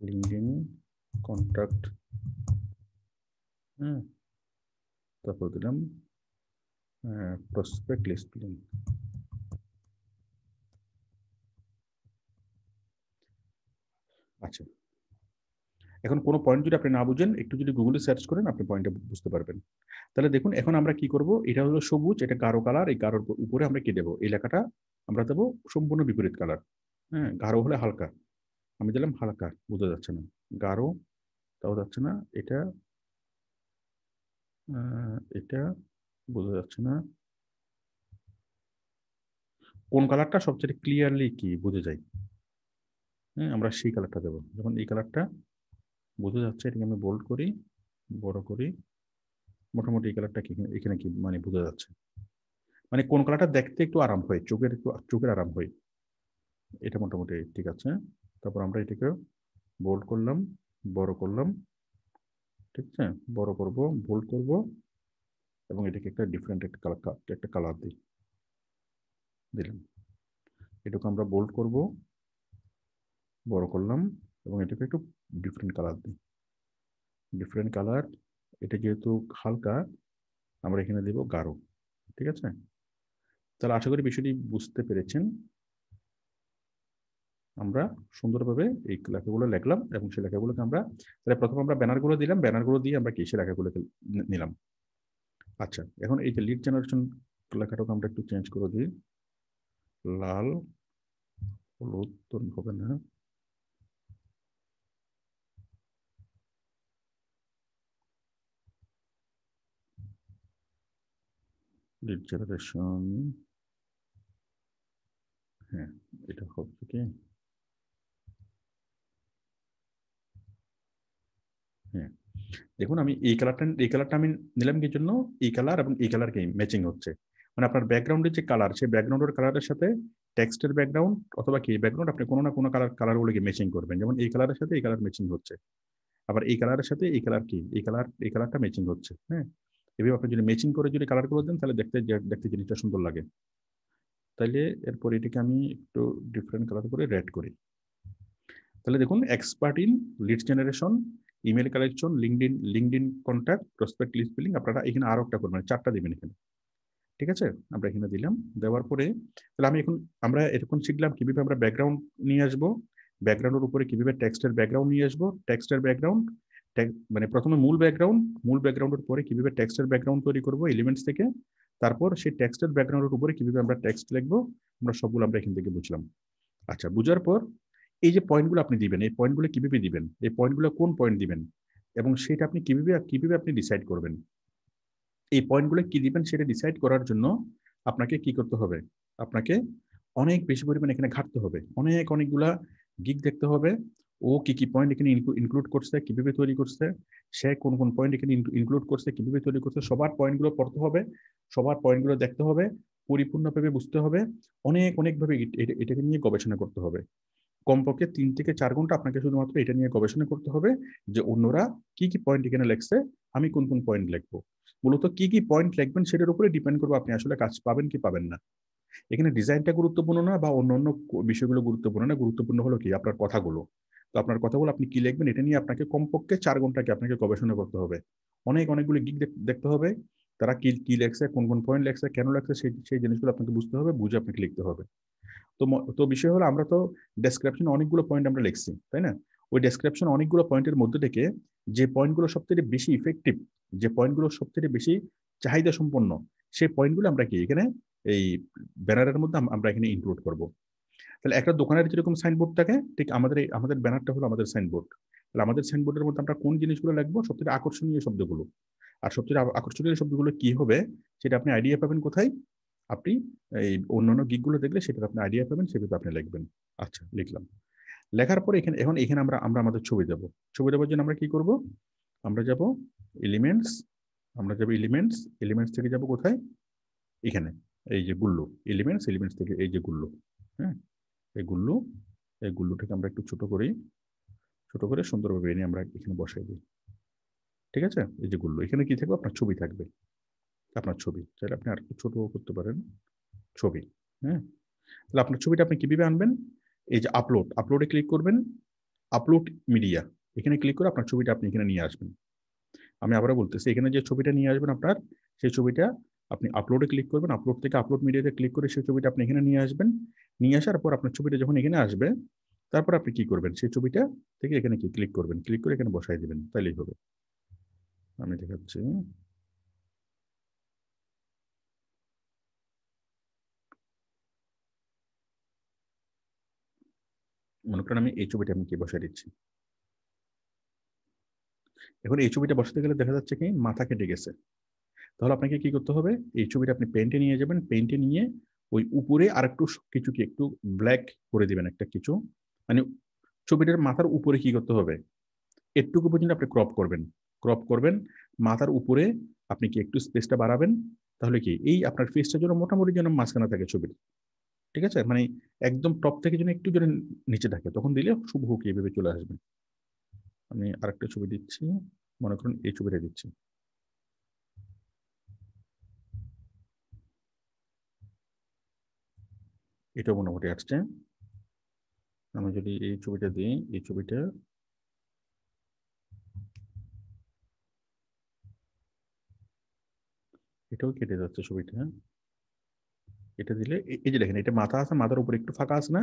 LinkedIn contact, হ্যাঁ, তারপর দিলাম প্রসপেক্ট লিস্ট লিঙ্ক। আচ্ছা, এখন কোনো পয়েন্ট যদি আপনি না বুঝেন, একটু যদি গুগলে সার্চ করেন আপনি পয়েন্টটা বুঝতে পারবেন। তাহলে দেখুন এখন আমরা কি করব, এটা হলো সবুজ, এটা গাঢ় কালার, এই গাঢ়র উপরে আমরা কি দেবো, এই লেখাটা আমরা দেবো সম্পূর্ণ বিপরীত কালার। হ্যাঁ, গাঢ় হলে হালকা, আমি দিলাম হালকা, বোঝা যাচ্ছে না। গাঢ়, তাও যাচ্ছে না। এটা এটা বোঝা যাচ্ছে না। কোন কালারটা সবচেয়ে ক্লিয়ারলি কি বোঝা যায়, হ্যাঁ, আমরা সেই কালারটা দেবো। যখন এই কালারটা বোঝা যাচ্ছে, এটাকে আমি বোল্ড করি, বড় করি, মোটামুটি এই কালারটা কি এখানে কি মানে বোঝা যাচ্ছে, মানে কোন কালারটা দেখতে একটু আরাম হয়, চোখের আরাম হয়, এটা মোটামুটি ঠিক আছে। তারপর আমরা এটাকে বোল্ড করলাম, বড় করলাম, ঠিক আছে, বড় করব, বোল্ড করব, এবং এটাকে একটা ডিফারেন্ট একটা কালার দিলাম। এটাকে আমরা বোল্ড করব, বড় করলাম, এবং এটাকে একটু ডিফারেন্ট কালার দিই, ডিফারেন্ট কালার। এটা যেহেতু হালকা, আমরা এখানে দেব গাঢ়, ঠিক আছে। তাহলে আশা করি বিষয়টি বুঝতে পেরেছেন। আমরা সুন্দরভাবে এই লেখাগুলো লিখলাম, এবং সেই লেখাগুলোকে আমরা, তাহলে প্রথমে আমরা ব্যানারগুলো দিলাম, ব্যানারগুলো দিয়ে আমরা কি সেই লেখাগুলোকে নিলাম। আচ্ছা, এখন এই যে লিড জেনারেশন লেখাটাকে আমরা একটু চেঞ্জ করে দিই, লাল, হলুদ তো হবে না, লিড জেনারেশন, হ্যাঁ, এটা হবে কি, হ্যাঁ, দেখুন আমি এই কালারটা আমি নিলাম কি জন্য, এই কালার এবং এই কালার কি ম্যাচিং হচ্ছে, মানে আপনার ব্যাকগ্রাউন্ডের যে কালার, সেই ব্যাকগ্রাউন্ডের কালারের সাথে টেক্সটের ব্যাকগ্রাউন্ড অথবা কি ব্যাকগ্রাউন্ড আপনি কোনো না কোনো কালারগুলোকে ম্যাচিং করবেন। যেমন এই কালারের সাথে এই কালার ম্যাচিং হচ্ছে, আবার এই কালারের সাথে এই কালার কি, এই কালারটা ম্যাচিং হচ্ছে, হ্যাঁ। এভাবে আপনি যদি ম্যাচিং করে যদি কালারগুলো দেন, তাহলে দেখতে জিনিসটা সুন্দর লাগে। তাইলে এরপর এটাকে আমি একটু ডিফারেন্ট কালার করে রেড করি। তাহলে দেখুন, expert in lead generation, email collection, LinkedIn contact, prospect list building, আপনারা এখানে আরো একটা করবেন, 4টা দিবেন এখানে, ঠিক আছে। আমরা এখানে দিলাম, দেওয়ার পরে তাহলে আমরা এরকম শিখলাম কিভাবে আমরা ব্যাকগ্রাউন্ড নিয়ে আসবো, ব্যাকগ্রাউন্ডের উপরে কিভাবে টেক্সটের ব্যাকগ্রাউন্ড নিয়ে আসবো, টেক্সটের ব্যাকগ্রাউন্ড, মানে প্রথমে মূল ব্যাকগ্রাউন্ডের পরে কিভাবে টেক্সটের ব্যাকগ্রাউন্ড তৈরি করবো এলিমেন্টস থেকে, তারপর সেই টেক্সটের ব্যাকগ্রাউন্ডের উপরে কিভাবে আমরা টেক্সট লিখবো, আমরা সবগুলো আমরা এখান থেকে বুঝলাম। আচ্ছা, বুঝার পর এই যে পয়েন্টগুলো আপনি দিবেন, এই পয়েন্টগুলো কিভাবে দিবেন, এই পয়েন্টগুলো কোন পয়েন্ট দিবেন, এবং সেটা আপনি কিভাবে আপনি ডিসাইড করবেন, এই পয়েন্টগুলো কি দিবেন সেটা ডিসাইড করার জন্য আপনাকে কি করতে হবে, আপনাকে অনেক বেশি পরিমাণে এখানে ঘাটতে হবে, অনেকগুলা গিগ দেখতে হবে। ও কি পয়েন্ট এখানে ইনক্লুড করছে, কিভাবে তৈরি করছে, সে কোন পয়েন্ট এখানে ইনক্লুড করছে, কিভাবে তৈরি করছে, সবার পয়েন্টগুলো পড়তে হবে, সবার পয়েন্টগুলো দেখতে হবে, পরিপূর্ণভাবে বুঝতে হবে, অনেকভাবে এটাকে নিয়ে গবেষণা করতে হবে। কমপক্ষে 3 থেকে 4 ঘন্টা আপনাকে শুধুমাত্র এটা নিয়ে গবেষণা করতে হবে, যে অন্যরা কি পয়েন্ট এখানে লেখছে, আমি কোন পয়েন্ট লিখবো। মূলত কি পয়েন্ট লিখবেন সেটার উপরে ডিপেন্ড করবে আপনি আসলে কাজ পাবেন কি পাবেন না। এখানে ডিজাইনটা গুরুত্বপূর্ণ না, বা অন্য বিষয়গুলো গুরুত্বপূর্ণ না, গুরুত্বপূর্ণ হলো কি আপনার কথাগুলো। তো আপনার কথাগুলো আপনি কি লিখবেন এটা নিয়ে আপনাকে কমপক্ষে 4 ঘন্টাকে আপনাকে গবেষণা করতে হবে, অনেকগুলো গিগ দেখতে হবে, তারা কি লেখছে, কোন পয়েন্ট লেখছে, কেন লেখছে, সেই জিনিসগুলো আপনাকে বুঝতে হবে, বুঝে আপনাকে লিখতে হবে। তো বিষয় হলো, আমরা তো ডেসক্রিপশন অনেকগুলো পয়েন্ট আমরা লিখছি, তাই না? ওই ডেসক্রিপশন অনেকগুলো পয়েন্টের মধ্যে থেকে যে পয়েন্টগুলো সবথেকে বেশি ইফেক্টিভ, যে পয়েন্টগুলো সবথেকে বেশি চাহিদা সম্পন্ন, সেই পয়েন্টগুলো আমরা কি এখানে এই ব্যানারের মধ্যে আমরা এখানে ইনক্লুড করব। তাহলে একটা দোকানের যেরকম সাইনবোর্ড থাকে, ঠিক আমাদের ব্যানারটা হলো আমাদের সাইনবোর্ড। তাহলে আমাদের সাইনবোর্ডের মধ্যে আমরা কোন জিনিসগুলো লিখবো, সবথেকে আকর্ষণীয় শব্দগুলো। আর সবচেয়ে আকর্ষণীয় শব্দগুলো কি হবে সেটা আপনি আইডিয়া পাবেন কোথায়, আপনি এই অন্যান্য গিকগুলো দেখলে সেটা আপনি আইডিয়া পাবেন, সেভাবে আপনি লিখবেন। আচ্ছা, লিখলাম। লেখার পরে এখন এখানে আমরা আমরা আমাদের ছবি দেব। ছবি দেওয়ার জন্য আমরা কি করব? আমরা যাব এলিমেন্টস, এলিমেন্টস থেকে যাব কোথায়? এখানে এই যে গুল্লু, এলিমেন্টস থেকে এই যে গুল্লু, হ্যাঁ, এই গুল্লুটাকে আমরা একটু ছোট করে সুন্দরভাবে এনে আমরা এখানে বসাই দিই। ঠিক আছে? এই যে গুল্লু, এখানে কি থাকবে? আপনার ছবি থাকবে, আপনার ছবি। চাইলে আপনি আর একটু ছোট করতে পারেন, ছবি। হ্যাঁ, তাহলে আপনার ছবিটা আপনি কিভাবে আনবেন? এই যে আপলোডে ক্লিক করবেন, আপলোড মিডিয়া, এখানে ক্লিক করে আপনার ছবিটা আপনি এখানে নিয়ে আসবেন। আমি আবারও বলতেছি, এখানে যে ছবিটা নিয়ে আসবেন আপনার, সেই ছবিটা আপনি আপলোডে ক্লিক করবেন, আপলোড থেকে আপলোড মিডিয়াতে ক্লিক করে সেই ছবিটা আপনি এখানে নিয়ে আসবেন। নিয়ে আসার পর আপনার ছবিটা যখন এখানে আসবে, তারপর আপনি কি করবেন? সেই ছবিটা থেকে এখানে কি ক্লিক করবেন, ক্লিক করে এখানে বসাই দিবেন, তাইলেই হবে। আমি দেখাচ্ছি। মনে করেন আমি এই ছবিটা আমি কি বসাই দিচ্ছি। এখন এই ছবিটা বসাতে গেলে দেখা যাচ্ছে কি মাথা কেটে গেছে। তাহলে আপনাকে কি করতে হবে? এই ছবিটা আপনি পেইন্টে নিয়ে যাবেন, পেইন্টে নিয়ে ওই উপরে আর একটু কিছু কি একটু ব্ল্যাক করে দিবেন, একটা কিছু, মানে ছবিটার মাথার উপরে কি করতে হবে? এটুকু পর্যন্ত আপনি ক্রপ করবেন। মাথার উপরে আপনি কি একটু স্পেসটা বাড়াবেন, তাহলে কি এই আপনার ফেসটা যেন মোটামুটি যেন মাঝখানে থাকে ছবির। ঠিক আছে? মানে একদম টপ থেকে যেন একটু যেন নিচে থাকে, তখন দিলে শুভ কি এভাবে চলে আসবে। আমি আরেকটা ছবি দিচ্ছি, মনে করুন এই ছবিটা দিচ্ছি। এটা মোটামুটি আসছে। আমি যদি এই ছবিটা দিই, এই ছবিটা এটাও কেটে যাচ্ছে ছবিটা। এটা দিলে এই যে দেখেন, এটা মাথা আছে, মাথার উপরে একটু ফাঁকা আছে না?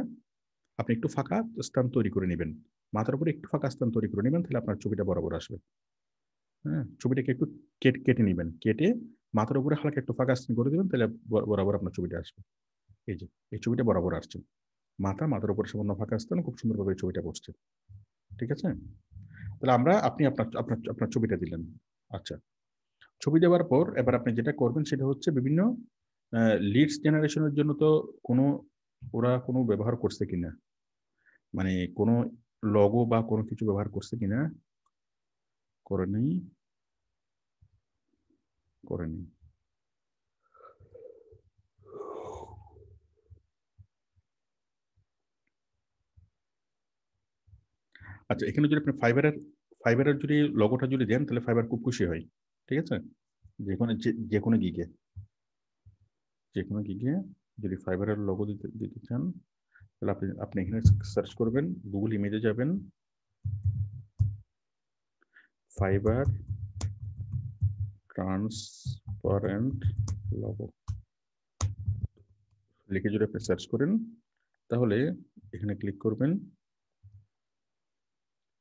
আপনি একটু ফাঁকা স্থান তৈরি করে নেবেন, মাথার উপরে একটু ফাঁকা স্থান তৈরি করে নেবেন, তাহলে আপনার ছবিটা বরাবর আসবে। হ্যাঁ, ছবিটাকে একটু কেটে নেবেন, কেটে মাথার উপরে হালকা একটু ফাঁকা স্থান করে দেবেন, তাহলে বরাবর আপনার ছবিটা আসবে। এই যে এই ছবিটা বরাবর আসছে, মাথার উপরে সামান্য ফাঁকা স্থান, খুব সুন্দরভাবে ছবিটা বসছে। ঠিক আছে? তাহলে আপনি আপনার আপনার আপনার ছবিটা দিলেন। আচ্ছা, ছবি দেওয়ার পর এবার আপনি যেটা করবেন সেটা হচ্ছে বিভিন্ন লিডস জেনারেশনের জন্য তো কোনো ওরা কোনো ব্যবহার করছে কিনা, মানে কোনো লগো বা কোনো কিছু ব্যবহার করছে কিনা। করেনি, করেনি। আচ্ছা, এখানে যদি আপনি ফাইবারের যদি লগোটা যদি দেন, তাহলে ফাইবার খুব খুশি হয়। ঠিক আছে? যে কোনো গিগে, যদি ফাইবারের লগো দিতে দিতে চান, তাহলে আপনি আপনি এখানে সার্চ করবেন, গুগল ইমেজে যাবেন, ফাইবার ট্রান্সপারেন্ট লগো লিখে যদি আপনি সার্চ করেন, তাহলে এখানে ক্লিক করবেন,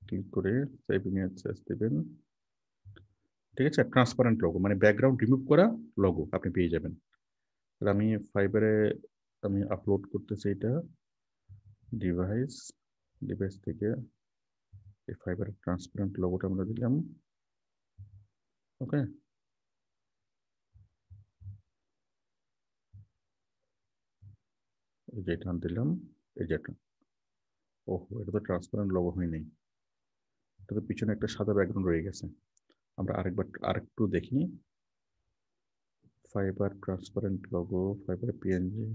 ক্লিক করে সেভ ইমেজ সার্চ দেবেন। ঠিক আছে? ট্রান্সপারেন্ট লগো মানে ব্যাকগ্রাউন্ড রিমুভ করা লগো আপনি পেয়ে যাবেন। তাহলে আমি ফাইবারে আমি আপলোড করতেছি এটা, ডিভাইস ডিভাইস থেকে এই ফাইবারের ট্রান্সপারেন্ট লগোটা আমরা দিলাম। ওকে, এই যে এটা দিলাম, এই যে এটা। ওহো, এটা তো ট্রান্সপারেন্ট লগো হয় নাই, এটা তো পিছনে একটা সাদা ব্যাকগ্রাউন্ড রয়ে গেছে। আমরা আরেকটু দেখি, fibre transparent logo, fibre PNG.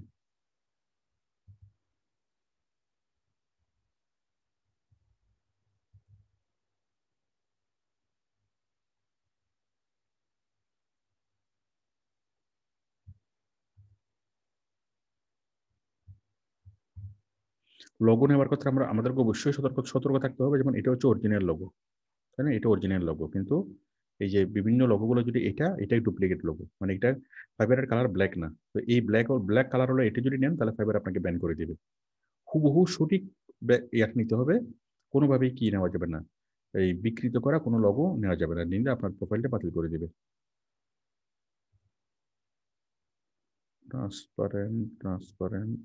Logo নেওয়ার কথা আমাদেরকে অবশ্যই সতর্ক থাকতে হবে। যেমন এটা হচ্ছে অরিজিনাল লোগো, তাই না? এটা অরিজিনাল লোগো, কিন্তু এই যে বিভিন্ন লোগোগুলো যদি এটাই ডুপ্লিকেট লোগো, মানে এটা ফাইবারের কালার ব্ল্যাক না। তো এই ব্ল্যাক কালার হলো, এটা যদি নেন তাহলে ফাইবার আপনাকে ব্যান করে দিবে। হুবহু সঠিক ইয়ার নিতে হবে, কোনোভাবেই কি নেওয়া যাবে না, এই বিকৃত করা কোনো লোগো নেওয়া যাবে না, নিলে আপনার প্রোফাইলটা বাতিল করে দিবে। ট্রান্সপারেন্ট।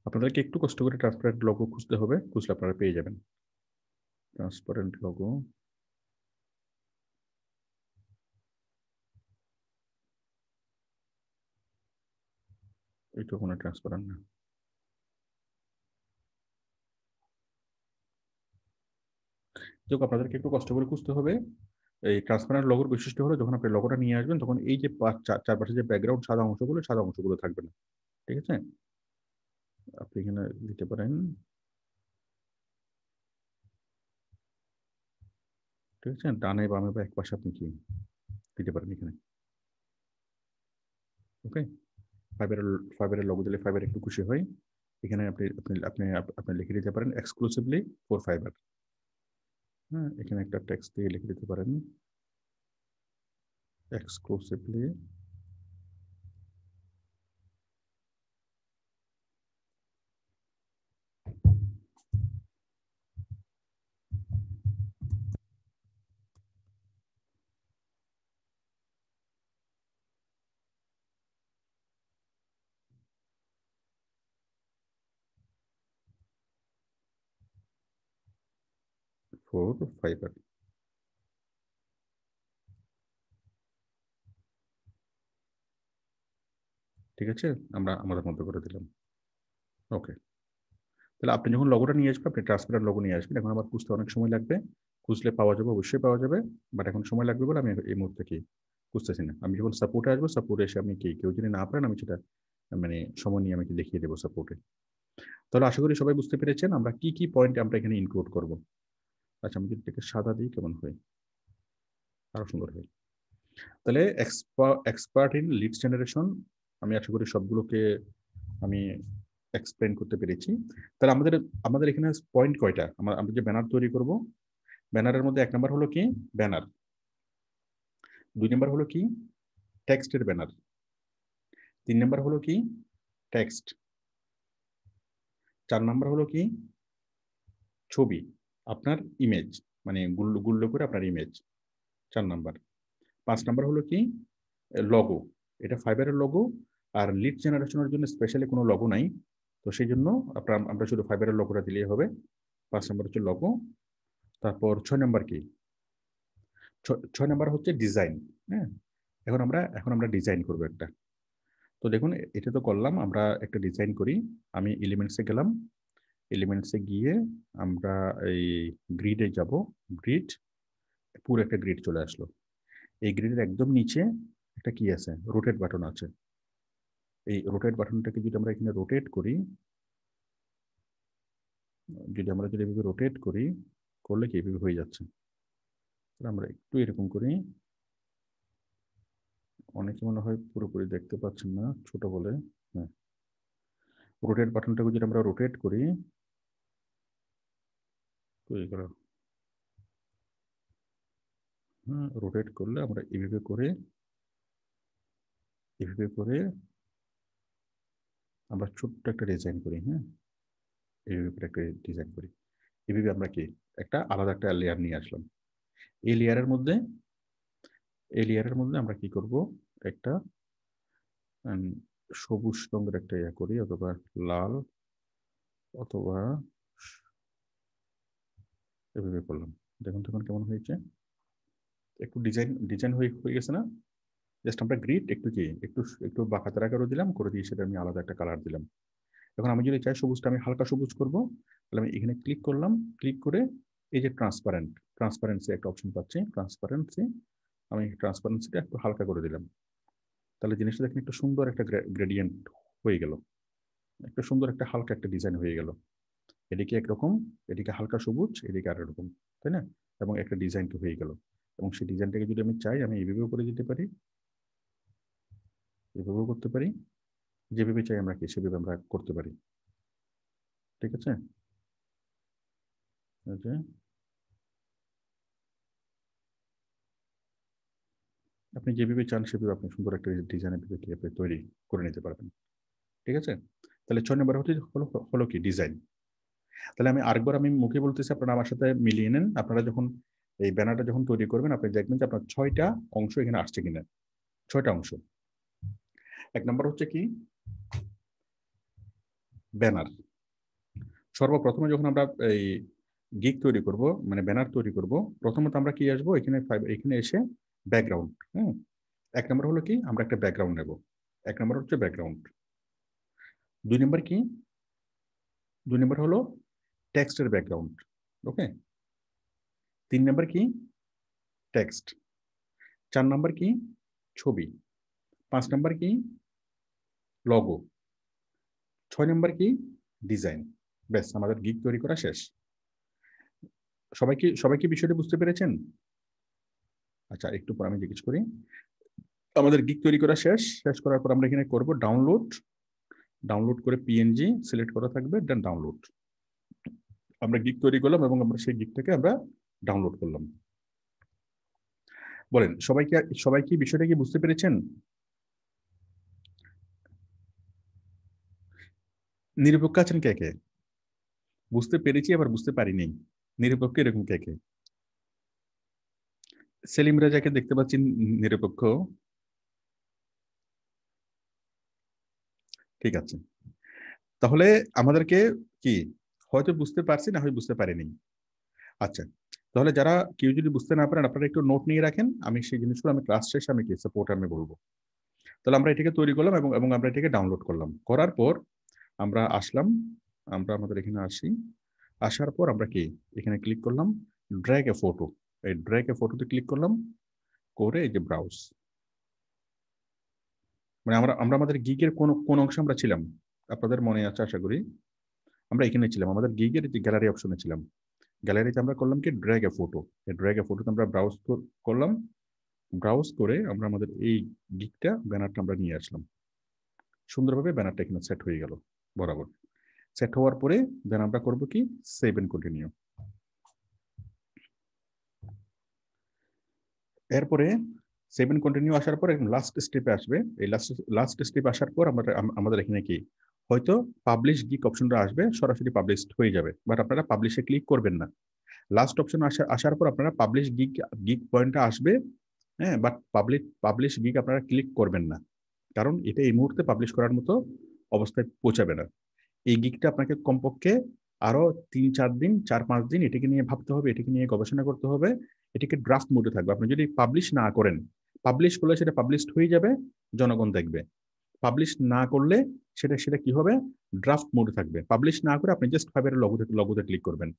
আপনাদেরকে একটু কষ্ট করে ট্রান্সপারেন্ট লোগো খুঁজতে হবে, খুঁজলে আপনারা পেয়ে যাবেন ট্রান্সপারেন্ট লোগো। এটা কোনো ট্রান্সপারেন্ট না। যোগ আপনাদেরকে একটু কষ্ট করে খুঁজতে হবে। এই ট্রান্সপারেন্ট লোগোর বৈশিষ্ট্য হলো যখন আপনি লোগোটা নিয়ে আসবেন তখন এই যে চারপাশে যে ব্যাকগ্রাউন্ড সাদা অংশগুলো থাকবে না। ঠিক আছে, আপনি এখানে দিতে পারেন। ঠিক আছে, ডানে বামে বা এক পাশে আপনি কি দিতে পারেন এখানে। ওকে, ফাইবারের লোগো দিলে ফাইবার একটু খুশি হয়। এখানে আপনি আপনি আপনি আপনি লিখে দিতে পারেন এক্সক্লুসিভলি ফর ফাইবার। হ্যাঁ, এখানে একটা টেক্সট দিয়ে লিখে দিতে পারেন এক্সক্লুসিভলি ফর ফাইবার। ঠিক আছে, আমরা আমাদের মতো করে দিলাম। ওকে, তাহলে আপনি যখন লোগোটা নিয়ে আসবেন, আপনি ট্রান্সপারেন্ট লোগো নিয়ে আসবেন। এখন আমার খুঁজতে অনেক সময় লাগবে, খুঁজলে পাওয়া যাবে, অবশ্যই পাওয়া যাবে, বাট এখন সময় লাগবে বলে আমি এই মুহূর্তে কি খুঁজতেছি না। আমি যখন সাপোর্টে আসবো, সাপোর্টে এসে আমি কি কেউ যদি না পারেন আমি সেটা মানে সময় নিয়ে আমাকে দেখিয়ে দেবো সাপোর্টে। তাহলে আশা করি সবাই বুঝতে পেরেছেন আমরা কি কি পয়েন্ট আমরা এখানে ইনক্লুড করব। আচ্ছা, আমি যদি এটাকে সাদা দিই কেমন হয়, আরো সুন্দর হয়। তাহলে এক্সপার্ট ইন লিডস জেনারেশন, আমি আশা করি সবগুলোকে আমি এক্সপ্লেন করতে পেরেছি। তাহলে আমাদের আমাদের এখানে পয়েন্ট কয়টা, আমরা যে ব্যানার তৈরি করব, ব্যানারের মধ্যে 1 নম্বর হলো কি ব্যানার, 2 নম্বর হলো কি টেক্সটের ব্যানার, 3 নম্বর হলো কি টেক্সট, 4 নম্বর হলো কি ছবি, আপনার ইমেজ, মানে গুল্ল করে আপনার ইমেজ, 4 নম্বর। 5 নম্বর হলো কি লগো, এটা ফাইবারের লগো। আর লিড জেনারেশনের জন্য স্পেশালি কোনো লগো নাই, তো সেই জন্য আমরা শুধু ফাইবারের লগোটা দিলেই হবে। 5 নম্বর হচ্ছে লগো। তারপর 6 নম্বর কি 6 নম্বর হচ্ছে ডিজাইন। হ্যাঁ, এখন আমরা ডিজাইন করবো একটা। তো দেখুন, এটা তো করলাম, আমরা একটা ডিজাইন করি। আমি এলিমেন্টসে গেলাম, এলিমেন্টসে গিয়ে আমরা এই গ্রিডে যাব। গ্রিড, পুরো একটা গ্রিড চলে আসলো। এই গ্রিডের একদম নিচে একটা কি আছে, রোটেট বাটন আছে। এই রোটেট বাটনটাকে যদি আমরা এখানে রোটেট করি, যদি এভাবে রোটেট করি, করলে কি এভাবে হয়ে যাচ্ছে। আমরা একটু এরকম করি, অনেকে মনে হয় পুরোপুরি দেখতে পাচ্ছেন না ছোট বলে। হ্যাঁ, রোটেট বাটনটাকে যদি আমরা রোটেট করি, হ্যাঁ, রোটেট করলে আমরা এভাবে করে আমরা ছোট্ট একটা ডিজাইন করি। হ্যাঁ, এইভাবে একটা ডিজাইন করি। এভাবে আমরা কি একটা আলাদা একটা লেয়ার নিয়ে আসলাম। এই লেয়ারের মধ্যে আমরা কি করব, একটা সবুজ রঙের একটা ইয়া করি, অথবা লাল, অথবা এভাবে করলাম। দেখুন তখন কেমন হয়েছে, একটু ডিজাইন হয়ে গেছে না। জাস্ট আমরা গ্রিড একটু কি একটু একটু বাঁকাতার আকারও দিলাম, করে দিয়ে সেটা আমি আলাদা একটা কালার দিলাম। এখন আমি যদি চাই সবুজটা আমি হালকা সবুজ করব, তাহলে আমি এখানে ক্লিক করলাম, ক্লিক করে এই যে ট্রান্সপারেন্সি একটা অপশন পাচ্ছি, আমি ট্রান্সপারেন্সিটা একটু হালকা করে দিলাম। তাহলে জিনিসটা দেখেন একটু সুন্দর একটা গ্রেডিয়েন্ট হয়ে গেল, একটা সুন্দর একটা হালকা একটা ডিজাইন হয়ে গেল। এদিকে একরকম, এদিকে হালকা সবুজ, এদিকে আর এরকম, তাই না? এবং একটা ডিজাইন তো হয়ে গেল। এবং সেই ডিজাইনটাকে যদি আমি চাই, আমি এইভাবেও করে দিতে পারি, এভাবেও করতে পারি, যেভাবে চাই আমরা কি সেভাবে আমরা করতে পারি। ঠিক আছে, আপনি যেভাবে চান সেভাবে আপনি সুন্দর একটা ডিজাইনের ভিতরে আপনি তৈরি করে নিতে পারবেন। ঠিক আছে, তাহলে 6 নম্বর হলো কি ডিজাইন। তাহলে আমি মুখে বলতেছি, আপনারা আমার সাথে মিলিয়ে নেন। আপনারা যখন এই ব্যানারটা যখন তৈরি করবেন, আপনি দেখবেন যে আপনার 6টা অংশ এখানে আসছে কিনা। 6টা অংশ। 1 নম্বর হচ্ছে কি ব্যানার। সর্বপ্রথমে যখন আমরা এই গিগ তৈরি করব, মানে ব্যানার তৈরি করব, প্রথমত আমরা কি আসবো এখানে, এখানে এসে ব্যাকগ্রাউন্ড। এক নম্বর হলো কি, আমরা একটা ব্যাকগ্রাউন্ড নেব। এক নম্বর হচ্ছে ব্যাকগ্রাউন্ড। দুই নম্বর কি, দুই নম্বর হলো টেক্সটের ব্যাকগ্রাউন্ড। ওকে। তিন নম্বর কি, টেক্সট। চার নম্বর কি, ছবি। পাঁচ নম্বর কি, লগো। ছয় নম্বর কি, ডিজাইন। ব্যাস, আমাদের গিগ তৈরি করা শেষ। সবাই কি বিষয়টি বুঝতে পেরেছেন? আচ্ছা, একটু পর আমি জিজ্ঞেস করি। আমাদের গিগ তৈরি করা শেষ। শেষ করার পর আমরা এখানে করব ডাউনলোড। ডাউনলোড করে পিএনজি সিলেক্ট করা থাকবে, দেন ডাউনলোড। আমরা গিগ তৈরি করলাম এবং আমরা সেই গিগটাকে আমরা ডাউনলোড করলাম। বলেন, সবাই কি বিষয়টা কি বুঝতে পেরেছেন? নিরপেক্ষ আছেন কে কে? বুঝতে পেরেছি আবার বুঝতে পারিনি, নিরপেক্ষ এরকম কে কে? সেলিম রাজাকে দেখতে পাচ্ছি নিরপেক্ষ। ঠিক আছে, তাহলে আমাদেরকে কি, হয়তো বুঝতে পারছি, না হয় বুঝতে পারিনি। আচ্ছা, তাহলে যারা কেউ যদি বুঝতে না পারেন, আপনারা একটু নোট নিয়ে রাখেন। আমি সেই জিনিসগুলো আমি ক্লাস শেষে আমি কি সাপোর্ট আমি বলবো। তাহলে আমরা এটাকে তৈরি করলাম এবং এবং আমরা এটাকে ডাউনলোড করলাম। করার পর আমরা আসলাম, আমরা আমাদের এখানে আসি। আসার পর আমরা কি এখানে ক্লিক করলাম ড্র্যাগ এ ফটো। এই ড্র্যাগ এ ফটোতে ক্লিক করলাম, করে এই যে ব্রাউজ। মানে আমরা আমরা আমাদের গিগের কোন কোন অংশে আমরা ছিলাম, আপনাদের মনে আছে আশা করি। আমরা এখানে ছিলাম, আমাদের গিগের যে গ্যালারি অপশনে ছিলাম। গ্যালারিতে আমরা করলাম কি ড্র্যাগ এ ফটো। এই ড্র্যাগ এ ফটোতে আমরা ব্রাউজ করলাম। ব্রাউজ করে আমরা আমাদের এই গিগটা, ব্যানারটা আমরা নিয়ে আসলাম। সুন্দরভাবে ব্যানারটা এখানে সেট হয়ে গেল বরাবর। সেট হওয়ার পরে দেন আমরা করব কি, সেভ এন্ড কন্টিনিউ। এরপরে সেভ এন্ড কন্টিনিউ আসার পর একদম লাস্ট স্টেপে আসবে। এই লাস্ট স্টেপ আসার পর আমাদের এখানে কি, হয়তো পাবলিশ গিগ অপশনটা আসবে, সরাসরি পাবলিশ হয়ে যাবে, বাট আপনারা পাবলিশে ক্লিক করবেন না। লাস্ট অপশন আসার পর আপনারা পাবলিশ গিগ গিগ পয়েন্টটা আসবে। হ্যাঁ, বাট পাবলিশ গিগ আপনারা ক্লিক করবেন না, কারণ এটা এই মুহূর্তে পাবলিশ করার মতো অবস্থায় পৌঁছাবে না। এই গিগটা আপনাকে কমপক্ষে আরো 3-4 দিন, 4-5 দিন এটাকে নিয়ে ভাবতে হবে, এটাকে নিয়ে গবেষণা করতে হবে। এটাকে ড্রাফট মোডে থাকবে। আপনি যদি পাবলিশ না করেন, পাবলিশ করলে সেটা পাবলিশড হয়ে যাবে, জনগণ দেখবে। পাবলিশ না করলে সেটা সেটা কি হবে, ড্রাফট মোডে থাকবে। পাবলিশ না করে আপনি জাস্ট ফাইবারের লগোতে ক্লিক করবেন,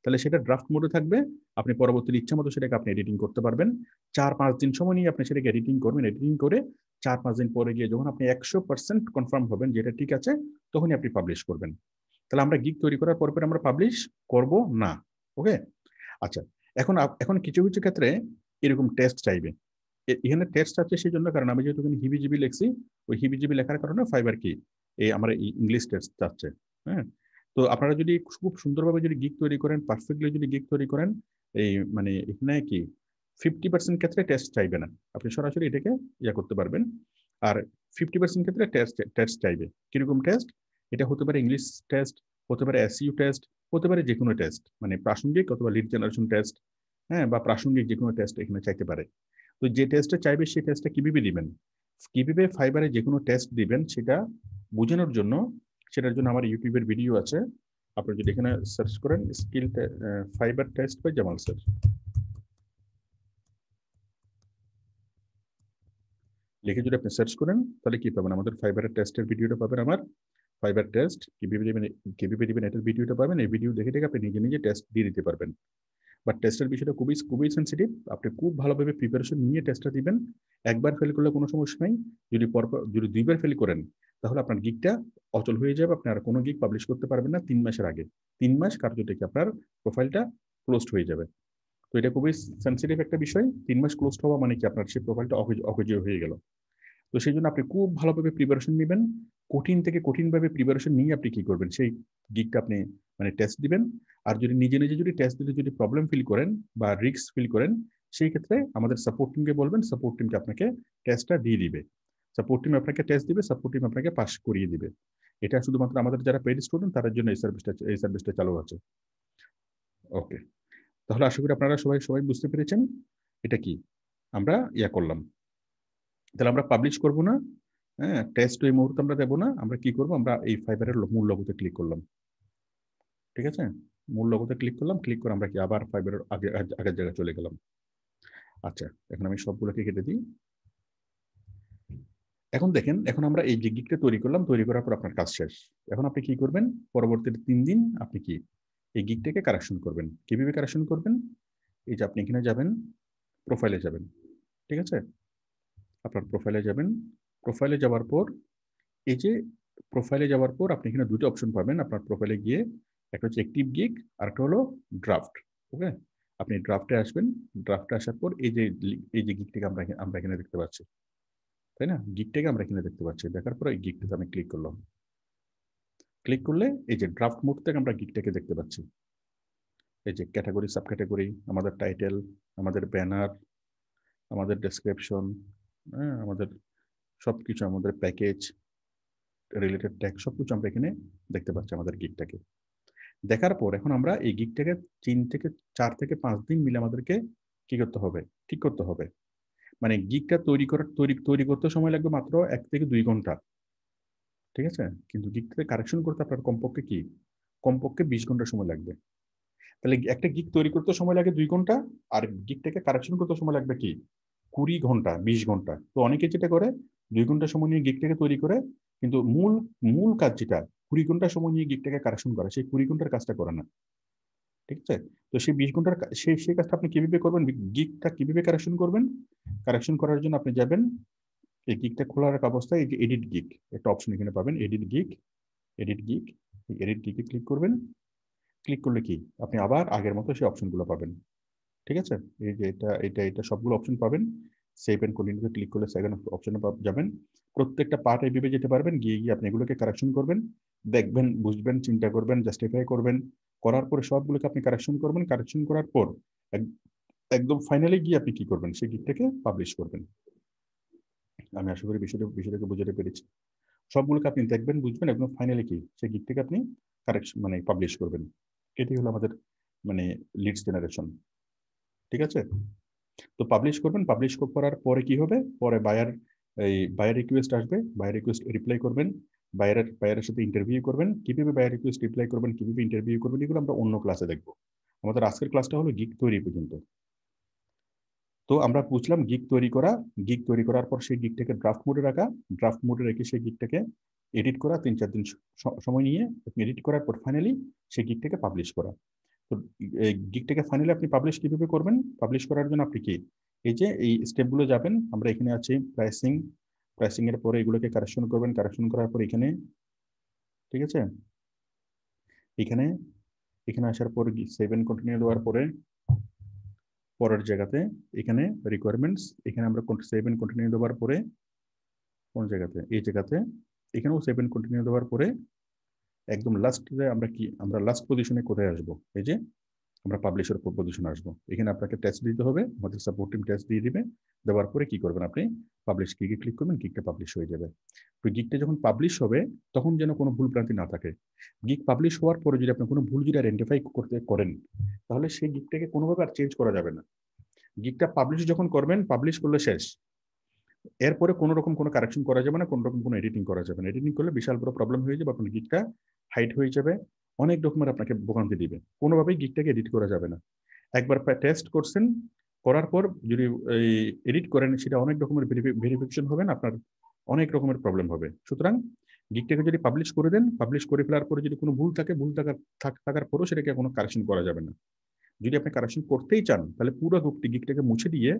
তাহলে সেটা ড্রাফট মোডে থাকবে। আপনি পরবর্তী ইচ্ছা মতো সেটাকে আপনি এডিটিং করতে পারবেন। 4-5 দিন সময় নিয়ে আপনি সেটাকে এডিটিং করবেন। এডিটিং করে 4-5 দিন পরে গিয়ে যখন আপনি 100% কনফার্ম হবেন যেটা ঠিক আছে, তখনই আপনি পাবলিশ করবেন। তাহলে আমরা গিগ তৈরি করার পর আমরা পাবলিশ করব না। ওকে। আচ্ছা, এখন এখন কিছু কিছু ক্ষেত্রে এরকম টেস্ট চাইবে। এখানে টেস্ট আছে সেই জন্য, কারণ আমি যেহেতু এখানে হিবিজিবি লিখছি, ওই হিবিজিবি লেখার কারণে ফাইবার কি এই আমার ইংলিশ টেস্ট চাচ্ছে। হ্যাঁ, তো আপনারা যদি খুব সুন্দরভাবে যদি গিগ তৈরি করেন, পারফেক্টলি যদি গিগ তৈরি করেন, এই মানে এখানে কি 50% ক্ষেত্রে টেস্ট চাইবে না, আপনি সরাসরি এটাকে ইয়া করতে পারবেন। আর 50% ক্ষেত্রে টেস্ট চাইবে। কিরকম টেস্ট? এটা হতে পারে ইংলিশ টেস্ট, হতে পারে এসইউ টেস্ট, হতে পারে যে কোনো টেস্ট, মানে প্রাসঙ্গিক অথবা লিড জেনারেশন টেস্ট। হ্যাঁ, বা প্রাসঙ্গিক যে কোনো টেস্ট এখানে চাইতে পারে। তো যে টেস্টটা চাইবে সেই টেস্টটা কিভাবে দিবেন, কিভাবে ফাইবারে যে কোনো টেস্ট দিবেন সেটা বোঝানোর জন্য, সেটার জন্য আমার ইউটিউবের ভিডিও আছে। আপনি যদি এখানে সার্চ করেন skill Fiverr test by Jamal sir, লিখে যদি আপনি সার্চ করেন, তাহলে কি পাবেন, আমাদের ফাইবারের টেস্টের ভিডিওটা পাবেন। আমার ফাইবার টেস্ট কিভাবে দিবেন এটার ভিডিওটা পাবেন। এই ভিডিও দেখে দেখে আপনি নিজে নিজে টেস্ট দিয়ে দিতে পারবেন। বাট টেস্টের বিষয়টা খুবই খুবই সেন্সিটিভ। আপনি খুব ভালোভাবে প্রিপারেশন নিয়ে টেস্টটা দিবেন। একবার ফেল করলে কোনো সমস্যা নেই, যদি 2বার ফেল করেন, তাহলে আপনার গিগটা অচল হয়ে যাবে। আপনি আর কোনো গিগ পাবলিশ করতে পারবেন না 3 মাসের আগে। 3 মাস কার্য থেকে আপনার প্রোফাইলটা ক্লোজড হয়ে যাবে। তো এটা খুবই সেন্সিটিভ একটা বিষয়। 3 মাস ক্লোজড হওয়া মানে কি, আপনার সেই প্রোফাইলটা অকেজো হয়ে গেল। তো সেই জন্য আপনি খুব ভালোভাবে প্রিপারেশন নেবেন। কঠিন থেকে কঠিনভাবে প্রিপারেশন নিয়ে আপনি কি করবেন, সেই গিগটা আপনি মানে টেস্ট দিবেন। আর যদি নিজে নিজে যদি টেস্ট দিতে যদি প্রবলেম ফিল করেন বা রিস্ক ফিল করেন, সেই ক্ষেত্রে আমাদের সাপোর্ট টিমকে বলবেন, সাপোর্ট টিমকে আপনাকে টেস্টটা দিয়ে দিবে। সাপোর্ট টিম আপনাকে টেস্ট দিবে, সাপোর্ট টিম আপনাকে পাস করিয়ে দিবে। এটা শুধুমাত্র আমাদের যারা পেইড স্টুডেন্ট তাদের জন্য এই সার্ভিসটা চালু আছে। ওকে, তাহলে আশা করি আপনারা সবাই সবাই বুঝতে পেরেছেন এটা কি আমরা ইয়া করলাম। তাহলে আমরা পাবলিশ করব না, হ্যাঁ, টেস্ট এই মুহূর্তে আমরা দেবো না, আমরা কি করবো, আমরা এই ফাইবারের মূল লোগোতে ক্লিক করলাম। ঠিক আছে, মূল লোগোতে ক্লিক করলাম, ক্লিক করে আমরা কি আবার ফাইবারের আগের জায়গায় চলে গেলাম। আচ্ছা, এখন আমি সবগুলোকে কেটে দিই। এখন দেখেন, এখন আমরা এই যে গিগটা তৈরি করলাম, তৈরি করার পর আপনার কাজ শেষ। এখন আপনি কি করবেন, পরবর্তী 3 দিন আপনি কি এই গিগটাকে কারেকশন করবেন। কিভাবে কারেকশন করবেন, এই যে আপনি এখানে যাবেন, প্রোফাইলে যাবেন। ঠিক আছে, আপনার প্রোফাইলে যাবেন। প্রোফাইলে যাওয়ার পর এই যে প্রোফাইলে যাওয়ার পর আপনি এখানে দুটো অপশন পাবেন আপনার প্রোফাইলে গিয়ে। একটা হচ্ছে অ্যাক্টিভ গিগ, আর একটা হলো ড্রাফট। ওকে, আপনি ড্রাফটে আসবেন। ড্রাফটে আসার পর এই যে গিগটাকে আমরা এখানে দেখতে পাচ্ছি, তাই না? গিগটাকে আমরা এখানে দেখতে পাচ্ছি। দেখার পর এই গিগটাতে আমি ক্লিক করলাম। ক্লিক করলে এই যে ড্রাফট মোড থেকে আমরা গিগটাকে দেখতে পাচ্ছি। এই যে ক্যাটাগরি, সাব ক্যাটাগরি, আমাদের টাইটেল, আমাদের ব্যানার, আমাদের ডেসক্রিপশন, হ্যাঁ, আমাদের সবকিছু, আমাদের প্যাকেজ, রিলেটেড ট্যাগ, সবকিছু আমরা এখানে দেখতে পাচ্ছি আমাদের গিগটাকে। দেখার পর এখন আমরা এই গিগটাকে 4 থেকে 5 দিন মিলে আমাদেরকে কি করতে হবে, ঠিক করতে হবে। মানে গিগটা তৈরি করতে সময় লাগবে মাত্র 1 থেকে 2 ঘন্টা। ঠিক আছে, কিন্তু গিগটাকে কারেকশন করতে আপনার কমপক্ষে 20 ঘন্টা সময় লাগবে। তাহলে একটা গিগ তৈরি করতে সময় লাগে 2 ঘন্টা, আর গিগটাকে কারেকশন করতে সময় লাগবে 20 ঘন্টা, 20 ঘন্টা। তো অনেকে যেটা করে 2 ঘন্টা সময় নিয়ে গিগটাকে তৈরি করে, কিন্তু মূল মূল কাজ যেটা 20 ঘন্টা সময় নিয়ে গিগটাকে কারেকশন করা, সেই 20 ঘন্টার কাজটা করে না। ঠিক আছে, তো সেই 20 ঘন্টার সেই কাজটা আপনি কিভাবে করবেন, গিগটা কিভাবে কারেকশন করবেন? কারেকশন করার জন্য আপনি যাবেন এই গিগটা খোলার এক অবস্থায়, এই যে এডিট গিগ একটা অপশন এখানে পাবেন, edit gig. Edit gig, edit গিগে ক্লিক করবেন। ক্লিক করলে কি আপনি আবার আগের মতো সেই অপশনগুলো পাবেন। ঠিক আছে, এই যে এটা সবগুলো অপশন পাবেন। সেভ এন্ড কন্টিনিউতে ক্লিক করলে সেকেন্ড অপশনে যাবেন। প্রত্যেকটা পার্ট এইভাবে যেতে পারবেন, গিয়ে গিয়ে আপনি এগুলোকে কারেকশন করবেন, দেখবেন, বুঝবেন, চিন্তা করবেন, জাস্টিফাই করবেন। করার পরে সবগুলোকে আপনি কারেকশন করবেন। কারেকশন করার পর একদম ফাইনালি গিয়ে আপনি কি করবেন, সেই গিগটাকে পাবলিশ করবেন। আমি আশা করি বিষয়টাকে বুঝাতে পেরেছি। সবগুলোকে আপনি দেখবেন, বুঝবেন, একদম ফাইনালি কি সেই গিগটাকে আপনি কারেকশন মানে পাবলিশ করবেন। এটি হলো আমাদের মানে লিডস জেনারেশন। ঠিক আছে, তো পাবলিশ করবেন। পাবলিশ করার পরে কি হবে, পরে বায়ার রিকোয়েস্ট আসবে, বায়ার রিকোয়েস্ট রিপ্লাই করবেন। বায়ারের সাথে ইন্টারভিউ করবেন। কিভাবে বায়ার রিকোয়েস্ট রিপ্লাই করবেন, কিভাবে ইন্টারভিউ করবেন, এগুলো আমরা অন্য ক্লাসে দেখবো। আমাদের আজকের ক্লাসটা হলো গিগ তৈরি পর্যন্ত। তো আমরা বুঝলাম গিগ তৈরি করা। গিগ তৈরি করার পর সেই গিগটাকে ড্রাফট মোডে রাখা। ড্রাফট মোডে রেখে সেই গিগটাকে এডিট করা, 3-4 দিন সময় নিয়ে এডিট করার পর ফাইনালি সেই গিগটাকে পাবলিশ করা। তো এই গিগটাকে ফাইনালি আপনি পাবলিশ কিভাবে করবেন? পাবলিশ করার জন্য আপনি কি এই যে এই স্টেপগুলো যাবেন। আমরা এখানে আছি প্রাইসিং, প্রাইসিং এর পরে এগুলোকে কারেকশন করবেন। কারেকশন করার পর এখানে, ঠিক আছে, এখানে এখানে আসার পর সেভ এন্ড কন্টিনিউ দেওয়ার পরে পরের জায়গাতে এখানে রিকোয়ারমেন্টস, এখানে আমরা সেভ এন্ড কন্টিনিউ দেওয়ার পরে কোন জায়গাতে, এই জায়গাতে এখানেও সেভ এন্ড কন্টিনিউ দেওয়ার পরে একদম লাস্টে আমরা লাস্ট পজিশনে কোথায় আসবো, এই যে আমরা পাবলিশের উপর পজিশন আসবো। এখানে আপনাকে টেস্ট দিতে হবে, আমাদের সাপোর্ট টিম টেস্ট দিয়ে দিবে। দেওয়ার পরে কি করবেন, আপনি পাবলিশ গিগে ক্লিক করবেন, গিগটা পাবলিশ হয়ে যাবে। তো গিগটা যখন পাবলিশ হবে তখন যেন কোনো ভুল ভ্রান্তি না থাকে। গিগ পাবলিশ হওয়ার পরে যদি আপনি কোনো ভুল যদি আইডেন্টিফাই করেন, তাহলে সেই গিগটাকে কোনোভাবে আর চেঞ্জ করা যাবে না। গিগটা পাবলিশ যখন করবেন, পাবলিশ করলে শেষ। এরপরে কোনো রকম কোনো কারেকশন করা যাবে না, কোনো রকম কোনো এডিটিং করা যাবে না। এডিটিং করলে বিশাল বড় প্রবলেম হয়ে যাবে, আপনার গিগটা হাইড হয়ে যাবে, অনেক রকমের আপনাকে ভোগান্তি দিবে। কোনোভাবেই গিগটাকে এডিট করা যাবে না। একবার টেস্ট করছেন, করার পর যদি এডিট করেন, সেটা অনেক রকমের ভেরিফিকেশন হবে না, আপনার অনেক রকমের প্রবলেম হবে। সুতরাং গিগটাকে যদি পাবলিশ করে দেন, পাবলিশ করে ফেলার পরে যদি কোনো ভুল থাকে, থাকার পরেও সেটাকে কোনো কারেকশন করা যাবে না। যদি আপনি কারেকশন করতেই চান, তাহলে পুরো গিগটাকে মুছে দিয়ে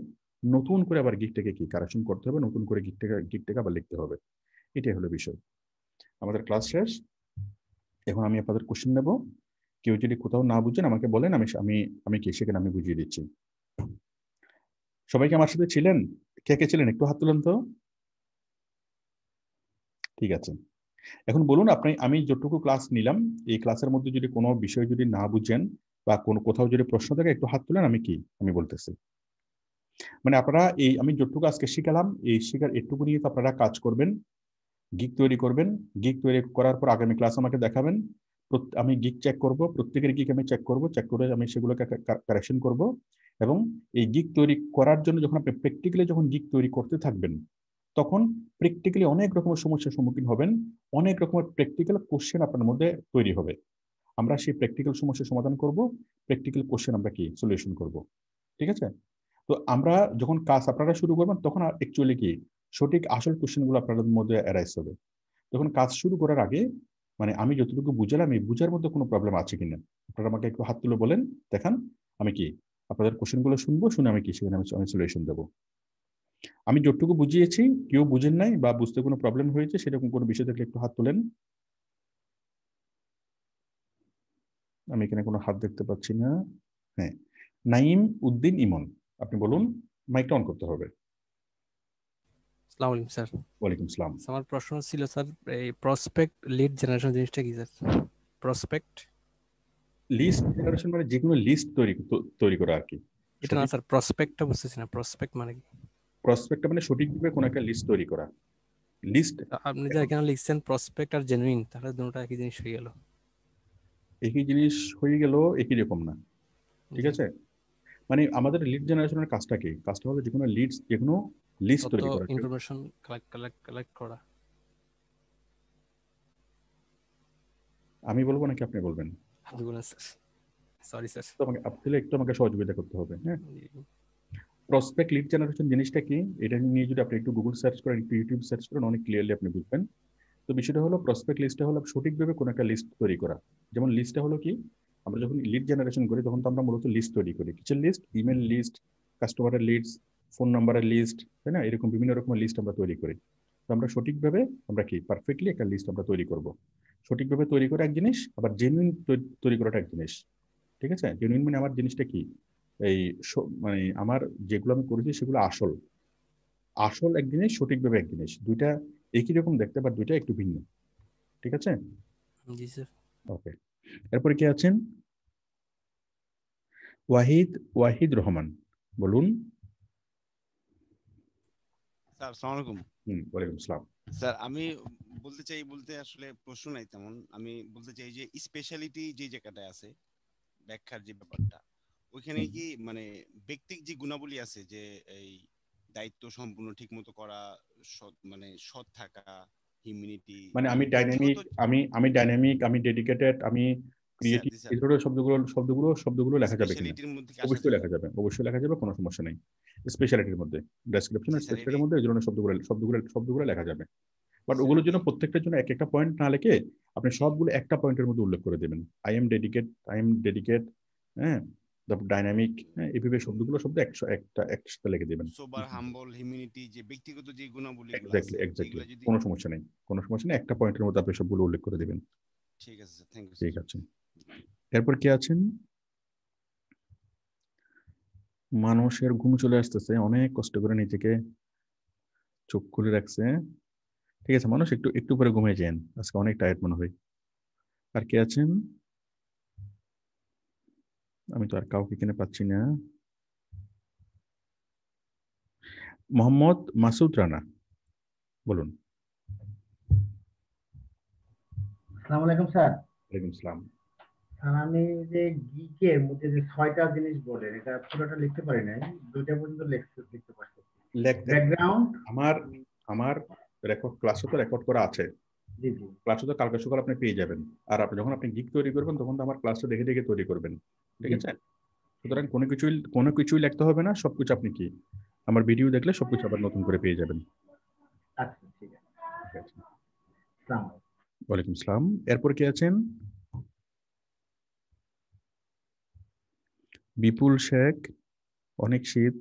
নতুন করে আবার গিগটাকে কি কারেকশন করতে হবে, নতুন করে গিগটাকে আবার লিখতে হবে। এটাই হলো বিষয়। আমাদের ক্লাস শেষ। এখন আমি আপনাদের কোশ্চেন নেব। কেউ যদি কোথাও না বুঝেন আমাকে বলেন, আমি কি সেখানে আমি বুঝিয়ে দিচ্ছি। সবাইকে আমার সাথে ছিলেন? কে কে ছিলেন একটু হাত তুলেন তো। ঠিক আছে, এখন বলুন আমি যতটুকু ক্লাস নিলাম, এই ক্লাসের মধ্যে যদি কোনো বিষয় যদি না বুঝেন বা কোনো কোথাও যদি প্রশ্ন থাকে একটু হাত তুলেন, আমি বলতেছি। মানে আপনারা আমি যতটুকু আজকে শিখালাম, এই শিখার একটুকু নিয়ে তো আপনারা কাজ করবেন, গিগ তৈরি করবেন। গিগ তৈরি করার পর আগামী ক্লাস আমাকে দেখাবেন। আমি গিগ চেক করব, প্রত্যেকের গিগ আমি চেক করব, চেক করে আমি সেগুলোকে কারেকশন করব। এবং এই গিগ তৈরি করার জন্য যখন আপনি প্র্যাকটিক্যালি যখন গিগ তৈরি করতে থাকবেন, তখন প্র্যাকটিক্যালি অনেক রকমের সমস্যার সম্মুখীন হবেন, অনেক রকমের প্র্যাকটিক্যাল কোশ্চেন আপনার মধ্যে তৈরি হবে। আমরা সেই প্র্যাকটিক্যাল সমস্যার সমাধান করব, প্র্যাকটিক্যাল কোশ্চেন আমরা কি সলিউশন করব। ঠিক আছে? তো আমরা যখন কাজ আপনারা শুরু করবেন তখন অ্যাকচুয়ালি কি সঠিক আসল কোশ্চেনগুলো আপনাদের মধ্যে অ্যারাইজ হবে। তখন কাজ শুরু করার আগে মানে আমি যতটুকু বুঝলাম এই বুঝার মধ্যে কোনো প্রবলেম আছে কিনা আপনারা আমাকে একটু হাত তুলে বলেন, দেখান। আমি কি আপনাদের কোশ্চেনগুলো শুনবো, শুনে আমি কি সেখানে আমি সলিউশন দেবো। আমি যতটুকু বুঝিয়েছি কেউ বুঝেন নাই বা বুঝতে কোনো প্রবলেম হয়েছে সেরকম কোনো বিষয় থাকলে একটু হাত তোলেন। আমি এখানে কোনো হাত দেখতে পাচ্ছি না। হ্যাঁ, নাইম উদ্দিন ইমন, আপনি বলুন, মাইকটা অন করতে হবে। আসসালামু আলাইকুম স্যার। ওয়ালাইকুম আসসালাম। আমার প্রশ্ন ছিল স্যার, এই প্রসপেক্ট লিড জেনারেশন জিনিসটা কি স্যার? প্রসপেক্ট লিস্ট জেনারেশন মানে যে কোনো লিস্ট তৈরি করা আর কি। এটা না সঠিক স্যার, প্রসপেক্টটা বুঝতেছি না। প্রসপেক্ট মানে কি? প্রসপেক্ট মানে সঠিকভাবে কোনো একটা লিস্ট তৈরি করা। লিস্ট আপনি যে এখানে লিখছেন প্রসপেক্ট আর জেনুইন, তাহলে দুটোটা একই জিনিস হয়ে গেল। একই জিনিস হয়ে গেল, একই রকম না। ঠিক জি, আছে? মানে আমাদের লিড জেনারেশনের কাজটা কি? কাজটা হলো যে কোনো লিস্ট তথ্য তৈরি করা। ইনফরমেশন কালেক্ট করা। আমি বলবো নাকি আপনি বলবেন? আপনি বলেন স্যার, সরি স্যার। তো আপনি একটু আমাকে সহযোগিতা করতে হবে। হ্যাঁ, প্রসপেক্ট লিড জেনারেশন জিনিসটা কি এটা নিয়ে যদি আপনি একটু গুগল সার্চ করেন, একটু ইউটিউব সার্চ করেন, অনেক ক্লিয়ারলি আপনি বুঝবেন। তো বিষয়টা হলো প্রসপেক্ট লিস্টটা হলো সঠিকভাবে কোনো একটা লিস্ট তৈরি করা। যেমন লিস্টটা হলো কি, আমরা যখন লিড জেনারেশন করি তখন তো আমরা মূলত লিস্ট তৈরি করি। কিসের লিস্ট? ইমেল লিস্ট, কাস্টমারের লিস্ট, ফোন নাম্বারের লিস্ট, তাই না? এরকম বিভিন্ন রকমের লিস্ট আমরা তৈরি করি। তো আমরা সঠিকভাবে আমরা কি পারফেক্টলি একটা লিস্ট আমরা তৈরি করব। সঠিকভাবে তৈরি করা এক জিনিস, আবার জেনুইন তৈরি করাটা এক জিনিস। ঠিক আছে? জেনুইন মানে আমার জিনিসটা কি, এই মানে আমার যেগুলো আমি করেছি সেগুলো আসল। আসল এক জিনিস, সঠিকভাবে এক জিনিস, দুইটা একই রকম দেখতে পার, দুইটা একটু ভিন্ন। ঠিক আছে? জি স্যার। ওকে, এরপরে কে আছেন? ওয়াহিদ ওয়াহিদ রহমান, বলুন। স্যার আসসালামু আলাইকুম। ওয়ালাইকুম আসসালাম। স্যার আমি বলতে চাই, বলতে আসলে প্রশ্ন নাই তেমন, আমি বলতে চাই যে স্পেশালিটি যে জায়গাটায় আছে, ব্যাখ্যার যে ব্যাপারটা, ওইখানে হুম, কি মানে ব্যক্তিক যে গুণাবলী আছে যে এই দায়িত্ব সম্পূর্ণ ঠিক মতো করা, সৎ মানে সৎ থাকা, হিউম্যানিটি, মানে মানে আমি ডাইনামিক, ব্যক্তিগত। আমি ডাইনামিক, আমি ডেডিকেটেড, আমি স্যার ক্রিয়েটিভ, জি স্যার, এই ধরনের শব্দগুলো লেখা যাবে কিনা? স্পেশালিটির মধ্যে কি আসা অবশ্যই যাবে? লেখা যাবে, অবশ্যই লেখা যাবে, কোনো সমস্যা নেই। স্পেশালিটির মধ্যে, ডেসক্রিপশন জি আর স্যার, এটি স্পেশালিটির মধ্যে এই ধরনের শব্দগুলো লেখা যাবে। বাট স্যার ওগুলোর জন্য প্রত্যেকটার জন্য এক একটা পয়েন্ট না লিখে আপনি জি সবগুলো একটা পয়েন্টের মধ্যে উল্লেখ করে দেবেন। আই এম ডেডিকেট, হ্যাঁ, তারপর ডাইনামিক, হ্যাঁ, এইভাবে শব্দ একসাথে লিখে দেবেন। সোবার, হাম্বল, হিউম্যানিটি, যে ব্যক্তিগত যে গুণাবলীগুলো এক্স্যাক্টলি আছে এক্স্যাক্টলি, এগুলা যদি। কোনো সমস্যা নেই, একটা পয়েন্টের মধ্যে আপনি সবগুলো উল্লেখ করে দেবেন। ঠিক আছে স্যার, থ্যাংক ইউ ঠিক স্যার। আছে, এরপর কে আছেন? মানুষের ঘুম চলে আসতেছে, অনেক কষ্ট করে নিজেকে চোখ খুলে রাখছে। ঠিক আছে মানুষ, একটু একটু পরে ঘুমিয়ে যান, আজকে অনেক টায়ার্ড মনে হয়। আর কে আছেন? আমি তো আর কাউকে এখানে পাচ্ছি না। মোহাম্মদ মাসুদ রানা, বলুন। আসসালামু আলাইকুম স্যার। ওয়ালাইকুম আসসালাম। স্যার আমি যে গিকের মধ্যে যে ৬টা জিনিস বলেন, এটা পুরোটা লিখতে পারি নাই, ২টা পর্যন্ত লিখতে পারছি। লেখতে ব্যাকগ্রাউন্ড। আমার আমার রেকর্ড ক্লাসও তো রেকর্ড করা আছে। জি জি। ক্লাসও তো কালকে সকাল আপনি পেয়ে যাবেন। আর আপনি যখন গিগ তৈরি করবেন তখন তো আমার ক্লাসটা দেখে দেখে তৈরি করবেন। ঠিক জি আছে? জি। সুতরাং কোনো কিছুই লিখতে হবে না, সবকিছু আপনি কি আমার ভিডিও দেখলে সবকিছু আবার নতুন করে পেয়ে যাবেন। আচ্ছা ঠিক আছে। ঠিক আছে। আসসালামু আলাইকুম। ওয়ালাইকুম আসসালাম। এরপর কে আছেন? বিপুল শেখ, অনেক শীত।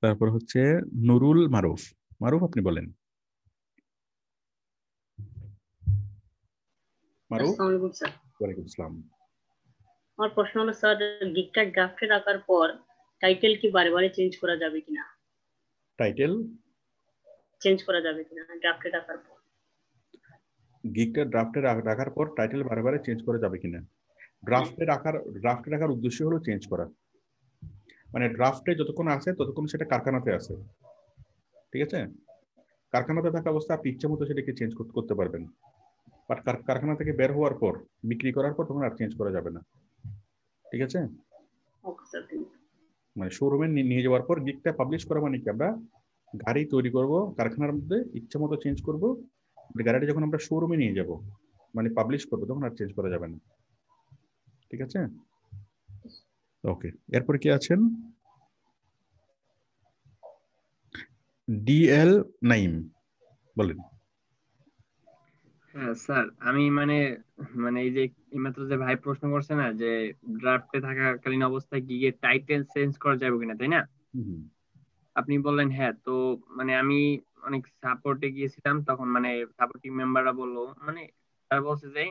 তারপর হচ্ছে নুরুল মারুফ, মারুফ আপনি বলেন। মারুফ। আসসালামু আলাইকুম স্যার। ওয়ালাইকুম আসসালাম। আমার প্রশ্ন হলো স্যার, গিগটা ড্রাফটে রাখার পর টাইটেল কি বারে বারে চেঞ্জ করা যাবে কিনা? টাইটেল ড্রাফটে রাখার পর? গিগটা রাখার পর টাইটেল বারে বারে চেঞ্জ করা যাবে কিনা? হ্যাঁ। ড্রাফটে রাখার উদ্দেশ্য হলো চেঞ্জ করা। মানে ড্রাফটে যতক্ষণ আছে ততক্ষণ সেটা কারখানাতে আছে। ঠিক আছে? কারখানাতে থাকা অবস্থা আপনি ইচ্ছা মতো সেটাকে চেঞ্জ করতে পারবেন। বাট কারখানা থেকে বের হওয়ার পর, বিক্রি করার পর তখন আর চেঞ্জ করা যাবে না। ঠিক আছে? Okay sir, thank you. মানে শোরুমে নিয়ে যাওয়ার পর গিকটা পাবলিশ করা মানে কি, আমরা গাড়ি তৈরি করব কারখানার মধ্যে, ইচ্ছা মতো চেঞ্জ করবো, গাড়িটা যখন আমরা শোরুমে নিয়ে যাব মানে পাবলিশ করবো তখন আর চেঞ্জ করা যাবে না। ঠিক আছে, ওকে। এরপরে কি আছেন? ডিএল নাইম, বলেন। হ্যাঁ স্যার, আমি মানে মানে এই যে এইমাত্র যে ভাই প্রশ্ন করছে না যে ড্রাফটে থাকাকালীন অবস্থায় গিগে টাইটেল চেঞ্জ করা যাবে কিনা, তাই না? আপনি বললেন হ্যাঁ। তো মানে আমি অনেক সাপোর্টে গিয়েছিলাম, তখন মানে সাপোর্টিং মেম্বাররা বললো, মানে তারা বলছে যে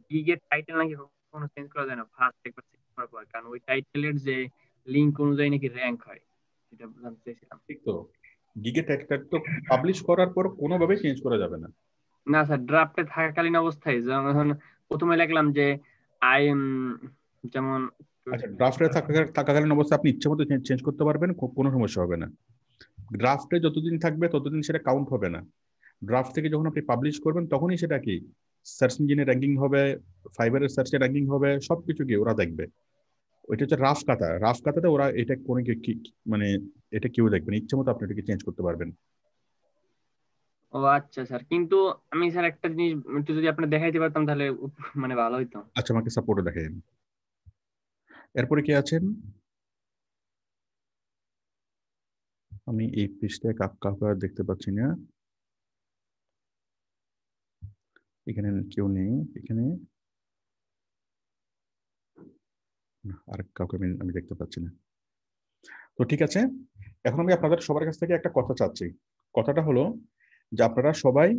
গিগের টাইটেল নাকি কখনো চেঞ্জ করা যায় না ফার্স্ট একবার চেঞ্জ করার পর, কারণ ওই টাইটেলের যে লিংক অনুযায়ী নাকি র্যাঙ্ক হয়, সেটা জানতে চাইছিলাম। ঠিক তো, গিগে ট্যাগ তো পাবলিশ করার পর কোনোভাবে চেঞ্জ করা যাবে না। না স্যার, ড্রাফটে থাকাকালীন অবস্থায় যখন প্রথমে লিখলাম যে আই যেমন, আচ্ছা, ড্রাফটে থাকাকালীন অবস্থা আপনি ইচ্ছে মতো চেঞ্জ করতে পারবেন, কোনো সমস্যা হবে না। ড্রাফটে যতদিন থাকবে ততদিন সেটা কাউন্ট হবে না। ড্রাফট থেকে যখন আপনি পাবলিশ করবেন তখনই সেটা কি সার্চ ইঞ্জিনে র্যাঙ্কিং হবে, ফাইবারের সার্চে র্যাঙ্কিং হবে, সবকিছু কি ওরা দেখবে। ওইটা হচ্ছে রাফ কাতা। রাফ কাতাতে ওরা এটা কোনো মানে এটা কেউ দেখবে না, ইচ্ছে মতো আপনি এটাকে চেঞ্জ করতে পারবেন। ও আচ্ছা স্যার, কিন্তু আমি স্যার একটা জিনিস একটু যদি আপনি দেখাইতে পারতাম তাহলে মানে ভালো হইতো। আচ্ছা, আমাকে সাপোর্টে দেখেন। এরপরে কি আছেন? আমি এই পৃষ্ঠায় কাউকে দেখতে পাচ্ছি না, এখানে কেউ নেই, এখানে আর কাউকে আমি দেখতে পাচ্ছি না। তো ঠিক আছে, এখন আমি আপনাদের সবার কাছ থেকে একটা কথা চাচ্ছি। কথাটা হলো যে আপনারা সবাই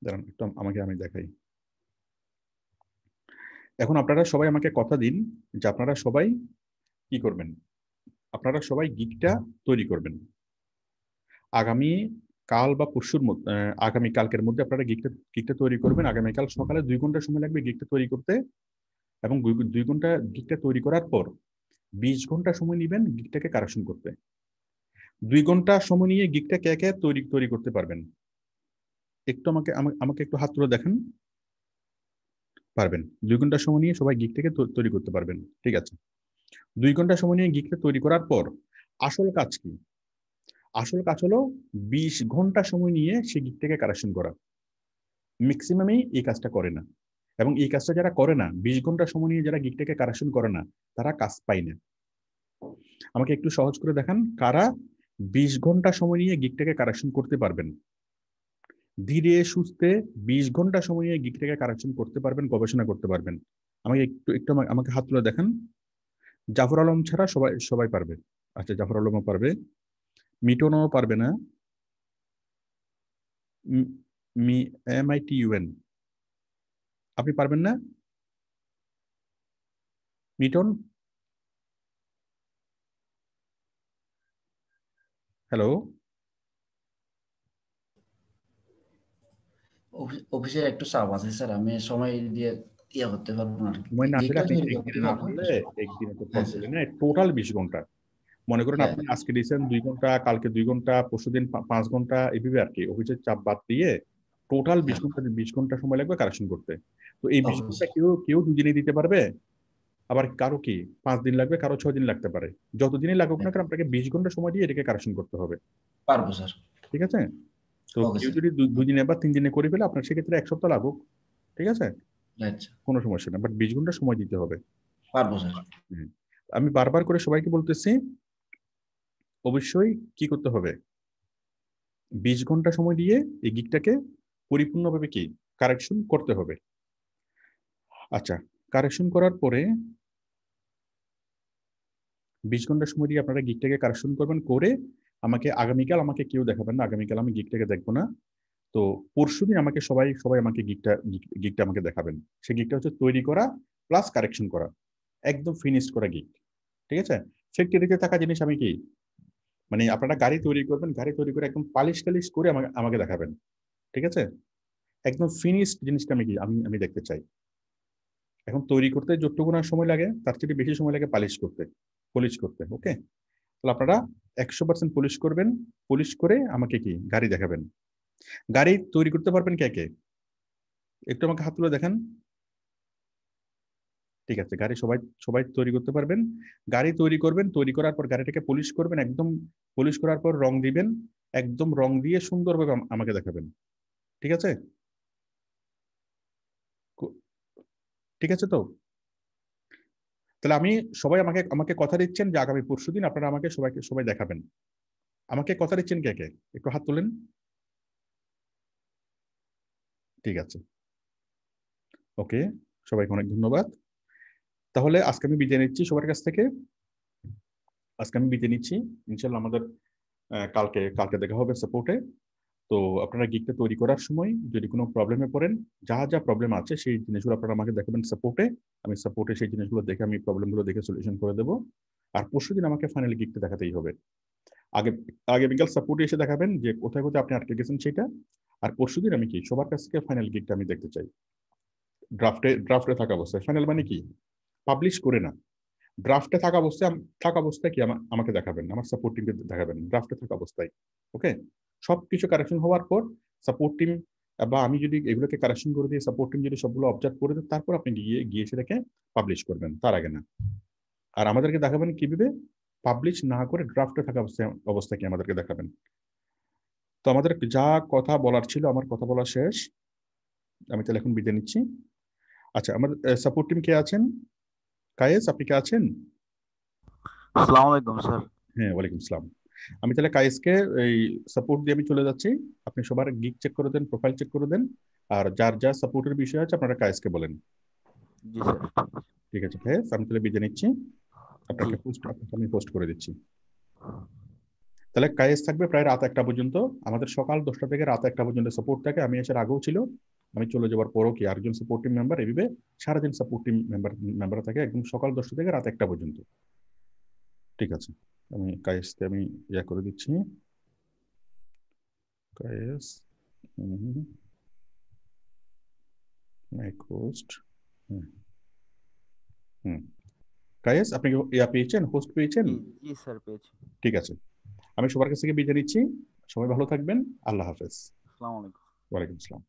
দাঁড়ান একটু, আমি দেখাই। এখন আপনারা সবাই আমাকে কথা দিন যে আপনারা সবাই কি করবেন। আপনারা সবাই গিকটা তৈরি করবেন আগামী কাল বা পরশুর মধ্যে, আগামী কালকের মধ্যে আপনারা গিকটা তৈরি করবেন। আগামীকাল সকালে 2 ঘন্টা সময় লাগবে গিকটা তৈরি করতে, এবং 2 ঘন্টা গিকটা তৈরি করার পর 20 ঘন্টা সময় নেবেন গিকটাকে কারেকশন করতে। 2 ঘন্টা সময় নিয়ে গিকটা কে কে তৈরি করতে পারবেন? একটু আমাকে একটু হাত তুলে দেখেন, পারবেন? 2 ঘন্টা সময় নিয়ে সবাই গিকটাকে তৈরি করতে পারবেন। ঠিক আছে, 2 ঘন্টা সময় নিয়ে গিকটা তৈরি করার পর আসল কাজ কি? আসল কাজ হলো 20 ঘন্টা সময় নিয়ে সেই গিকটাকে কারেকশন করা। ম্যাক্সিমামই এই কাজটা করে না, এবং এই কাজটা যারা করে না, 20 ঘন্টা সময় নিয়ে যারা গিকটাকে কারেকশন করে না, তারা কাজ পায় না। আমাকে একটু সহজ করে দেখান, কারা 20 ঘন্টা সময় নিয়ে গিকটাকে কারেকশন করতে পারবেন? ধীরে সুস্থে 20 ঘন্টা সময় নিয়ে গিকটাকে কারেকশন করতে পারবেন, গবেষণা করতে পারবেন? আমাকে একটু আমাকে হাত তুলে দেখান। জাফর আলম ছাড়া সবাই পারবে। আচ্ছা, জাফর আলমও পারবে, মিটনও পারবে না, MITUN আপনি পারবেন না? মিটন, হ্যালো? অফিসের একটু চাপ আছে স্যার, আমি সময় দিয়ে ইয়ে করতে পারবো না। সময় না পেলে আপনি একদিনে না পারলে একদিনে তো পসিবল না, টোটাল 20 ঘন্টা। মনে করেন আপনি আজকে দিয়েছেন 2 ঘন্টা, কালকে 2 ঘন্টা, পরশুদিন 5 ঘন্টা, এইভাবে আর কি, অফিসের চাপ বাদ দিয়ে টোটাল 20 ঘন্টা সময় লাগবে কারেকশন করতে। তো এই 20 ঘন্টা কেউ 2 দিনে দিতে পারবে, আবার কারো কি 5 দিন লাগবে, কারো 6 দিন লাগতে পারে। যতদিনই লাগুক না কেন আপনাকে 20 ঘন্টা সময় দিয়ে এটাকে কারেকশন করতে হবে। পারবো স্যার। ঠিক আছে, তো কেউ যদি 2 দিনে বা 3 দিনে করে ফেলে, আপনার সেক্ষেত্রে 1 সপ্তাহ লাগুক, ঠিক আছে, কোনো সমস্যা না, বাট 20 ঘন্টা সময় দিতে হবে। পারবো স্যার। আমি বারবার করে সবাইকে বলতেছি, অবশ্যই কি করতে হবে, 20 ঘন্টা সময় দিয়ে এই গিকটাকে পরিপূর্ণভাবে কি কারেকশন করতে হবে। আচ্ছা, কারেকশন করার পরে 20 ঘন্টা সময় দিয়ে আপনারা গিকটাকে কারেকশন করবেন, করে আগামীকাল আমাকে কেউ দেখাবেন না, আগামীকাল আমি গিকটাকে দেখবো না। তো পরশুদিন আমাকে সবাই আমাকে গিকটা আমাকে দেখাবেন। সেই গিকটা হচ্ছে তৈরি করা প্লাস কারেকশন করা, একদম ফিনিশড করা গিক। ঠিক আছে, ফ্যাক্টরিতে থাকা জিনিস আমি কি, মানে আপনারা গাড়ি তৈরি করবেন, গাড়ি তৈরি করে একদম পালিশ করে আমাকে দেখাবেন। ঠিক আছে, একদম ফিনিশড জিনিসটা আমি দেখতে চাই। এখন তৈরি করতে যতটুকু না সময় লাগে তার চেয়ে বেশি সময় লাগে পলিশ করতে। ওকে, তাহলে আপনারা 100% পলিশ করবেন, পলিশ করে আমাকে কি গাড়ি দেখাবেন। গাড়ি তৈরি করতে পারবেন কে কে? একটু আমাকে হাত তুলে দেখান। ঠিক আছে, গাড়ি সবাই সবাই তৈরি করতে পারবেন। গাড়ি তৈরি করবেন, তৈরি করার পর গাড়িটাকে পলিশ করবেন, একদম পলিশ করার পর রং দিবেন, একদম রং দিয়ে সুন্দরভাবে আমাকে দেখাবেন। ঠিক আছে? ঠিক আছে তো? তাহলে আমি সবাই আমাকে আমাকে কথা দিচ্ছেন যে আগামী পরশুদিন আপনারা আমাকে সবাই দেখাবেন। আমাকে কথা দিচ্ছেন কে কে? একটু হাত তোলেন। ঠিক আছে, ওকে, সবাইকে অনেক ধন্যবাদ। তাহলে আজকে আমি বিদায় নিচ্ছি সবার কাছ থেকে। আজকে আমি বিদায় নিচ্ছি, ইনশাল্লাহ আমাদের কালকে দেখা হবে সাপোর্টে। তো আপনারা গিকটা তৈরি করার সময় যদি কোনো প্রবলেমে পড়েন, যা যা প্রবলেম আছে সেই জিনিসগুলো আপনারা আমাকে দেখাবেন সাপোর্টে। আমি সাপোর্টে সেই জিনিসগুলো দেখে আমি প্রবলেমগুলো দেখে সলিউশন করে দেবো। আর পরশুদিন আমাকে ফাইনালি গিকটা দেখাতেই হবে। আগে বিকাল সাপোর্টে এসে দেখাবেন যে কোথায় কোথায় আপনি আটকে গেছেন সেটা। আর পরশুদিন আমি কি সবার কাছ থেকে ফাইনাল গিকটা আমি দেখতে চাই, ড্রাফটে থাকা অবস্থায়। ফাইনাল মানে কি? পাবলিশ করে না, ড্রাফটে থাকা অবস্থায় কি আমাকে দেখাবেন, আমার সাপোর্ট টিমকে দেখাবেন ড্রাফটে থাকা অবস্থায়। ওকে, সবকিছু কারেকশন হওয়ার পর সাপোর্ট টিম বা আমি যদি এগুলোকে কারেকশন করে দিয়ে সাপোর্ট টিম যদি সবগুলো অবজার্ভ করে দেয়, তারপর আপনি গিয়ে সেটাকে পাবলিশ করবেন, তার আগে না। আর আমাদেরকে দেখাবেন কিভাবে? পাবলিশ না করে ড্রাফটে থাকা অবস্থায় কি আমাদেরকে দেখাবেন। তো আমাদের যা কথা বলার ছিল, আমার কথা বলা শেষ। আমি তাহলে এখন বিদায় নিচ্ছি। আচ্ছা, আমার সাপোর্ট টিম কে আছেন? কায়েস, আপনি কে আছেন? আসসালামু আলাইকুম স্যার। হ্যাঁ, ওয়ালাইকুম আসসালাম। আমি তাহলে কায়েসকে এই সাপোর্ট দিয়ে আমি চলে যাচ্ছি। আপনি সবার গিগ চেক করে দেন, প্রোফাইল চেক করে দেন, আর যার যা সাপোর্টের বিষয় আছে আপনারা কায়েসকে বলেন। জি স্যার। ঠিক আছে কায়েস, আমি তাহলে বিদায় নিচ্ছি। আপনাকে আমি পোস্ট করে দিচ্ছি। তাহলে কায়েস থাকবে প্রায় রাত 1টা পর্যন্ত। আমাদের সকাল 10টা থেকে রাত 1টা পর্যন্ত সাপোর্ট থাকে। আমি আসার আগেও ছিল, আমি চলে যাওয়ার পরও কি আরেকজন সাপোর্ট টিম মেম্বার এভাবে সারাদিন সাপোর্ট টিম মেম্বার থাকে, একদম সকাল 10টা থেকে রাত 1টা পর্যন্ত। ঠিক আছে, আমি কায়েসকে আমি ইয়া করে দিচ্ছি। Kayes mic host. কায়েস, আপনি ইয়া পেয়েছেন, হোস্ট পেয়েছেন? জি স্যার, পেয়েছি। ঠিক আছে, আমি সবার কাছ থেকে বিদায় নিচ্ছি। সবাই ভালো থাকবেন। আল্লাহ হাফেজ। আসসালামু আলাইকুম। ওয়ালাইকুম আসসালাম।